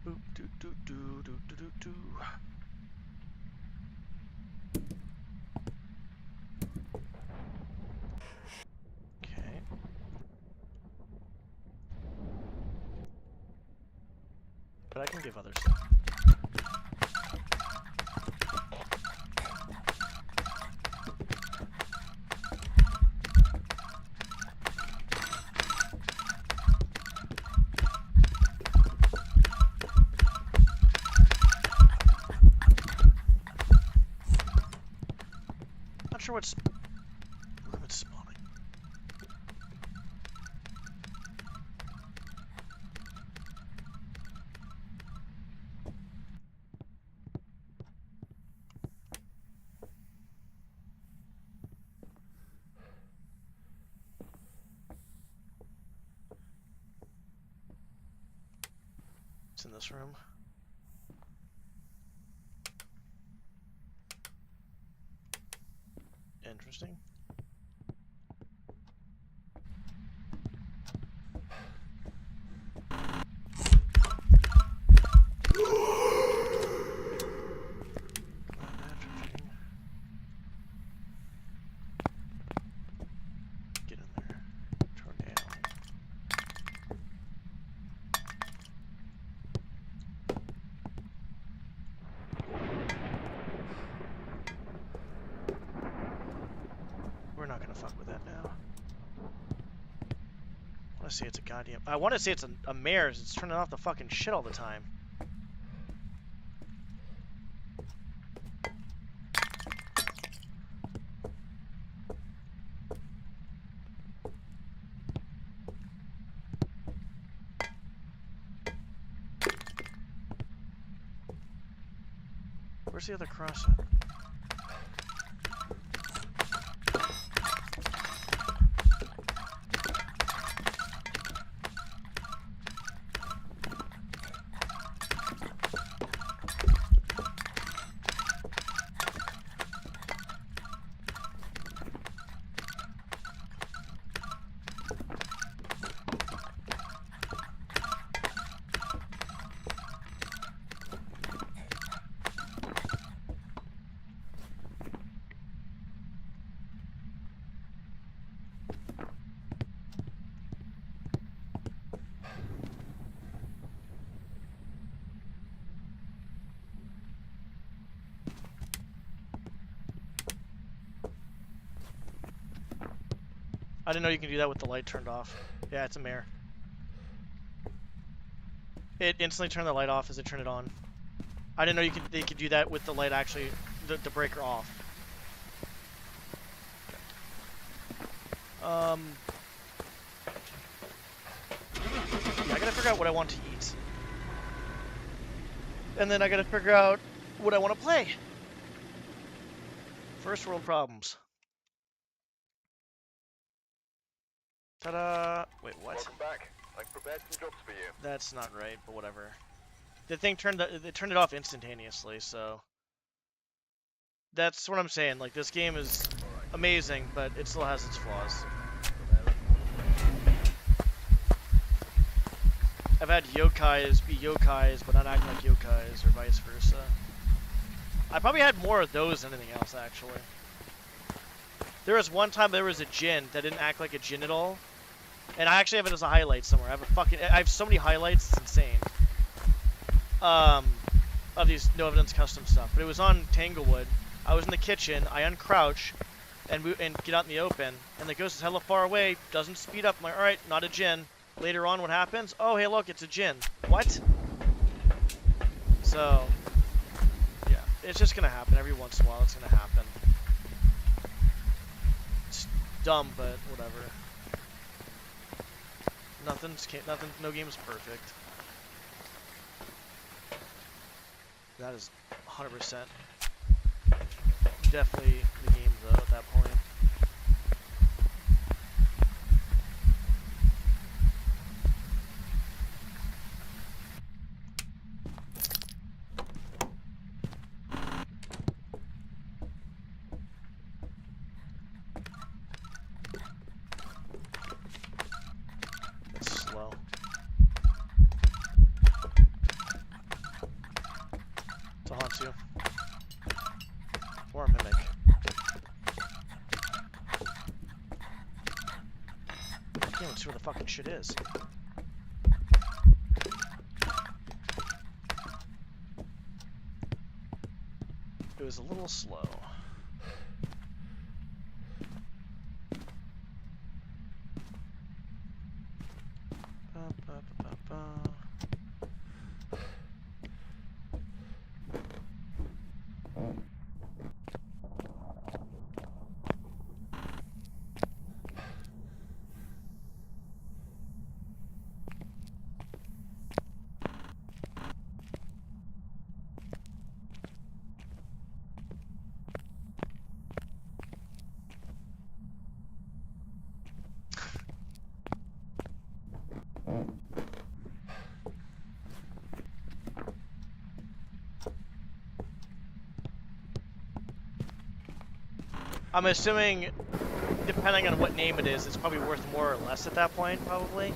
Boop, doo, doo, doo, doo, doo, doo, doo. Okay. But I can give others stuff. Not sure what's spawning. It's in this room. Interesting. Get in there. Turn down. want to say it's a goddamn... I want to say it's a mare's. It's turning off the fucking shit all the time. Where's the other cross at? I didn't know you can do that with the light turned off. Yeah, it's a mare. It instantly turned the light off as it turned it on. I didn't know they could do that with the light actually, the breaker off. Yeah, I gotta figure out what I want to eat. And then I gotta figure out what I want to play. First world problems. Ta-da! Wait, what? Welcome back. I've prepared some jobs for you. That's not right, but whatever. The thing turned it off instantaneously, so that's what I'm saying. Like, this game is amazing, but it still has its flaws. I've had yokais be yokais, but not act like yokais, or vice versa. I probably had more of those than anything else, actually. There was one time there was a djinn that didn't act like a djinn at all. And I actually have it as a highlight somewhere. I have so many highlights, it's insane. Of these no evidence custom stuff. But it was on Tanglewood. I was in the kitchen, I uncrouch and get out in the open, and the ghost is hella far away, doesn't speed up. I'm like, alright, not a djinn. Later on, what happens? Oh, hey, look, it's a djinn. What? So, yeah, it's just gonna happen every once in a while. It's gonna happen. It's dumb, but whatever. Nothing. No game's perfect. That is 100% definitely the game, though. At that point. Or a mimic. I can't even see where the fucking shit is. It was a little slow. I'm assuming, depending on what name it is, it's probably worth more or less at that point, probably.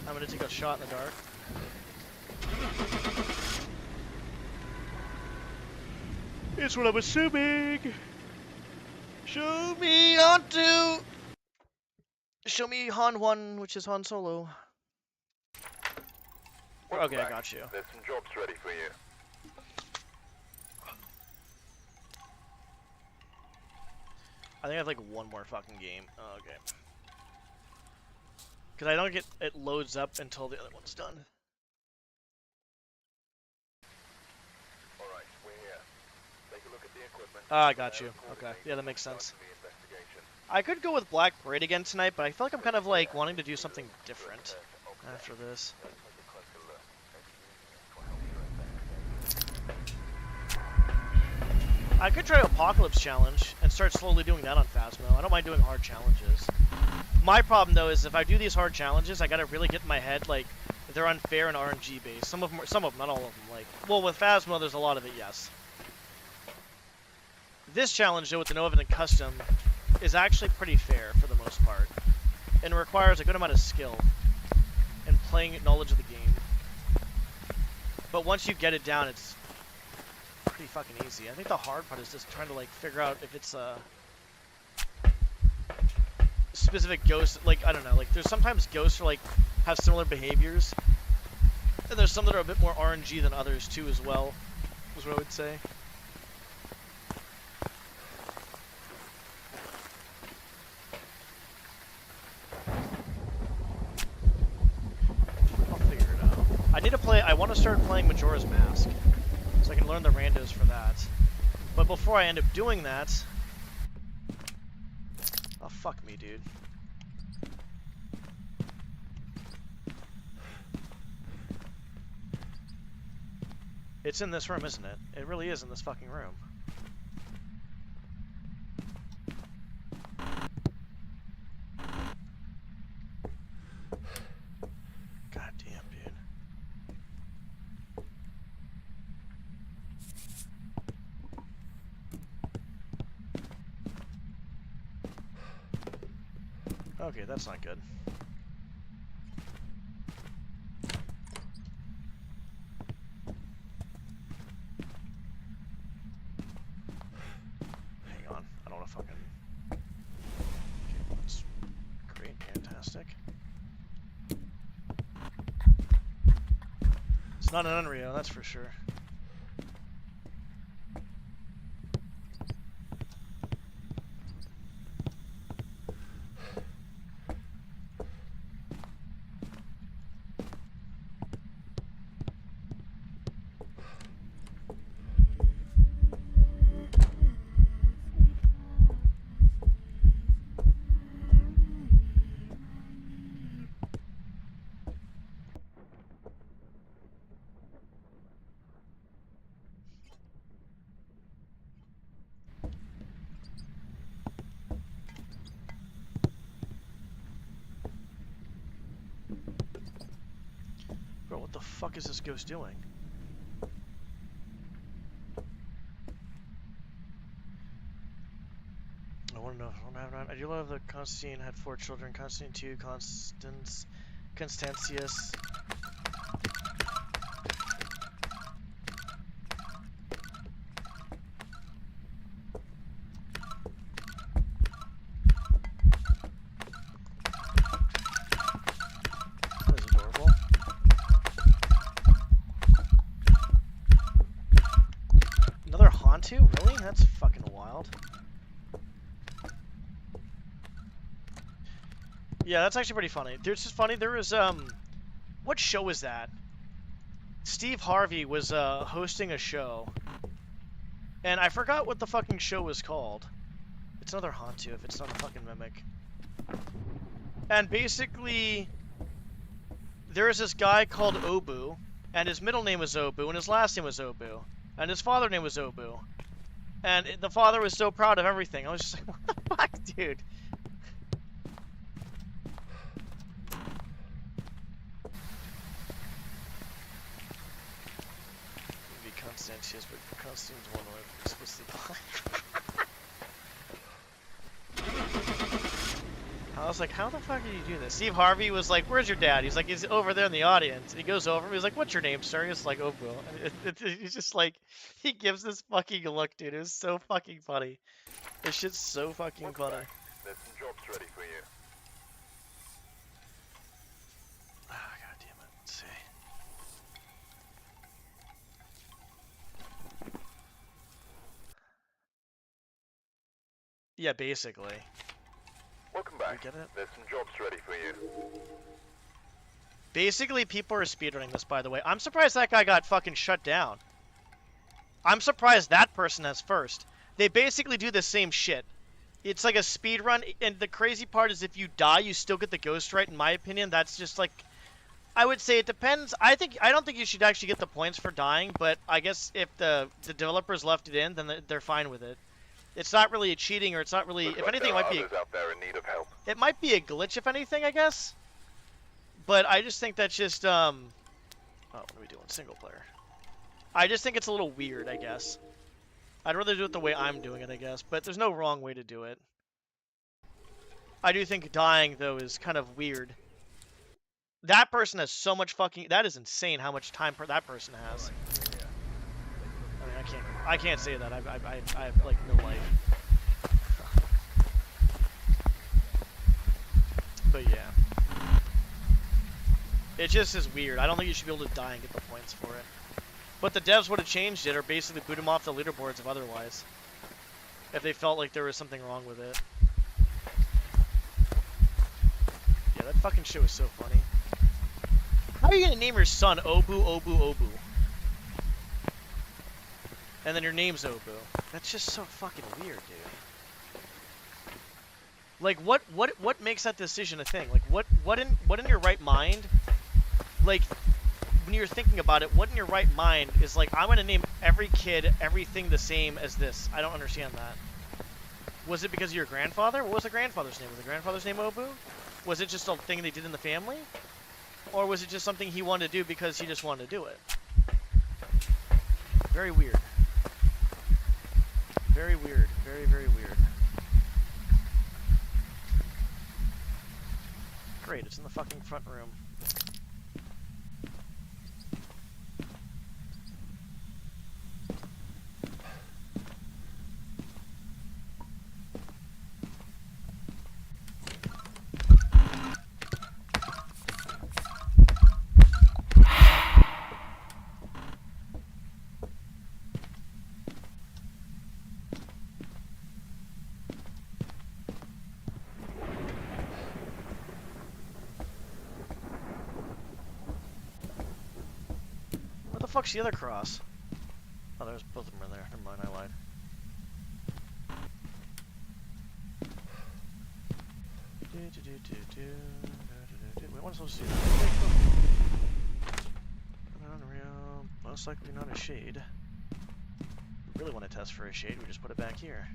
I'm gonna take a shot in the dark. It's what I'm assuming! Show me Han 1, which is Han Solo. Okay, I got you. There's some jobs ready for you. I think I have like one more fucking game. Oh, okay. Because I don't get it loads up until the other one's done. Alright, we're here. Take a look at the equipment. Ah, I got you. Okay. Yeah, that makes sense. I could go with Black Parade again tonight, but I feel like I'm kind of like wanting to do something different after this. I could try Apocalypse Challenge and start slowly doing that on Phasmo. I don't mind doing hard challenges. My problem though is if I do these hard challenges, I gotta really get in my head like they're unfair and RNG based. Some of them, not all of them. Like, well, with Phasmo, there's a lot of it, yes. This challenge though with the No Evident Custom is actually pretty fair for the most part, and requires a good amount of skill and playing knowledge of the game. But once you get it down, it's pretty fucking easy. I think the hard part is just trying to like figure out if it's a specific ghost. Like, I don't know. Like, there's sometimes ghosts are like have similar behaviors, and there's some that are a bit more RNG than others too, as well. Is what I would say. I'll figure it out. I need to play. I want to start playing Majora's Mask, so I can learn the randos for that. But before I end up doing that, oh fuck me, dude. It's in this room, isn't it? It really is in this fucking room. God damn, dude. Okay, that's not good. Hang on, I don't want to fucking... Okay, that's great, fantastic. It's not an Unreal, that's for sure. Bro, what the fuck is this ghost doing? I want to know. I do love that Constantine had 4 children. Constantine 2, Constantius. That is adorable. Another Hantu? Really? That's fucking wild. Yeah, that's actually pretty funny. It's just funny. There was what show was that? Steve Harvey was hosting a show, and I forgot what the fucking show was called. It's another Hantu if it's not a fucking mimic. And basically, there's this guy called Obu, and his middle name was Obu, and his last name was Obu, and his father name was Obu, and the father was so proud of everything. I was just like, what the fuck, dude? Constantius, but Constantine's one way explicitly I was like, how the fuck did you do this? Steve Harvey was like, where's your dad? He's like, he's over there in the audience. And he goes over, he's like, what's your name, sir? He's like, Obu. He's just like, he gives this fucking look, dude. It was so fucking funny. This shit's so fucking funny. There's some jobs ready for you. Ah, god damn it. Let's see. Yeah, basically. Welcome back. get it? There's some jobs ready for you. Basically, people are speedrunning this, by the way. I'm surprised that guy got fucking shut down. I'm surprised that person has first. They basically do the same shit. It's like a speed run, and the crazy part is if you die, you still get the ghost right. In my opinion, that's just like, I would say it depends. I don't think you should actually get the points for dying, but I guess if the developers left it in, then they're fine with it. It's not really a cheating, or it's not really. Looks If like anything, it there might are be. others out there in need of help. It might be a glitch, if anything, I guess. But I just think that's just Oh, what are we doing? Single player. I just think it's a little weird, I guess. I'd rather do it the way I'm doing it, I guess. But there's no wrong way to do it. I do think dying, though, is kind of weird. That person has so much fucking... That is insane how much time that person has. I mean, I can't say that. I have, like, no life. But, yeah. It just is weird. I don't think you should be able to die and get the points for it. But the devs would have changed it, or basically boot him off the leaderboards if otherwise. If they felt like there was something wrong with it. Yeah, that fucking shit was so funny. How are you gonna name your son Obu, Obu, Obu? And then your name's Obu. That's just so fucking weird, dude. Like, what makes that decision a thing? Like, what in your right mind? Like, when you're thinking about it, what in your right mind is like, I'm gonna name every kid everything the same as this? I don't understand that. Was it because of your grandfather? What was the grandfather's name? Was the grandfather's name Obu? Was it just a thing they did in the family? Or was it just something he wanted to do because he just wanted to do it? Very weird. Very weird. Very, very weird. Great, it's in the fucking front room. Where the fuck's the other cross? Oh, there's both of them are there. Never mind, I lied. Wait, what am I supposed to do? Unreal. Most likely not a shade. Really want to test for a shade, we just put it back here.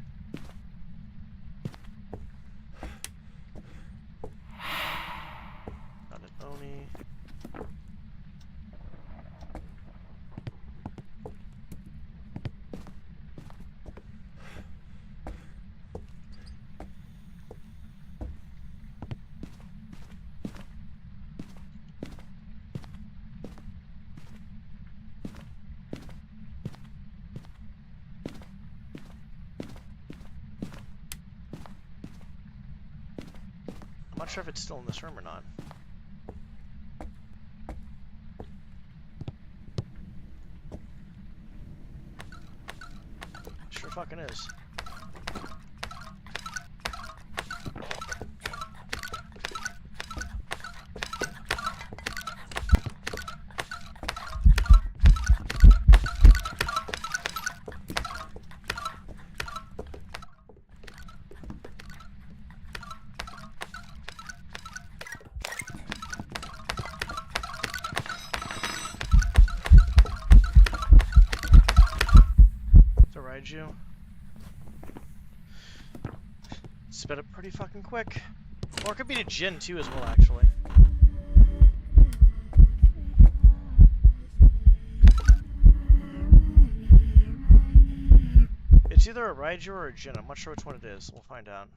Not an Oni. I'm not sure if it's still in this room or not. Sure fucking is. You sped up pretty fucking quick. Or it could be to Jin too as well, actually. It's either a Raiju or a Jin. I'm not sure which one it is. We'll find out.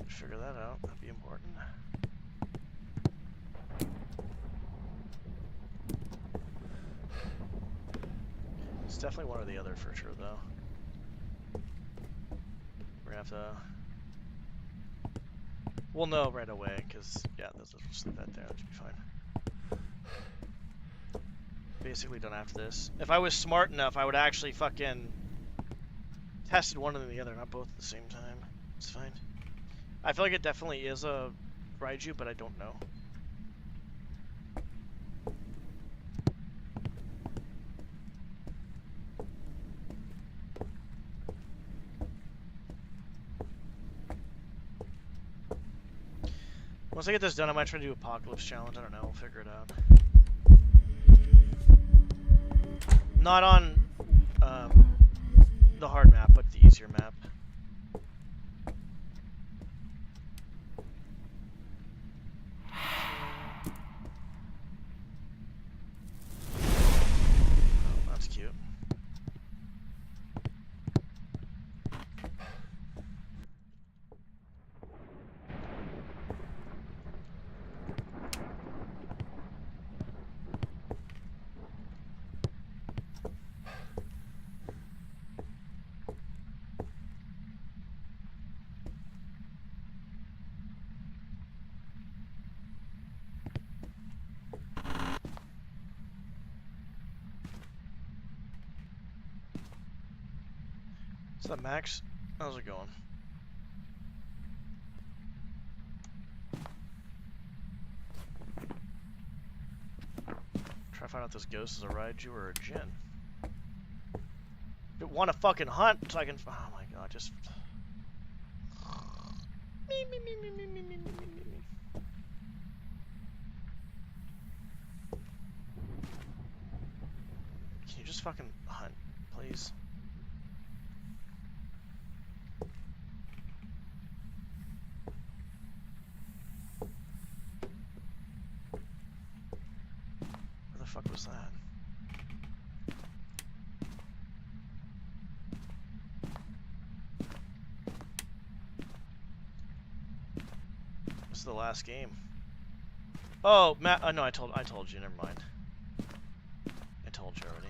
Figure that out. That'd be important. It's definitely one or the other for sure, though. We're gonna have to... We'll know right away, because, yeah, let's just leave that there. That should be fine. Basically done after this. If I was smart enough, I would actually fucking tested one and then the other, not both at the same time. It's fine. I feel like it definitely is a Raiju, but I don't know. Once I get this done, I might try to do Apocalypse Challenge. I don't know. We'll figure it out. Not on the hard map, but the easier map. Oh, that's cute. What's up, Max? How's it going? Try to find out if this ghost is a Raiju or a Jin. Want to fucking hunt so I can. Oh my god, just. Can you just fucking hunt, please? Where the fuck was that? This is the last game. Oh, Matt. No, I told you. Never mind. I told you already.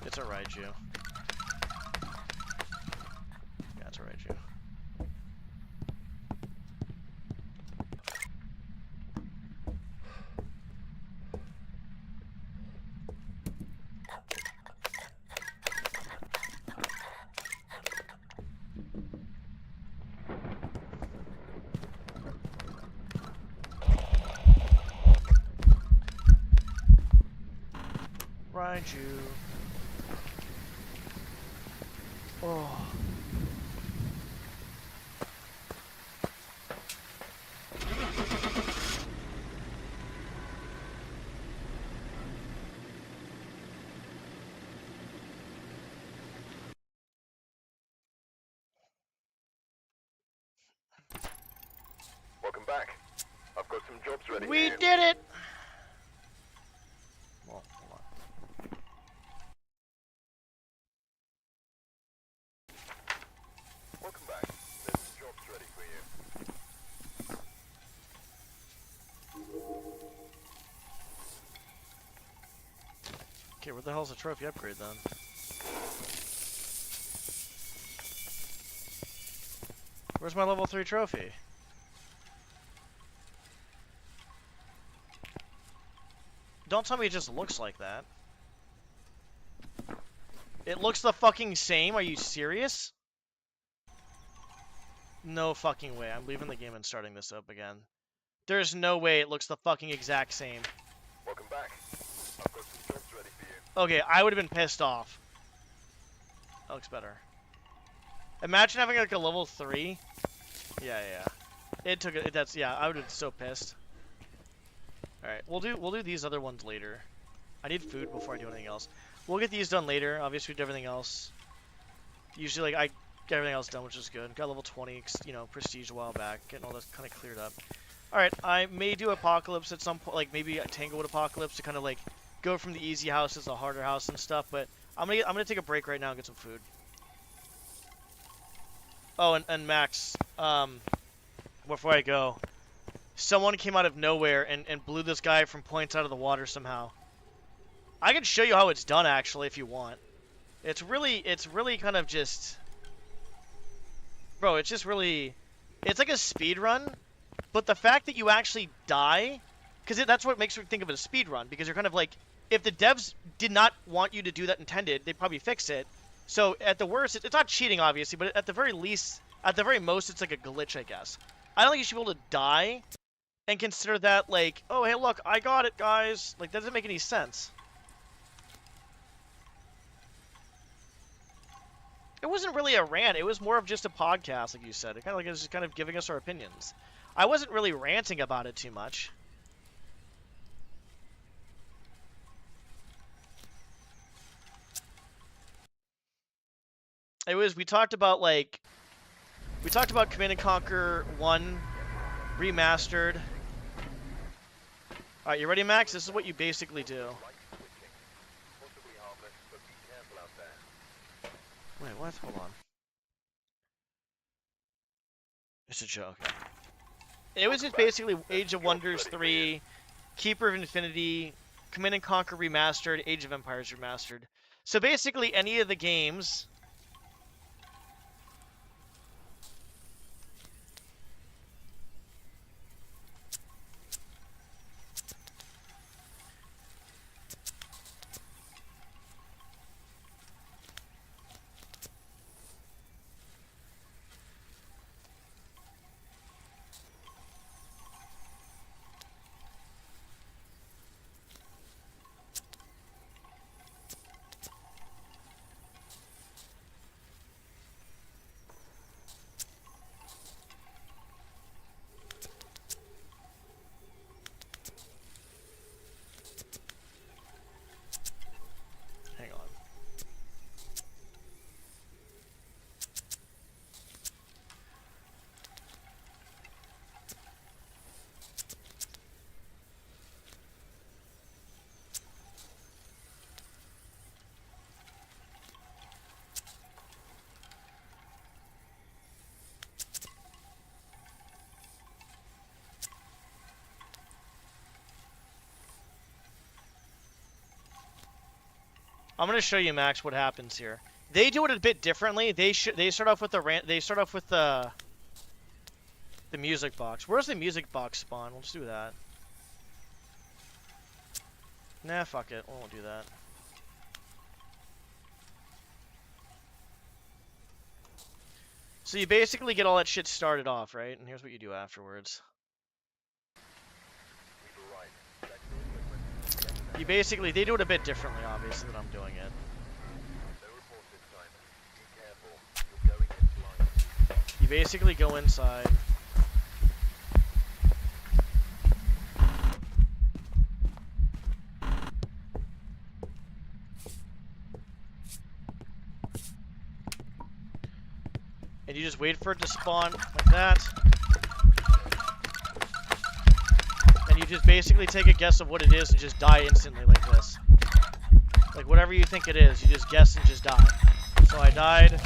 It's a Raiju. Yeah, it's a Raiju. Raiju. Oh. Welcome back. I've got some jobs ready. We did it! Well, hold on. Welcome back. There's some jobs ready for you. Okay, where the hell's the trophy upgrade then? Where's my level 3 trophy? Don't tell me it just looks like that. It looks the fucking same? Are you serious? No fucking way. I'm leaving the game and starting this up again. There's no way it looks the fucking exact same. Welcome back. I've got some jobs ready for you. Okay, I would have been pissed off. That looks better. Imagine having like a level 3. Yeah. It took it. That's yeah. I would have been so pissed. All right, we'll do these other ones later. I need food before I do anything else. We'll get these done later. Obviously, we do everything else. Usually, like I get everything else done, which is good. Got level 20, you know, prestige a while back, getting all this kind of cleared up. All right, I may do Apocalypse at some point, like maybe a Tanglewood Apocalypse to kind of like go from the easy houses to the harder house and stuff. But I'm gonna take a break right now and get some food. Oh, and Max, before I go, someone came out of nowhere and blew this guy from points out of the water somehow. I can show you how it's done actually if you want. It's really kind of just, bro. It's just really, it's like a speed run, but the fact that you actually die, because that's what makes me think of it as a speed run, because you're kind of like if the devs did not want you to do that intended, they'd probably fix it. So at the worst, it's not cheating, obviously, but at the very least, at the very most, it's like a glitch, I guess. I don't think you should be able to die and consider that like, oh, hey, look, I got it, guys. Like, that doesn't make any sense. It wasn't really a rant. It was more of just a podcast, like you said. It kind of like it was just kind of giving us our opinions. I wasn't really ranting about it too much. It was, we talked about Command & Conquer 1 remastered. Alright, you ready, Max? This is what you basically do. Possibly harmless, but be careful out there. Wait, what? Hold on. It's a joke. It was just basically Age of Wonders 3, Keeper of Infinity, Command & Conquer Remastered, Age of Empires Remastered. So basically any of the games... Hang on. I'm gonna show you, Max, what happens here. They do it a bit differently. They start off with the music box. Where's the music box spawn? Let's do that. Nah, fuck it. We won't do that. So you basically get all that shit started off, right? And here's what you do afterwards. You basically, they do it a bit differently, obviously, than I'm doing it. No report this time. Be careful. You're going in blind. You basically go inside. And you just wait for it to spawn like that. And you just basically take a guess of what it is and just die instantly like this. Like whatever you think it is, you just guess and just die. So I died.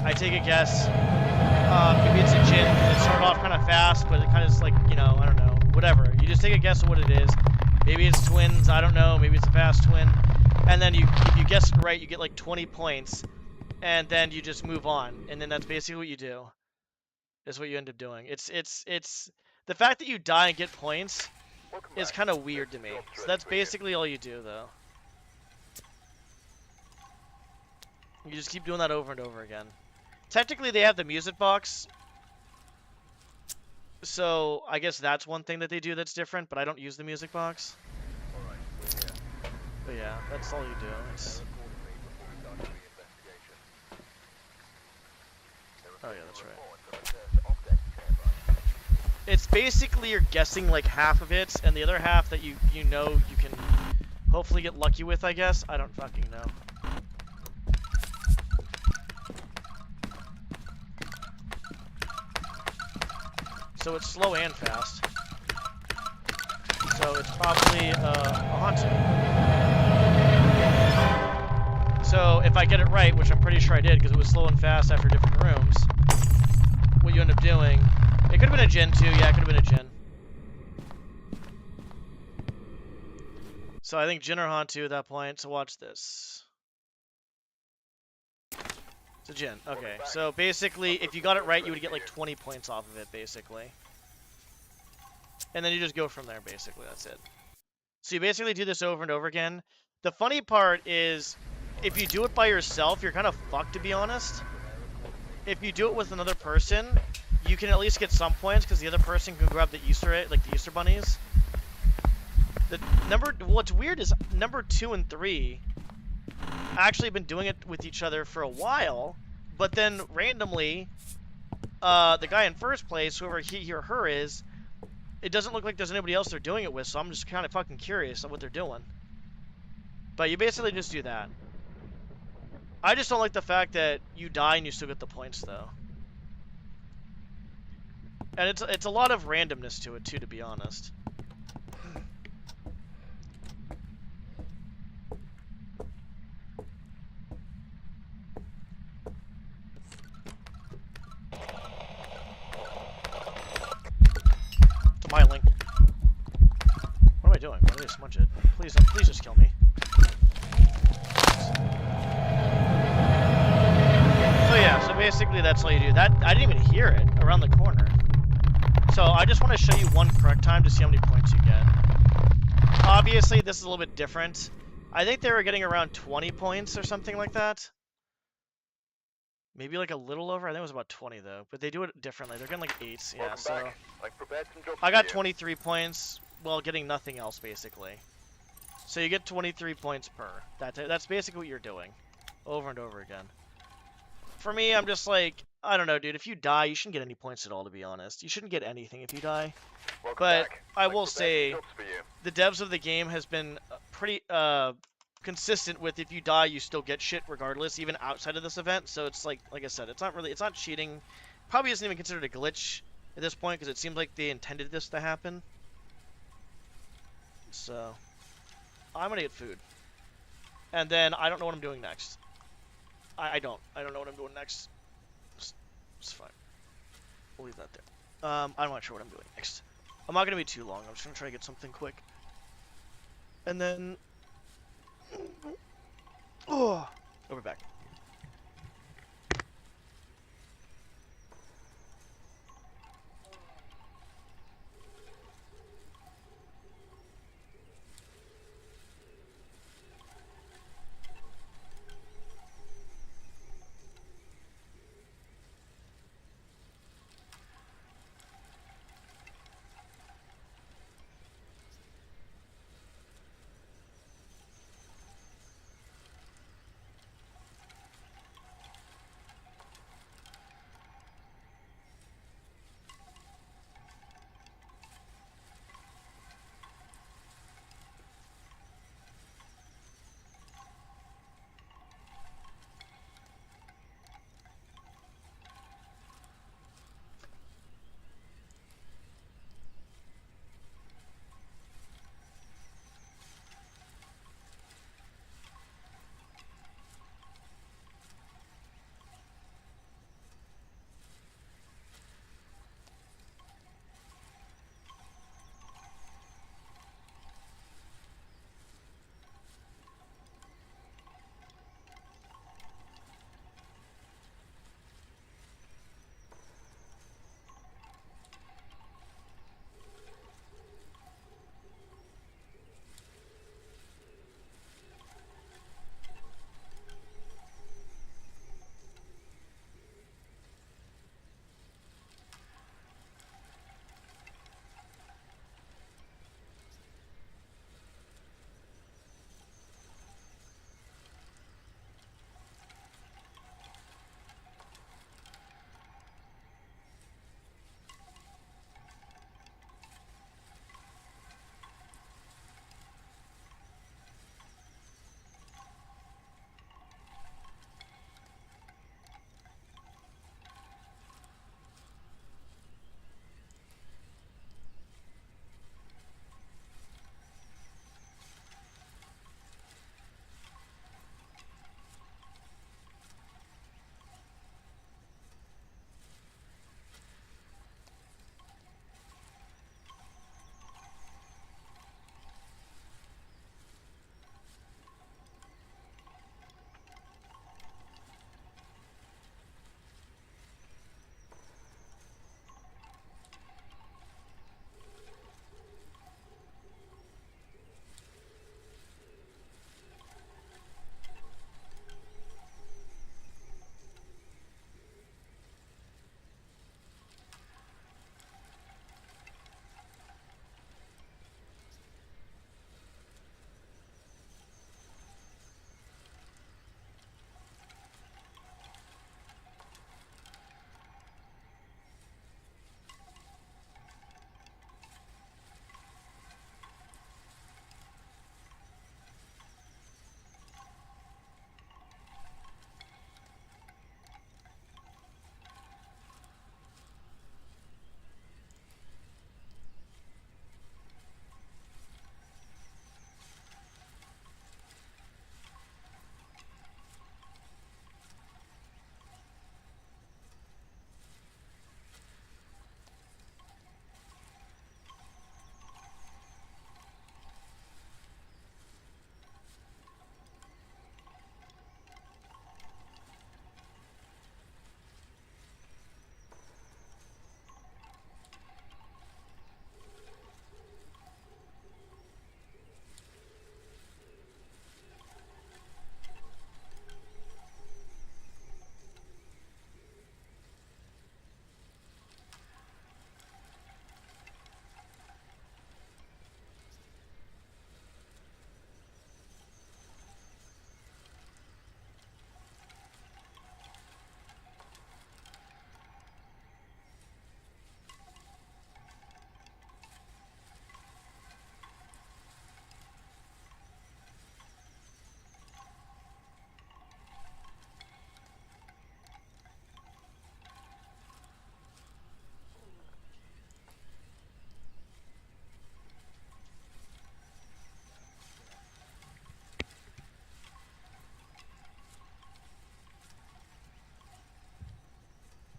I take a guess. Maybe it's a Jinn. It started off kind of fast, but it kind of is like, you know, I don't know. Whatever. You just take a guess of what it is. Maybe it's twins. I don't know. Maybe it's a fast twin. And then if you guess it right, you get like 20 points. And then you just move on. And then that's basically what you do. That's what you end up doing. It's the fact that you die and get points is kind of weird to me. So that's basically all you do, though. You just keep doing that over and over again. Technically, they have the music box. So I guess that's one thing that they do that's different, but I don't use the music box. Alright, we're here. But yeah, that's all you do. It's... Oh yeah, that's right. It's basically you're guessing like half of it, and the other half that you know you can hopefully get lucky with, I guess. I don't fucking know. So it's slow and fast. So it's probably a haunted. So if I get it right, which I'm pretty sure I did because it was slow and fast after different rooms, what you end up doing, it could have been a Jinn too, yeah, it could have been a Jinn. So I think Jinn or Hantu at that point, so watch this. It's a Jinn, okay. So basically, if you got it right, you would get like 20 points off of it, basically. And then you just go from there, basically, that's it. So you basically do this over and over again. The funny part is, if you do it by yourself, you're kind of fucked, to be honest. If you do it with another person, you can at least get some points because the other person can grab the Easter egg, like the Easter bunnies. What's weird is number 2 and 3 actually been doing it with each other for a while, but then randomly, the guy in first place, whoever he or her is, it doesn't look like there's anybody else they're doing it with, so I'm just kind of fucking curious of what they're doing. But you basically just do that. I just don't like the fact that you die and you still get the points, though. And it's a lot of randomness to it, too, to be honest. To my link. What am I doing? Why did I smudge it? Please don't. Please just kill me. So yeah. So basically, that's all you do. That I didn't even hear it around the corner. So I just want to show you one correct time to see how many points you get. Obviously, this is a little bit different. I think they were getting around 20 points or something like that. Maybe like a little over. I think it was about 20 though. But they do it differently. They're getting like 8s. Yeah. So I got 23 points while getting nothing else basically. So you get 23 points per. That's basically what you're doing, over and over again. For me, I'm just like, I don't know, dude. If you die, you shouldn't get any points at all, to be honest. You shouldn't get anything if you die. But I will say, the devs of the game has been pretty consistent with if you die, you still get shit regardless, even outside of this event. So it's like I said, it's not cheating. Probably isn't even considered a glitch at this point because it seems like they intended this to happen. So I'm gonna get food, and then I don't know what I'm doing next. I don't know what I'm doing next. It's fine. We'll leave that there. I'm not sure what I'm doing next. I'm not gonna be too long. I'm just gonna try to get something quick, and then oh, I'll be back.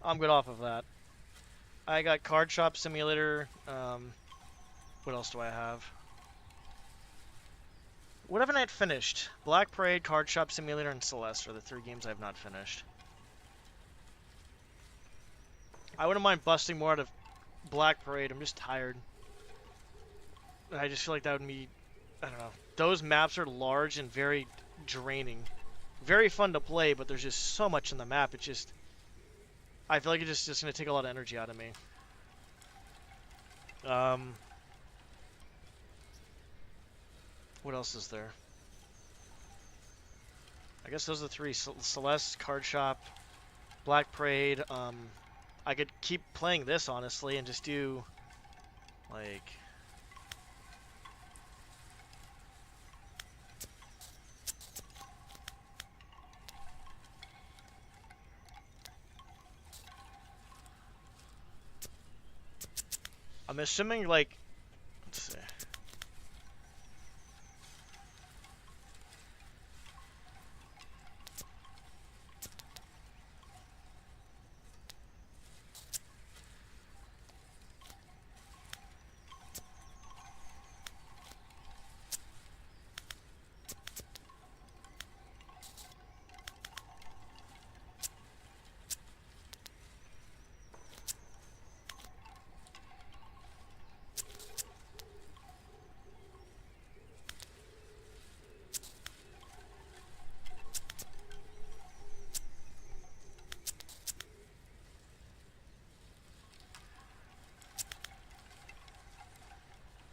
I'm good off of that. I got Card Shop Simulator. What else do I have? What haven't I finished? Black Parade, Card Shop Simulator, and Celeste are the 3 games I have not finished. I wouldn't mind busting more out of Black Parade. I'm just tired. I just feel like that would be, I don't know. Those maps are large and very draining. Very fun to play, but there's just so much in the map. It's just, I feel like it's just going to take a lot of energy out of me. What else is there? I guess those are the 3. Celeste, Card Shop, Black Parade. I could keep playing this, honestly, and just do, like... I'm assuming, like... Let's see.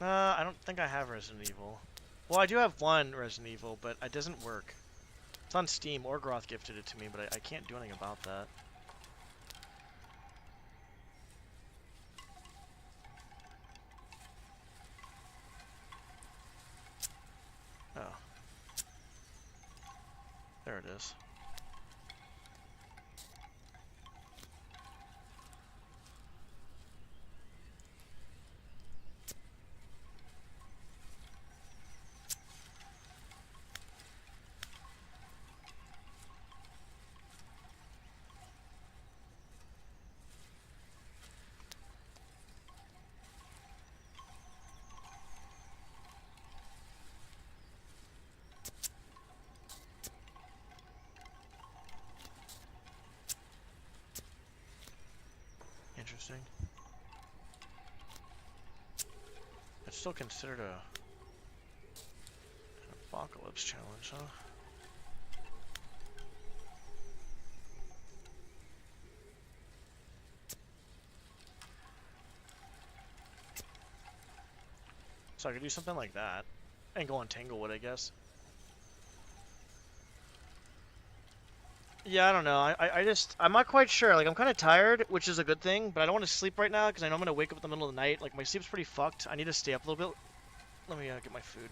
I don't think I have Resident Evil. Well, I do have one Resident Evil, but it doesn't work. It's on Steam. Orgroth gifted it to me, but I can't do anything about that. Oh. There it is. Interesting. It's still considered an apocalypse challenge, huh? So I could do something like that and go on Tanglewood, I guess. Yeah, I don't know. I'm not quite sure. Like, I'm kind of tired, which is a good thing, but I don't want to sleep right now because I know I'm going to wake up in the middle of the night. Like, my sleep's pretty fucked. I need to stay up a little bit. Let me get my food.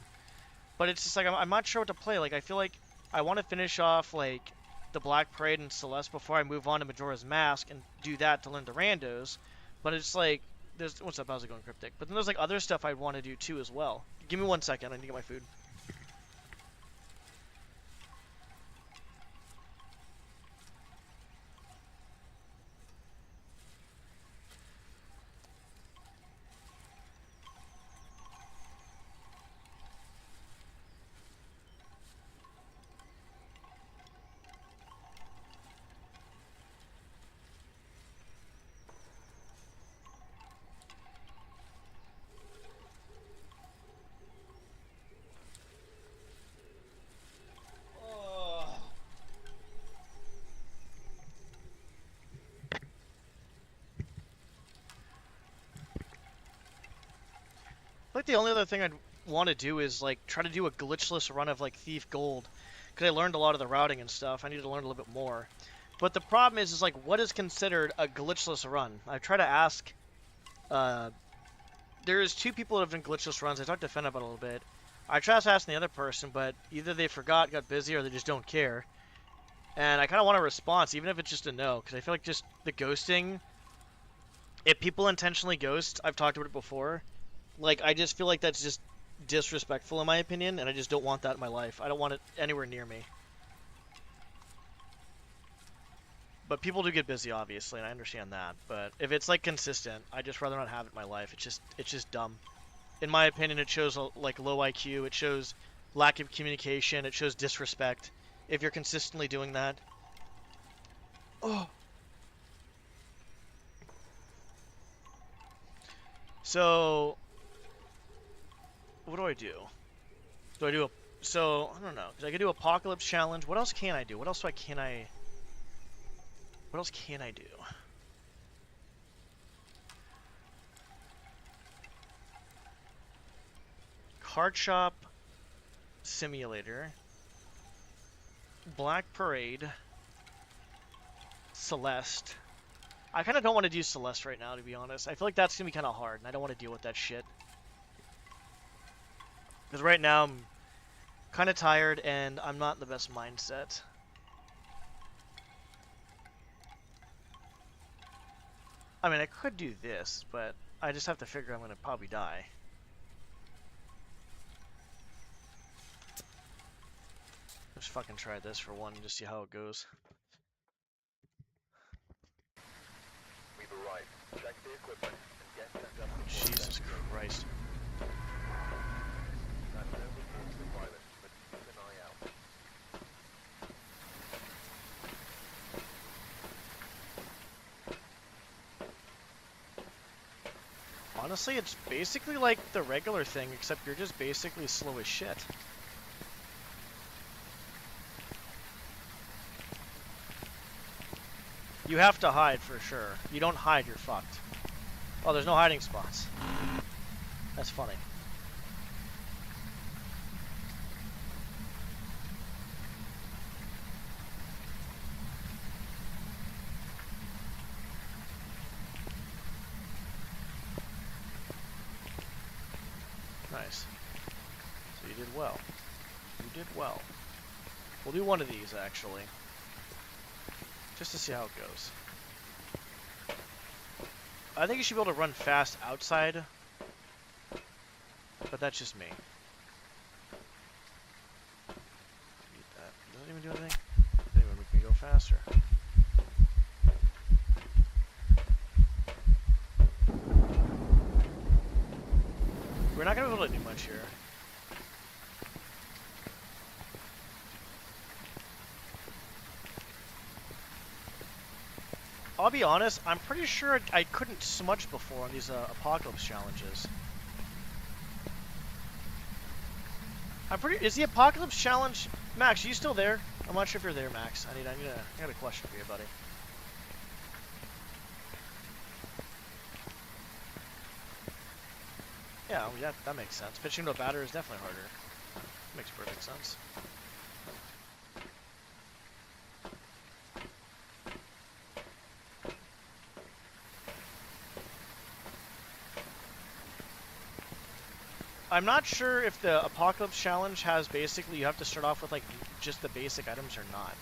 But it's just like, I'm not sure what to play. Like, I feel like I want to finish off, like, the Black Parade and Celeste before I move on to Majora's Mask and do that to learn the randos. But it's like, what's up? How's it going, Cryptic? But then there's, like, other stuff I'd want to do, too, as well. Give me 1 second. I need to get my food. Like the only other thing I'd want to do is like try to do a glitchless run of like Thief Gold, because I learned a lot of the routing and stuff. I need to learn a little bit more. But the problem is like what is considered a glitchless run? I try to ask. There's 2 people that have done glitchless runs. I talked to Fen about it a little bit. I tried to ask the other person, but either they forgot, got busy, or they just don't care. And I kind of want a response, even if it's just a no, because I feel like just the ghosting. If people intentionally ghost, I've talked about it before. Like, I just feel like that's just disrespectful in my opinion, and I just don't want that in my life. I don't want it anywhere near me. But people do get busy, obviously, and I understand that. But if it's like consistent, I just rather not have it in my life. It's just dumb. In my opinion, it shows like low IQ. It shows lack of communication. It shows disrespect. If you're consistently doing that. Oh. So, what do I do? Do I do a... So, I don't know. Because I could do Apocalypse Challenge. What else can I do? What else can I... What else can I do? Card Shop Simulator. Black Parade. Celeste. I kind of don't want to do Celeste right now, to be honest. I feel like that's going to be kind of hard, and I don't want to deal with that shit. Because right now, I'm kind of tired, and I'm not in the best mindset. I mean, I could do this, but I just have to figure I'm going to probably die. Let's fucking try this for one and just see how it goes. We've arrived. Check the equipment and get set up before Jesus Christ. That's no reports of violence, but keep an eye out. Honestly, it's basically like the regular thing, except you're just basically slow as shit. You have to hide for sure. You don't hide, you're fucked. Oh, there's no hiding spots. That's funny. Nice. So you did well. You did well. We'll do one of these, actually. Just to see how it goes. I think you should be able to run fast outside. But that's just me. Beat that. Doesn't even do anything. Doesn't even make me go faster. We're not going to be able to do much here. I'll be honest, I'm pretty sure I couldn't smudge before on these Apocalypse challenges. Is the Apocalypse challenge... Max, are you still there? I'm not sure if you're there, Max. I got a question for you, buddy. Yeah, well, that makes sense. Pitching to a batter is definitely harder. Makes perfect sense. I'm not sure if the Apocalypse Challenge has basically, you have to start off with like just the basic items or not.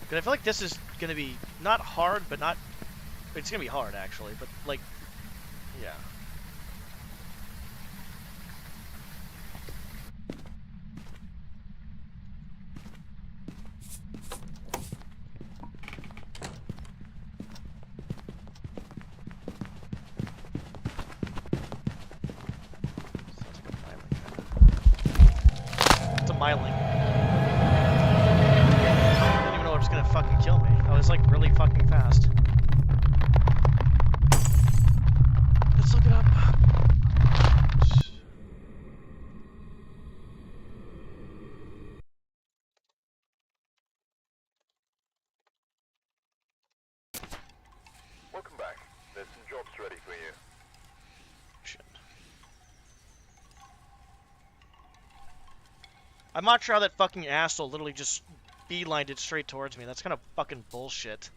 Because I feel like this is going to be not hard, but not, it's going to be hard actually, but like, yeah. Myling. I didn't even know it was gonna fucking kill me. I was like really fucking fast. Let's look it up. Welcome back. There's some jobs ready for you. Shit. I'm not sure how that fucking asshole literally just beelined it straight towards me. That's kind of fucking bullshit.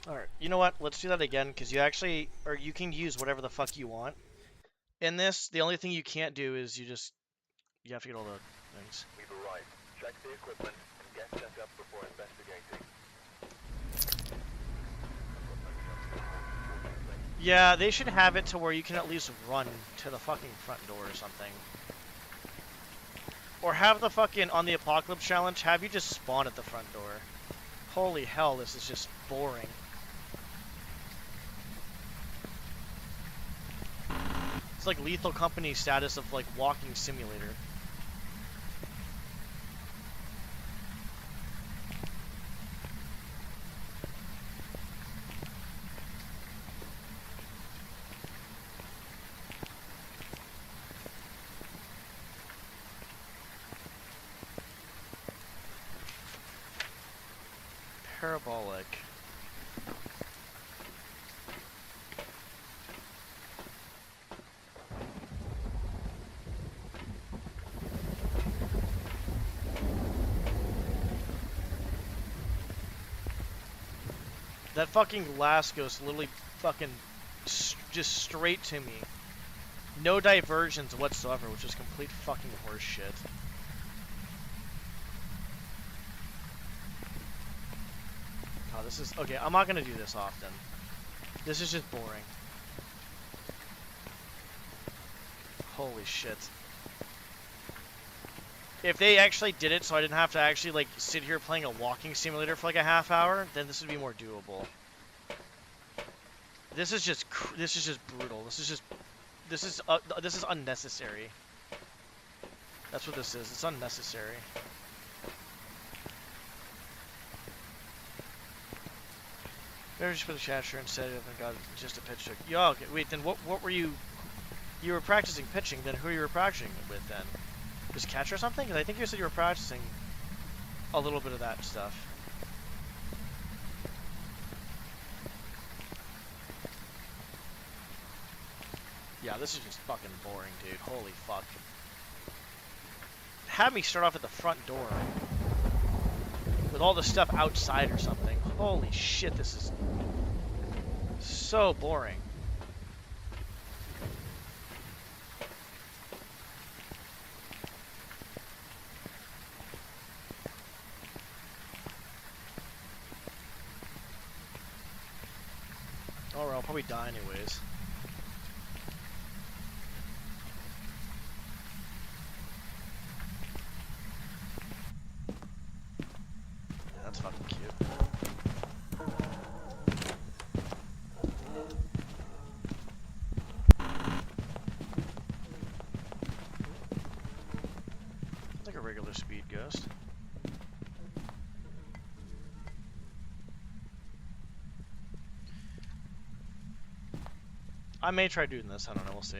Alright, you know what? Let's do that again, because you actually, or you can use whatever the fuck you want. In this, the only thing you can't do is you have to get all the things. We've arrived. Check the equipment and get set up before investigating. Yeah, they should have it to where you can at least run to the fucking front door or something. Or have the fucking, on the Apocalypse Challenge, have you just spawn at the front door. Holy hell, this is just boring. It's like Lethal Company status of like walking simulator. Parabolic. That fucking glass goes literally fucking just straight to me. No diversions whatsoever, which is complete fucking horse shit. Oh, this is... Okay, I'm not gonna do this often. This is just boring. Holy shit. If they actually did it so I didn't have to actually, like, sit here playing a walking simulator for, like, a half hour, then this would be more doable. This is just brutal. This is unnecessary. That's what this is. It's unnecessary. Maybe just put a catcher instead of got just a pitch. Yo, okay, wait, then what were you... You were practicing pitching, then who you were practicing with then? Just catcher or something? Because I think you said you were practicing a little bit of that stuff. Yeah, this is just fucking boring, dude. Holy fuck. Have me start off at the front door. With all the stuff outside or something. Holy shit, this is so boring. Or I'll probably die anyways. Yeah, that's fucking cute. It's like a regular speed ghost. I may try doing this, I don't know, we'll see.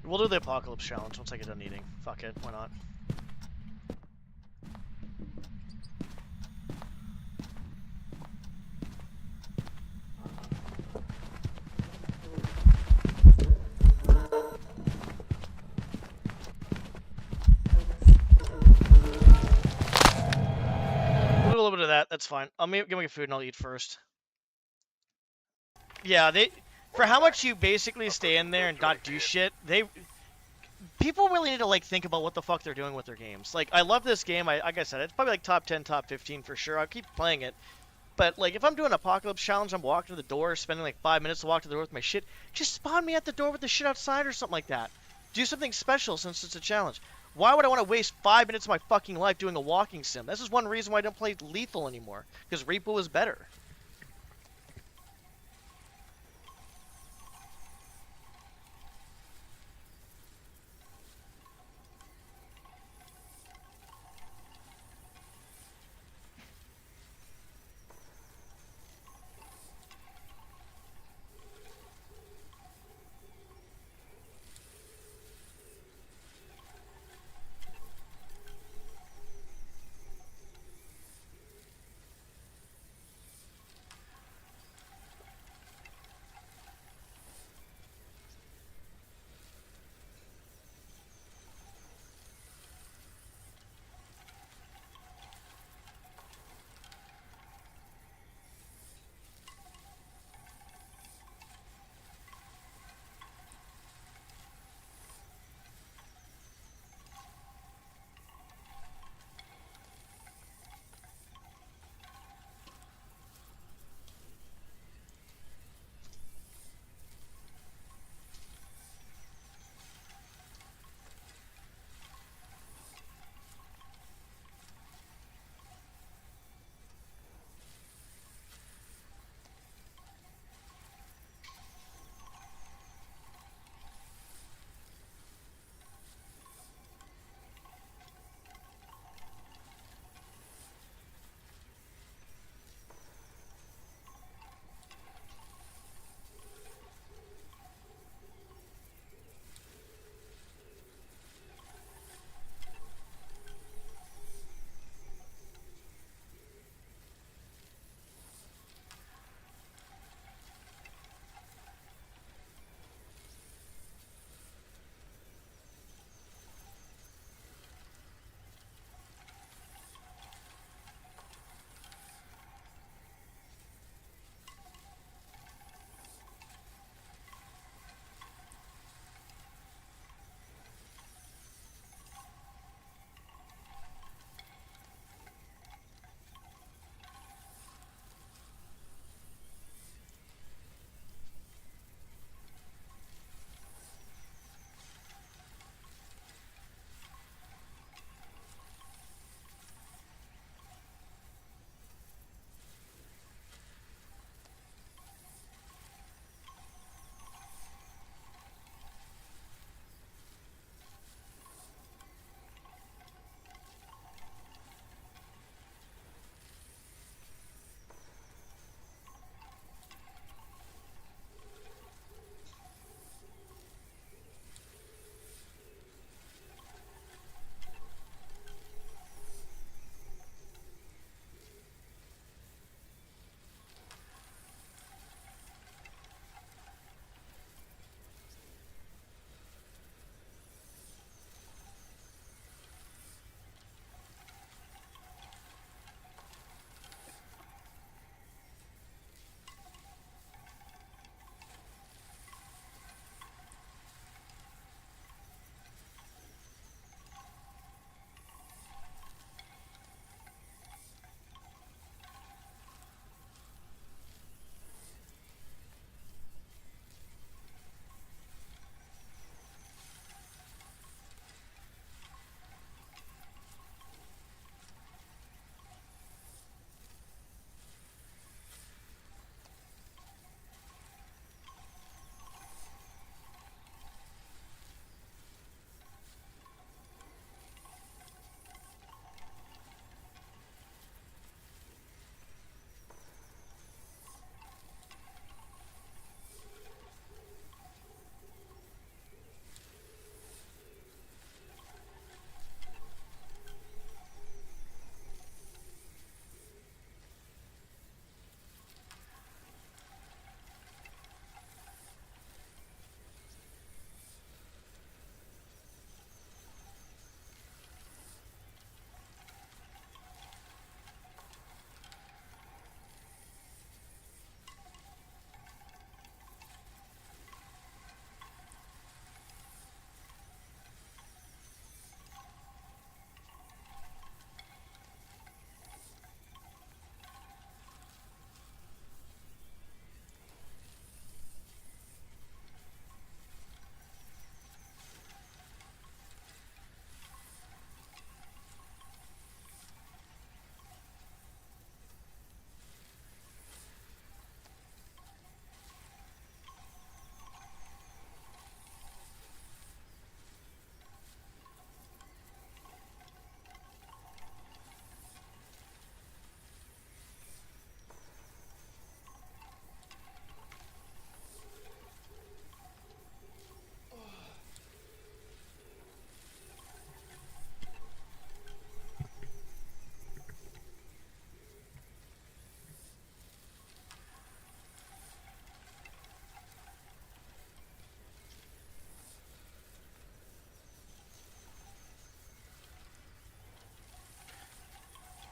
We'll do the Apocalypse Challenge once I get done eating. Fuck it, why not? We'll do a little bit of that, that's fine. I'll get my food and I'll eat first. Yeah, for how much you basically stay in there and not do shit, people really need to like think about what the fuck they're doing with their games. Like, I love this game. Like I said, it's probably like top 10, top 15 for sure. I'll keep playing it. But like if I'm doing an apocalypse challenge, I'm walking to the door, spending like 5 minutes to walk to the door with my shit. Just spawn me at the door with the shit outside or something like that. Do something special since it's a challenge. Why would I want to waste 5 minutes of my fucking life doing a walking sim? This is one reason why I don't play Lethal anymore. Because Repo is better.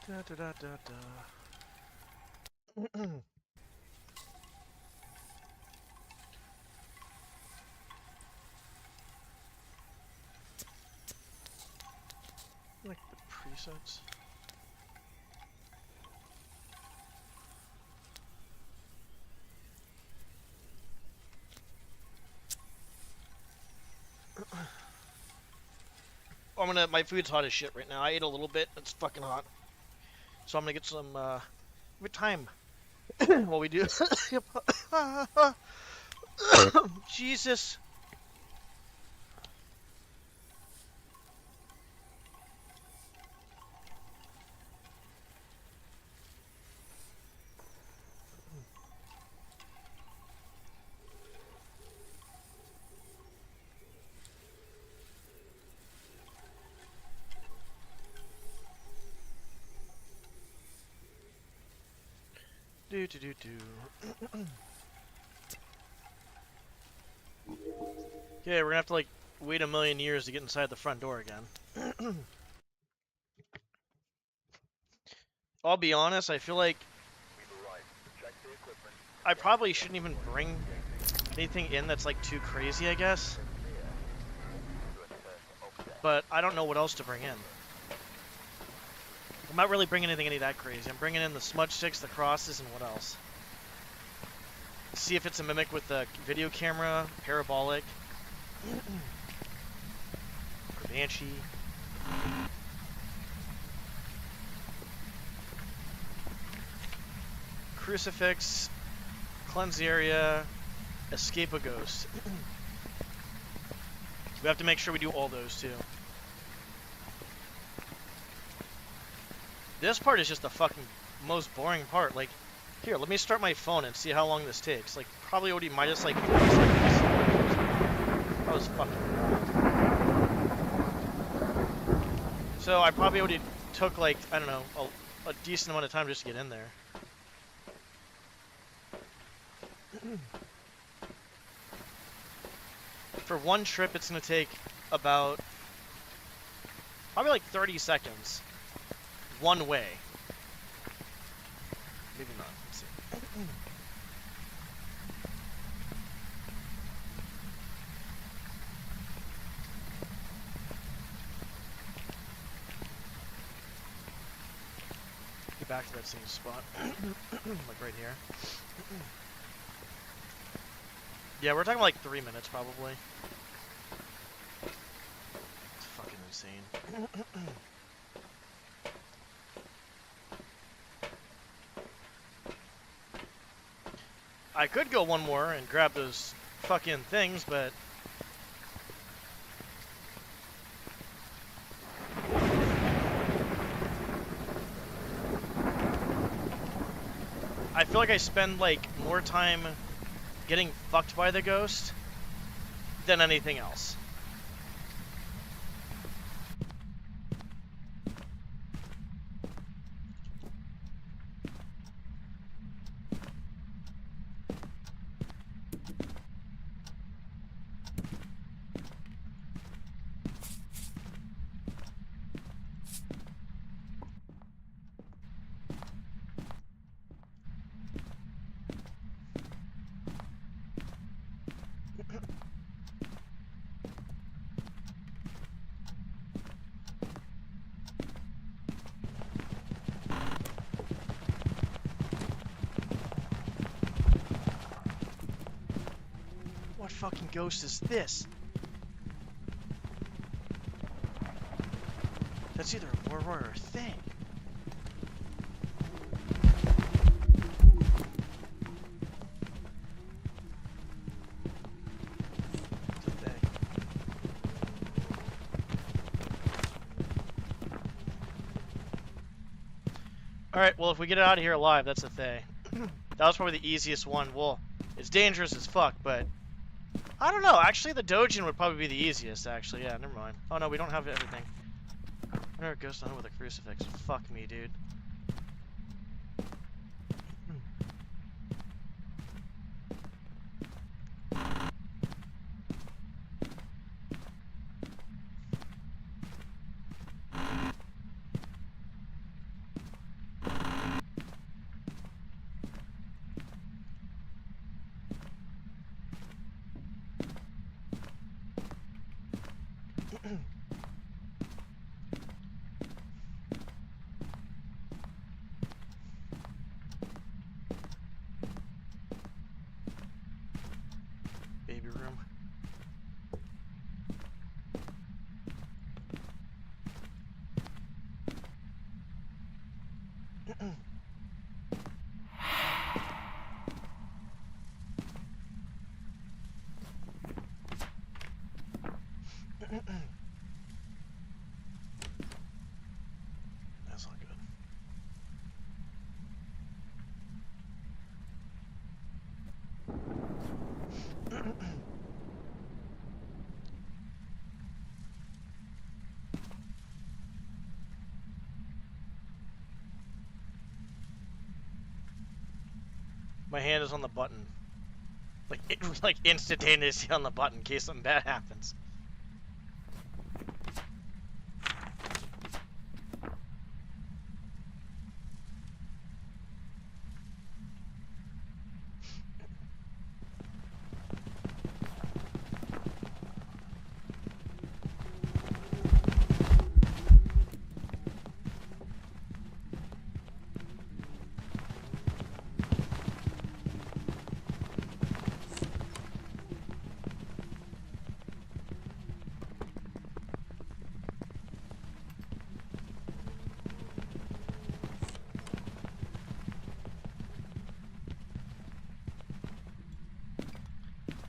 Da, da, da, da, da. Like the presets. My food's hot as shit right now. I ate a little bit. It's fucking hot. So I'm gonna get some, what time? While we do. Jesus. Do do do do. Okay, we're gonna have to like wait a million years to get inside the front door again. I'll be honest, I feel like We've arrived. Check the equipment. I probably shouldn't even bring anything in that's like too crazy, I guess. But I don't know what else to bring in. I'm not really bringing anything that crazy. I'm bringing in the smudge sticks, the crosses, and what else? See if it's a mimic with the video camera, parabolic, or banshee. Crucifix, cleanse the area, escape a ghost. We have to make sure we do all those too. This part is just the fucking most boring part. Like, here, let me start my phone and see how long this takes. Like, probably already minus like 40 seconds. That was fucking wild. So I probably already took like, I don't know, a decent amount of time just to get in there. For one trip, it's going to take about probably like 30 seconds. One way. Maybe not. Let's see. Get back to that same spot. Like right here. Yeah, we're talking like 3 minutes probably. It's fucking insane. I could go one more and grab those fucking things, but I feel like I spend like more time getting fucked by the ghost than anything else. What fucking ghost is this? That's either a Warroy or a thing. It's a thing. Alright, well if we get it out of here alive, that's a thing. That was probably the easiest one. Well, it's dangerous as fuck, but I don't know. Actually, the Dojin would probably be the easiest, actually. Yeah, never mind. Oh, no, we don't have everything. I never ghost on it with a crucifix. Fuck me, dude. That's all good. My hand is on the button. Like, like instantaneously on the button in case something bad happens.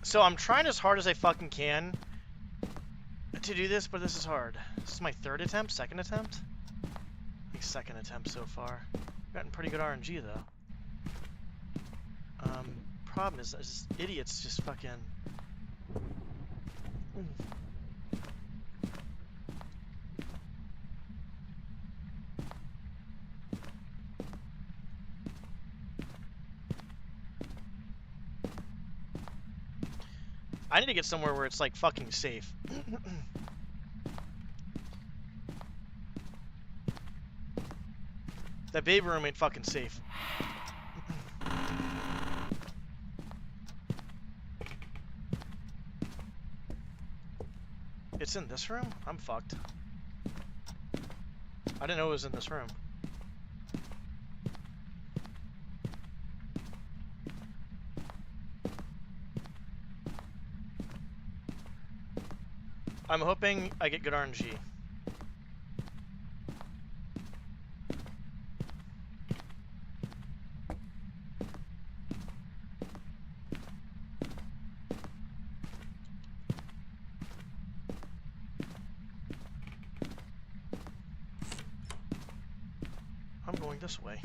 So I'm trying as hard as I fucking can to do this, but this is hard. This is my third attempt, second attempt? I think second attempt so far. Gotten pretty good RNG though. Problem is this idiot's just fucking... I need to get somewhere where it's like fucking safe. That baby room ain't fucking safe. It's in this room? I'm fucked. I didn't know it was in this room. I'm hoping I get good RNG. I'm going this way.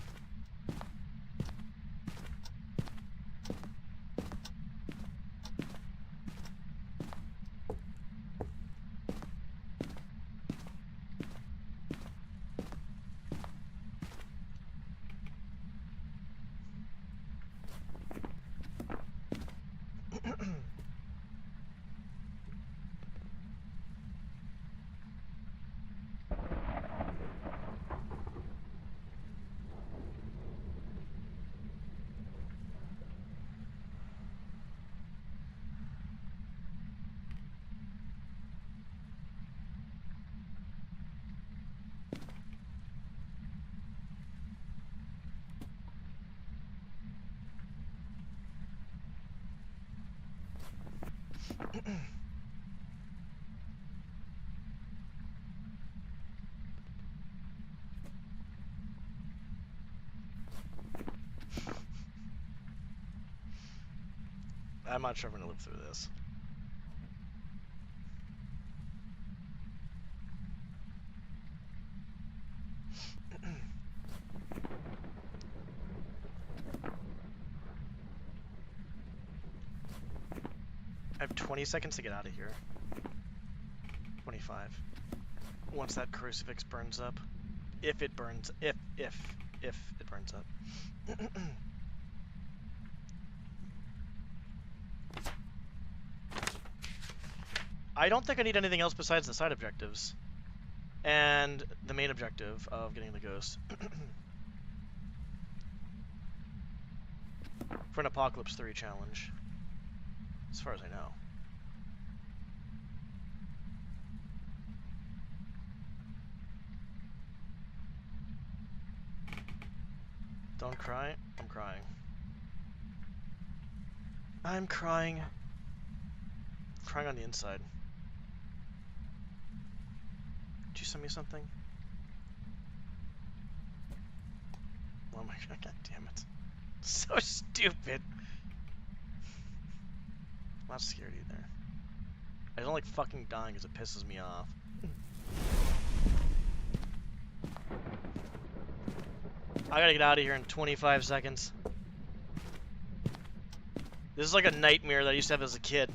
I'm not sure I'm gonna live through this. I have 20 seconds to get out of here. 25. Once that crucifix burns up. If it burns, if it burns up. I don't think I need anything else besides the side objectives. And the main objective of getting the ghost. For an Apocalypse 3 challenge. As far as I know. Don't cry. I'm crying. I'm crying. I'm crying on the inside. Did you send me something? Oh my god, god damn it. So stupid. I'm not scared either. I don't like fucking dying because it pisses me off. I gotta get out of here in 25 seconds. This is like a nightmare that I used to have as a kid.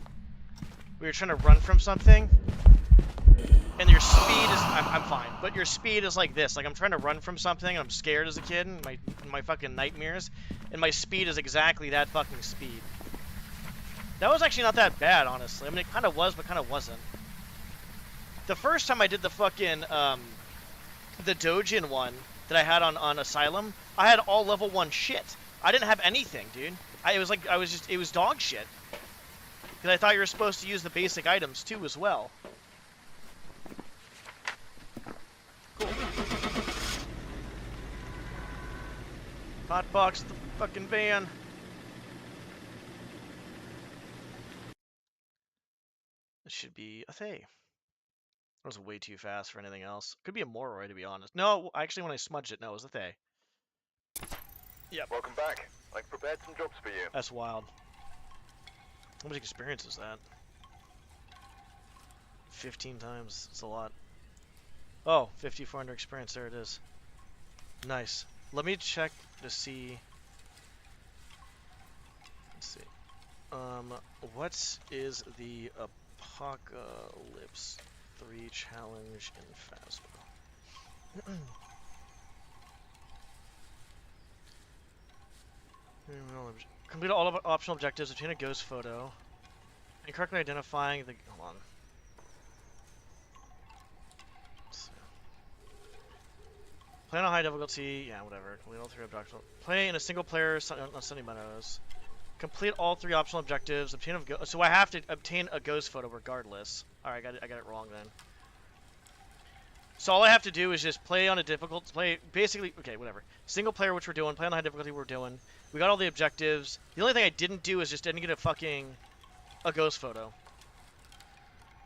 We were trying to run from something, and your speed is... I'm fine, but your speed is like this. Like, I'm trying to run from something, and I'm scared as a kid, in my fucking nightmares, and my speed is exactly that fucking speed. That was actually not that bad, honestly. I mean, it kind of was, but kind of wasn't. The first time I did the fucking, the Dojin one that I had on Asylum, I had all level 1 shit. I didn't have anything, dude. It was dog shit. Because I thought you were supposed to use the basic items, too, as well. Cool. Hotbox the fucking van. This should be a Thay. That was way too fast for anything else. Could be a Moroi, to be honest. No, actually, when I smudged it, no, it was a Thay. Yep. Welcome back. I've prepared some jobs for you. That's wild. How much experience is that? 15 times. It's a lot. Oh, 5,400 experience. There it is. Nice. Let me check to see. Let's see. What is the Apocalypse 3 challenge in Phasma? Complete all optional objectives, obtain a ghost photo, and correctly identifying the... Hold on. Let's see. Play on a high difficulty, yeah, whatever. Complete all 3 objectives. Play in a single player on Sunny Meadows. Complete all 3 optional objectives, obtain a so I have to obtain a ghost photo regardless. Alright, I got it wrong then. So all I have to do is just play on a difficult, basically, okay, whatever. Single player, which we're doing, play on the high difficulty we're doing. We got all the objectives. The only thing I didn't do is just didn't get a ghost photo.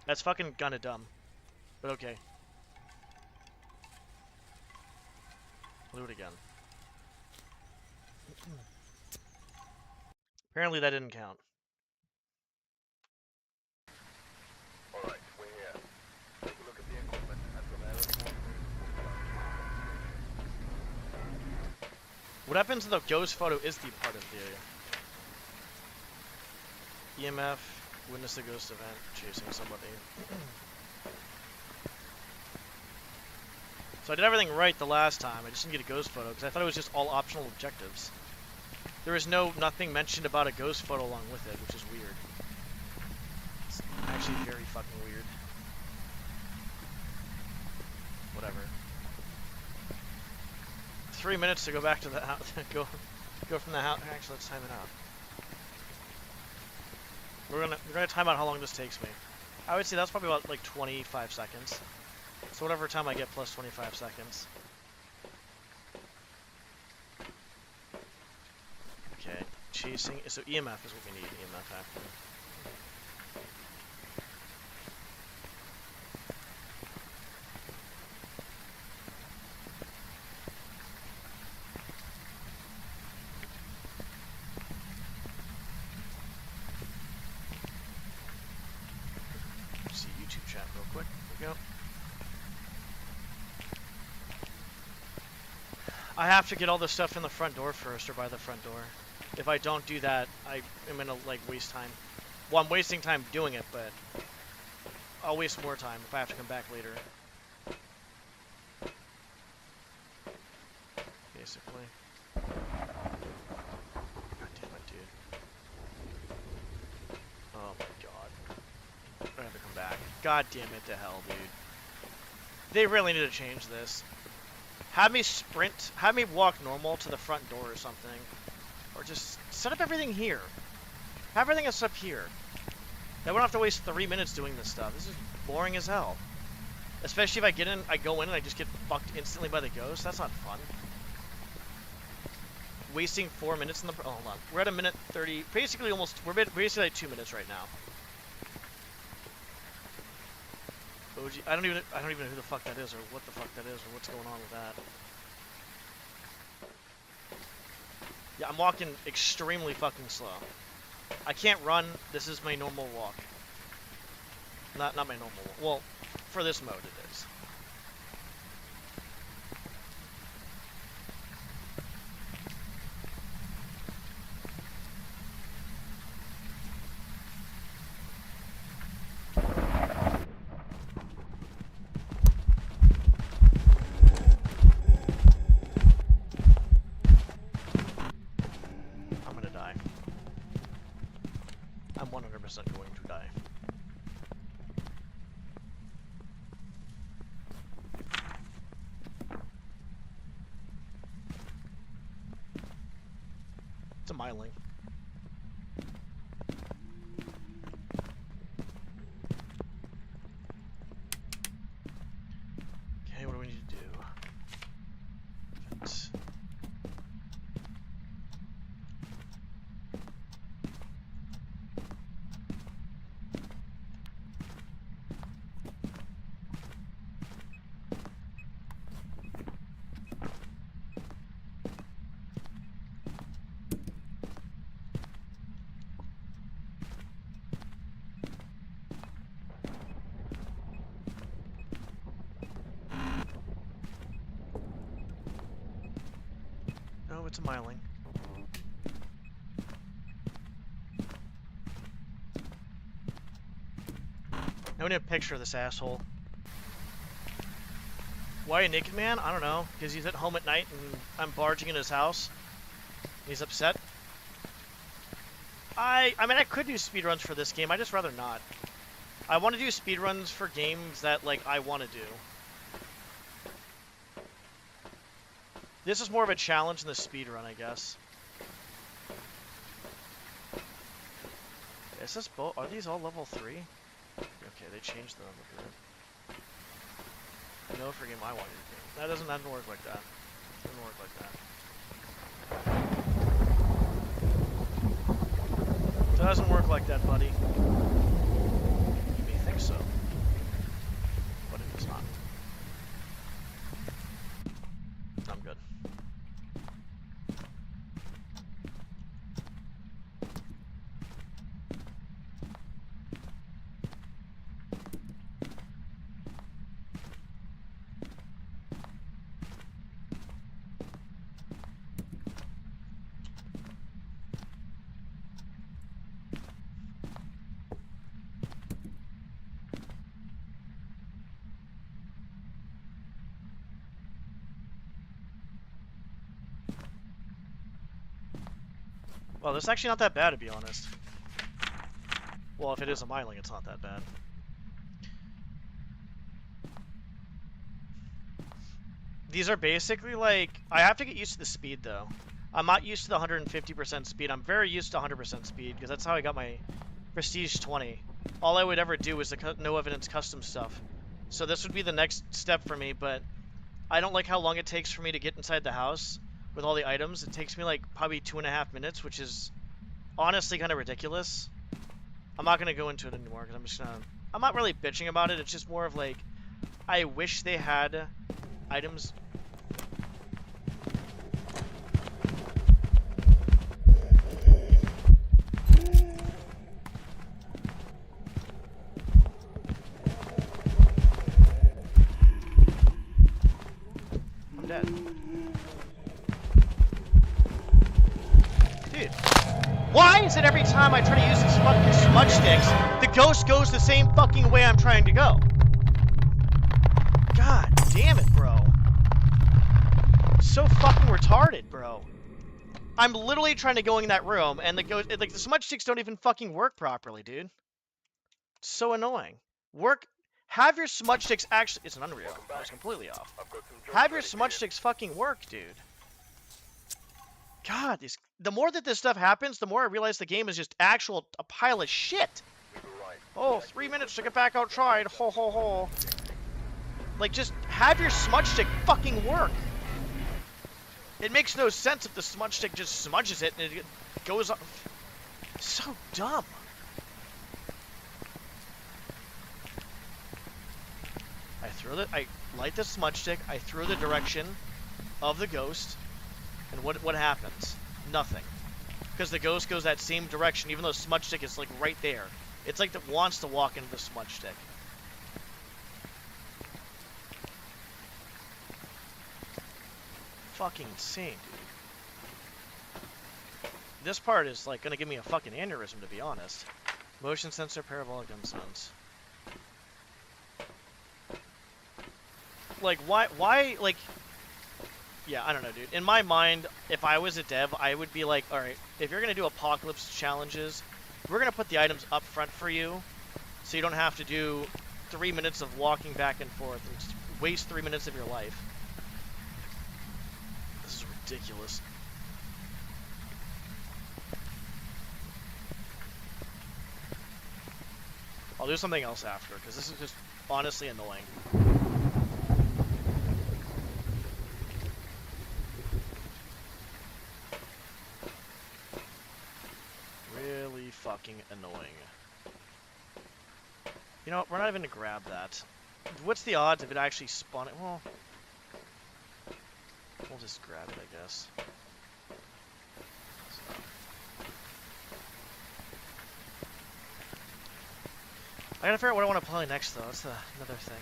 That's fucking kinda dumb. But okay. We'll do it again. Apparently that didn't count. Alright, we're here. Take a look at the equipment and prepare a What happens in the ghost photo is the part of the EMF, witness a ghost event, chasing somebody. So I did everything right the last time, I just didn't get a ghost photo, because I thought it was just all optional objectives. There was nothing mentioned about a ghost photo along with it, which is weird. It's actually very fucking weird. Whatever. 3 minutes to go back to the house. go from the house. Actually, let's time it out. We're gonna time out how long this takes me. I would say that's probably about like 25 seconds. So whatever time I get plus 25 seconds. Okay, chasing. So EMF is what we need. EMF after. See YouTube chat real quick. There we go. I have to get all the stuff in the front door first, or by the front door. If I don't do that, I am gonna like waste time. Well, I'm wasting time doing it, but I'll waste more time if I have to come back later. Basically. God damn it, dude. Oh my god. I have to come back. God damn it to hell, dude. They really need to change this. Have me sprint, have me walk normal to the front door or something. Or just set up everything here. Have everything set up here. I won't have to waste 3 minutes doing this stuff. This is boring as hell. Especially if I go in and I just get fucked instantly by the ghost. That's not fun. Wasting 4 minutes in the... Oh, hold on. We're at a minute 30. Basically almost... We're basically at 2 minutes right now. OG, I don't even know who the fuck that is, or what the fuck that is, or what's going on with that. Yeah, I'm walking extremely fucking slow. I can't run. This is my normal walk. Not my normal one. Well, for this mode it is. I'm gonna die. I'm 100% going to die. It's a myling. Okay, what do we need to do? Fence. No, it's a myling. Now we need a picture of this asshole. Why a naked man? I don't know. Because he's at home at night and I'm barging in his house. He's upset. I mean, I could do speedruns for this game. I just rather not. I want to do speedruns for games that, like, I want to do. This is more of a challenge than a speedrun, I guess. Is this both? Are these all level 3? Okay, they changed the number here. No, for game I want you to do. That doesn't work like that. Doesn't work like that. Doesn't work like that, buddy. You may think so, but it is not. I'm good. Well, it's actually not that bad, to be honest. Well, if it is a myling, it's not that bad. These are basically like... I have to get used to the speed, though. I'm not used to the 150% speed. I'm very used to 100% speed, because that's how I got my Prestige 20. All I would ever do is the no evidence custom stuff. So this would be the next step for me, but I don't like how long it takes for me to get inside the house with all the items. It takes me like probably 2.5 minutes, which is honestly kind of ridiculous. I'm not going to go into it anymore because I'm just going to... I'm not really bitching about it. It's just more of like, I wish they had items... I'm dead. Dude, why is it every time I try to use these fucking smudge sticks, the ghost goes the same fucking way I'm trying to go? God damn it, bro. So fucking retarded, bro. I'm literally trying to go in that room, and the ghost, like, the smudge sticks don't even fucking work properly, dude. It's so annoying. Have your smudge sticks actually... It's an Unreal. I was completely off. Have your smudge sticks fucking work, dude. God, the more that this stuff happens, the more I realize the game is just a pile of shit. Oh, 3 minutes to get back outside. Ho, ho, ho. Like, just have your smudge stick fucking work. It makes no sense if the smudge stick just smudges it and it goes up. So dumb. I light the smudge stick, I throw the direction of the ghost, and what happens? Nothing. Because the ghost goes that same direction, even though the smudge stick is like right there. It's like it wants to walk into the smudge stick. Fucking insane, dude. This part is like gonna give me a fucking aneurysm, to be honest. Motion sensor, parabolic sense. Like, why, like, yeah, I don't know, dude. In my mind, if I was a dev, I would be like, alright, if you're gonna do apocalypse challenges, we're gonna put the items up front for you, so you don't have to do 3 minutes of walking back and forth and just waste 3 minutes of your life. This is ridiculous. I'll do something else after, because this is just honestly annoying. Really fucking annoying. You know what, we're not even gonna grab that. What's the odds of it actually spawning? Well, we'll just grab it, I guess. So. I gotta figure out what I want to play next, though. That's another thing.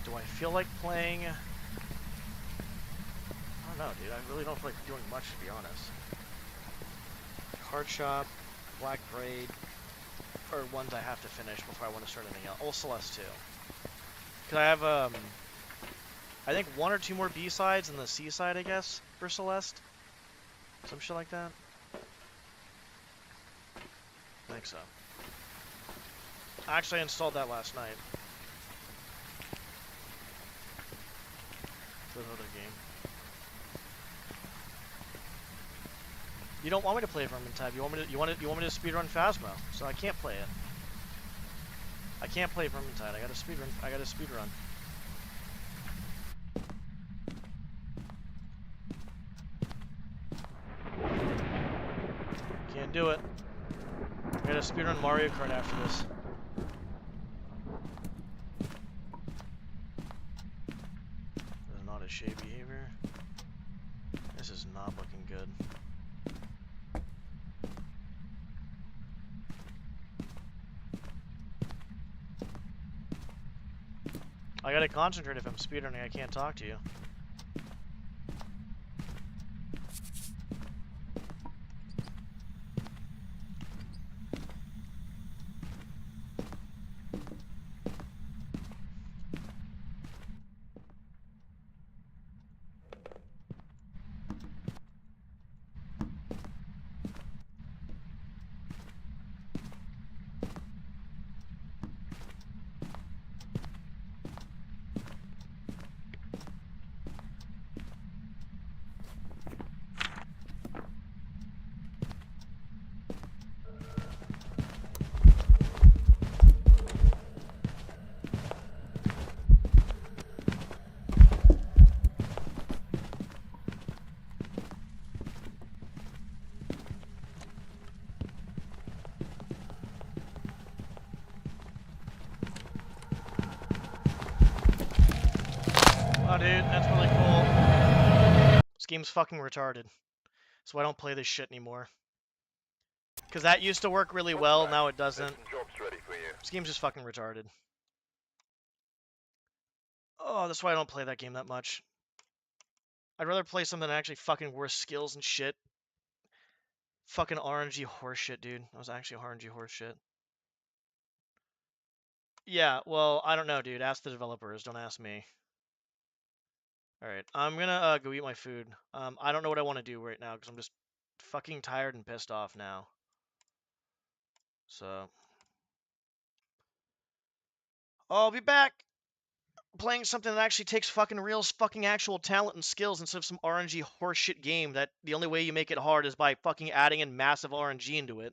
Do I feel like playing? I don't know, dude. I really don't feel like doing much, to be honest. Card Shop, Black Braid, are ones I have to finish before I want to start anything else. Oh, Celeste, too. Because I have, I think 1 or 2 more B-sides and the C-side, I guess, for Celeste. Some shit like that. I think so. Actually, I installed that last night. For another game. You don't want me to play Vermintide. You want me to speedrun Phasmo. So I can't play it. I can't play Vermintide. I gotta speedrun. Can't do it. I gotta speedrun Mario Kart after this. This is not a shade behavior. This is not looking good. I gotta concentrate if I'm speedrunning. I can't talk to you. Oh, dude, that's really cool. This game's fucking retarded. So I don't play this shit anymore. Because that used to work really well, now it doesn't. Jobs ready for you. This game's just fucking retarded. Oh, that's why I don't play that game that much. I'd rather play something that actually fucking worth skills and shit. Fucking RNG horseshit, dude. That was actually RNG horseshit. Yeah, well, I don't know, dude. Ask the developers, don't ask me. Alright, I'm gonna go eat my food. I don't know what I want to do right now, because I'm just fucking tired and pissed off now. So... I'll be back! Playing something that actually takes fucking real fucking actual talent and skills instead of some RNG horseshit game that the only way you make it hard is by fucking adding in massive RNG into it.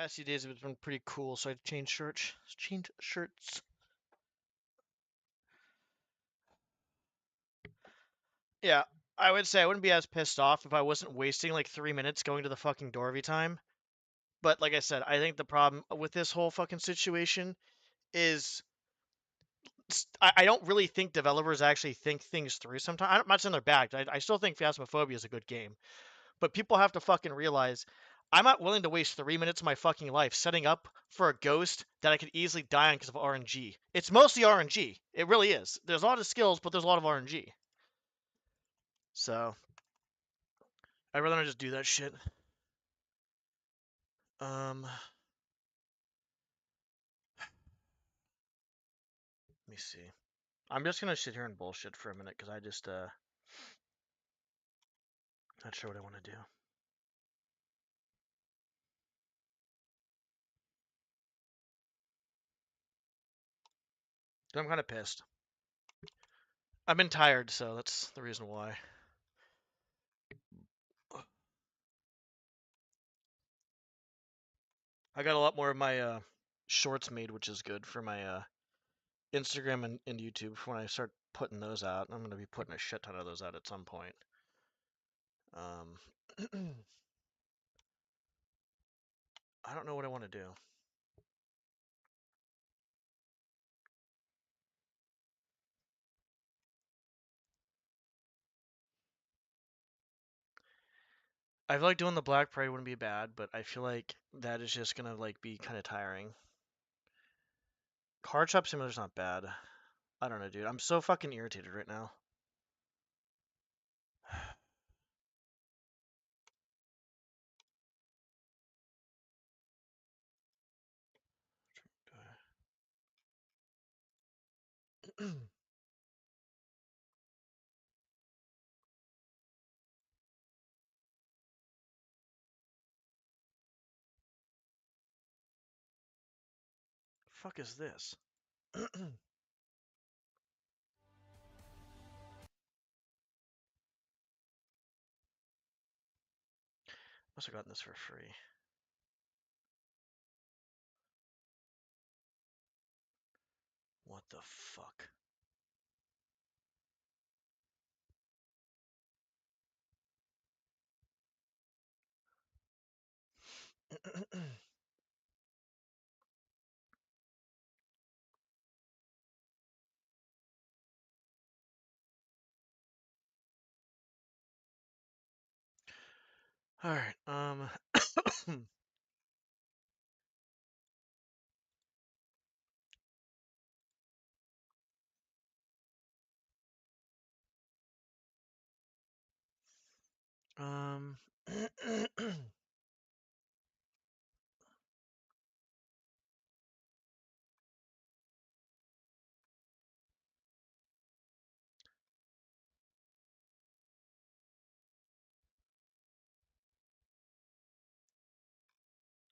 Past few days have been pretty cool, so I changed shirts. Changed shirts. Yeah, I would say I wouldn't be as pissed off if I wasn't wasting like 3 minutes going to the fucking door every time. But like I said, I think the problem with this whole fucking situation is I don't really think developers actually think things through sometimes. I'm not saying they're bad. I still think Phasmophobia is a good game. But people have to fucking realize I'm not willing to waste 3 minutes of my fucking life setting up for a ghost that I could easily die on because of RNG. It's mostly RNG. It really is. There's a lot of skills, but there's a lot of RNG. So I'd rather not just do that shit. Let me see. I'm just gonna sit here and bullshit for a minute because I just not sure what I want to do. I'm kind of pissed. I've been tired, so that's the reason why. I got a lot more of my shorts made, which is good for my Instagram and YouTube. When I start putting those out, I'm gonna be putting a shit ton of those out at some point. Um, I don't know what I want to do. I feel like doing the Black Parade wouldn't be bad, but I feel like that is just gonna like be kind of tiring. Card Shop Simulator's not bad. I don't know, dude. I'm so fucking irritated right now. Fuck is this? Must have gotten this for free. What the fuck? All right. um.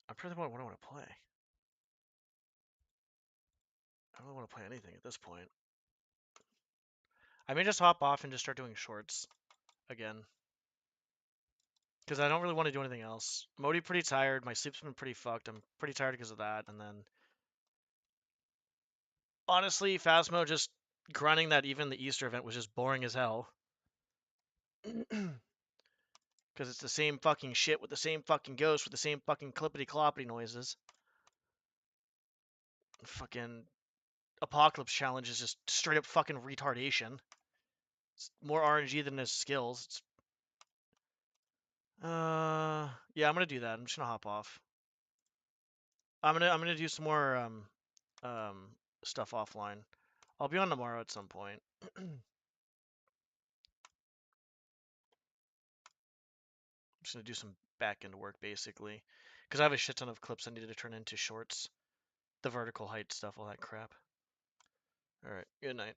I'm trying to think what I want to play. I don't really want to play anything at this point. I may just hop off and just start doing shorts again. Because I don't really want to do anything else. I'm already pretty tired. My sleep's been pretty fucked. I'm pretty tired because of that. And then, honestly, Phasmo just grinding that even the Easter event was just boring as hell. Because it's the same fucking shit with the same fucking ghost with the same fucking clippity cloppity noises. Fucking Apocalypse Challenge is just straight up fucking retardation. It's more RNG than his skills. It's, yeah, I'm gonna do that. I'm just gonna hop off. I'm gonna do some more um stuff offline. I'll be on tomorrow at some point. I'm just gonna do some back end work basically, because I have a shit ton of clips I need to turn into shorts, the vertical height stuff, all that crap. All right, good night.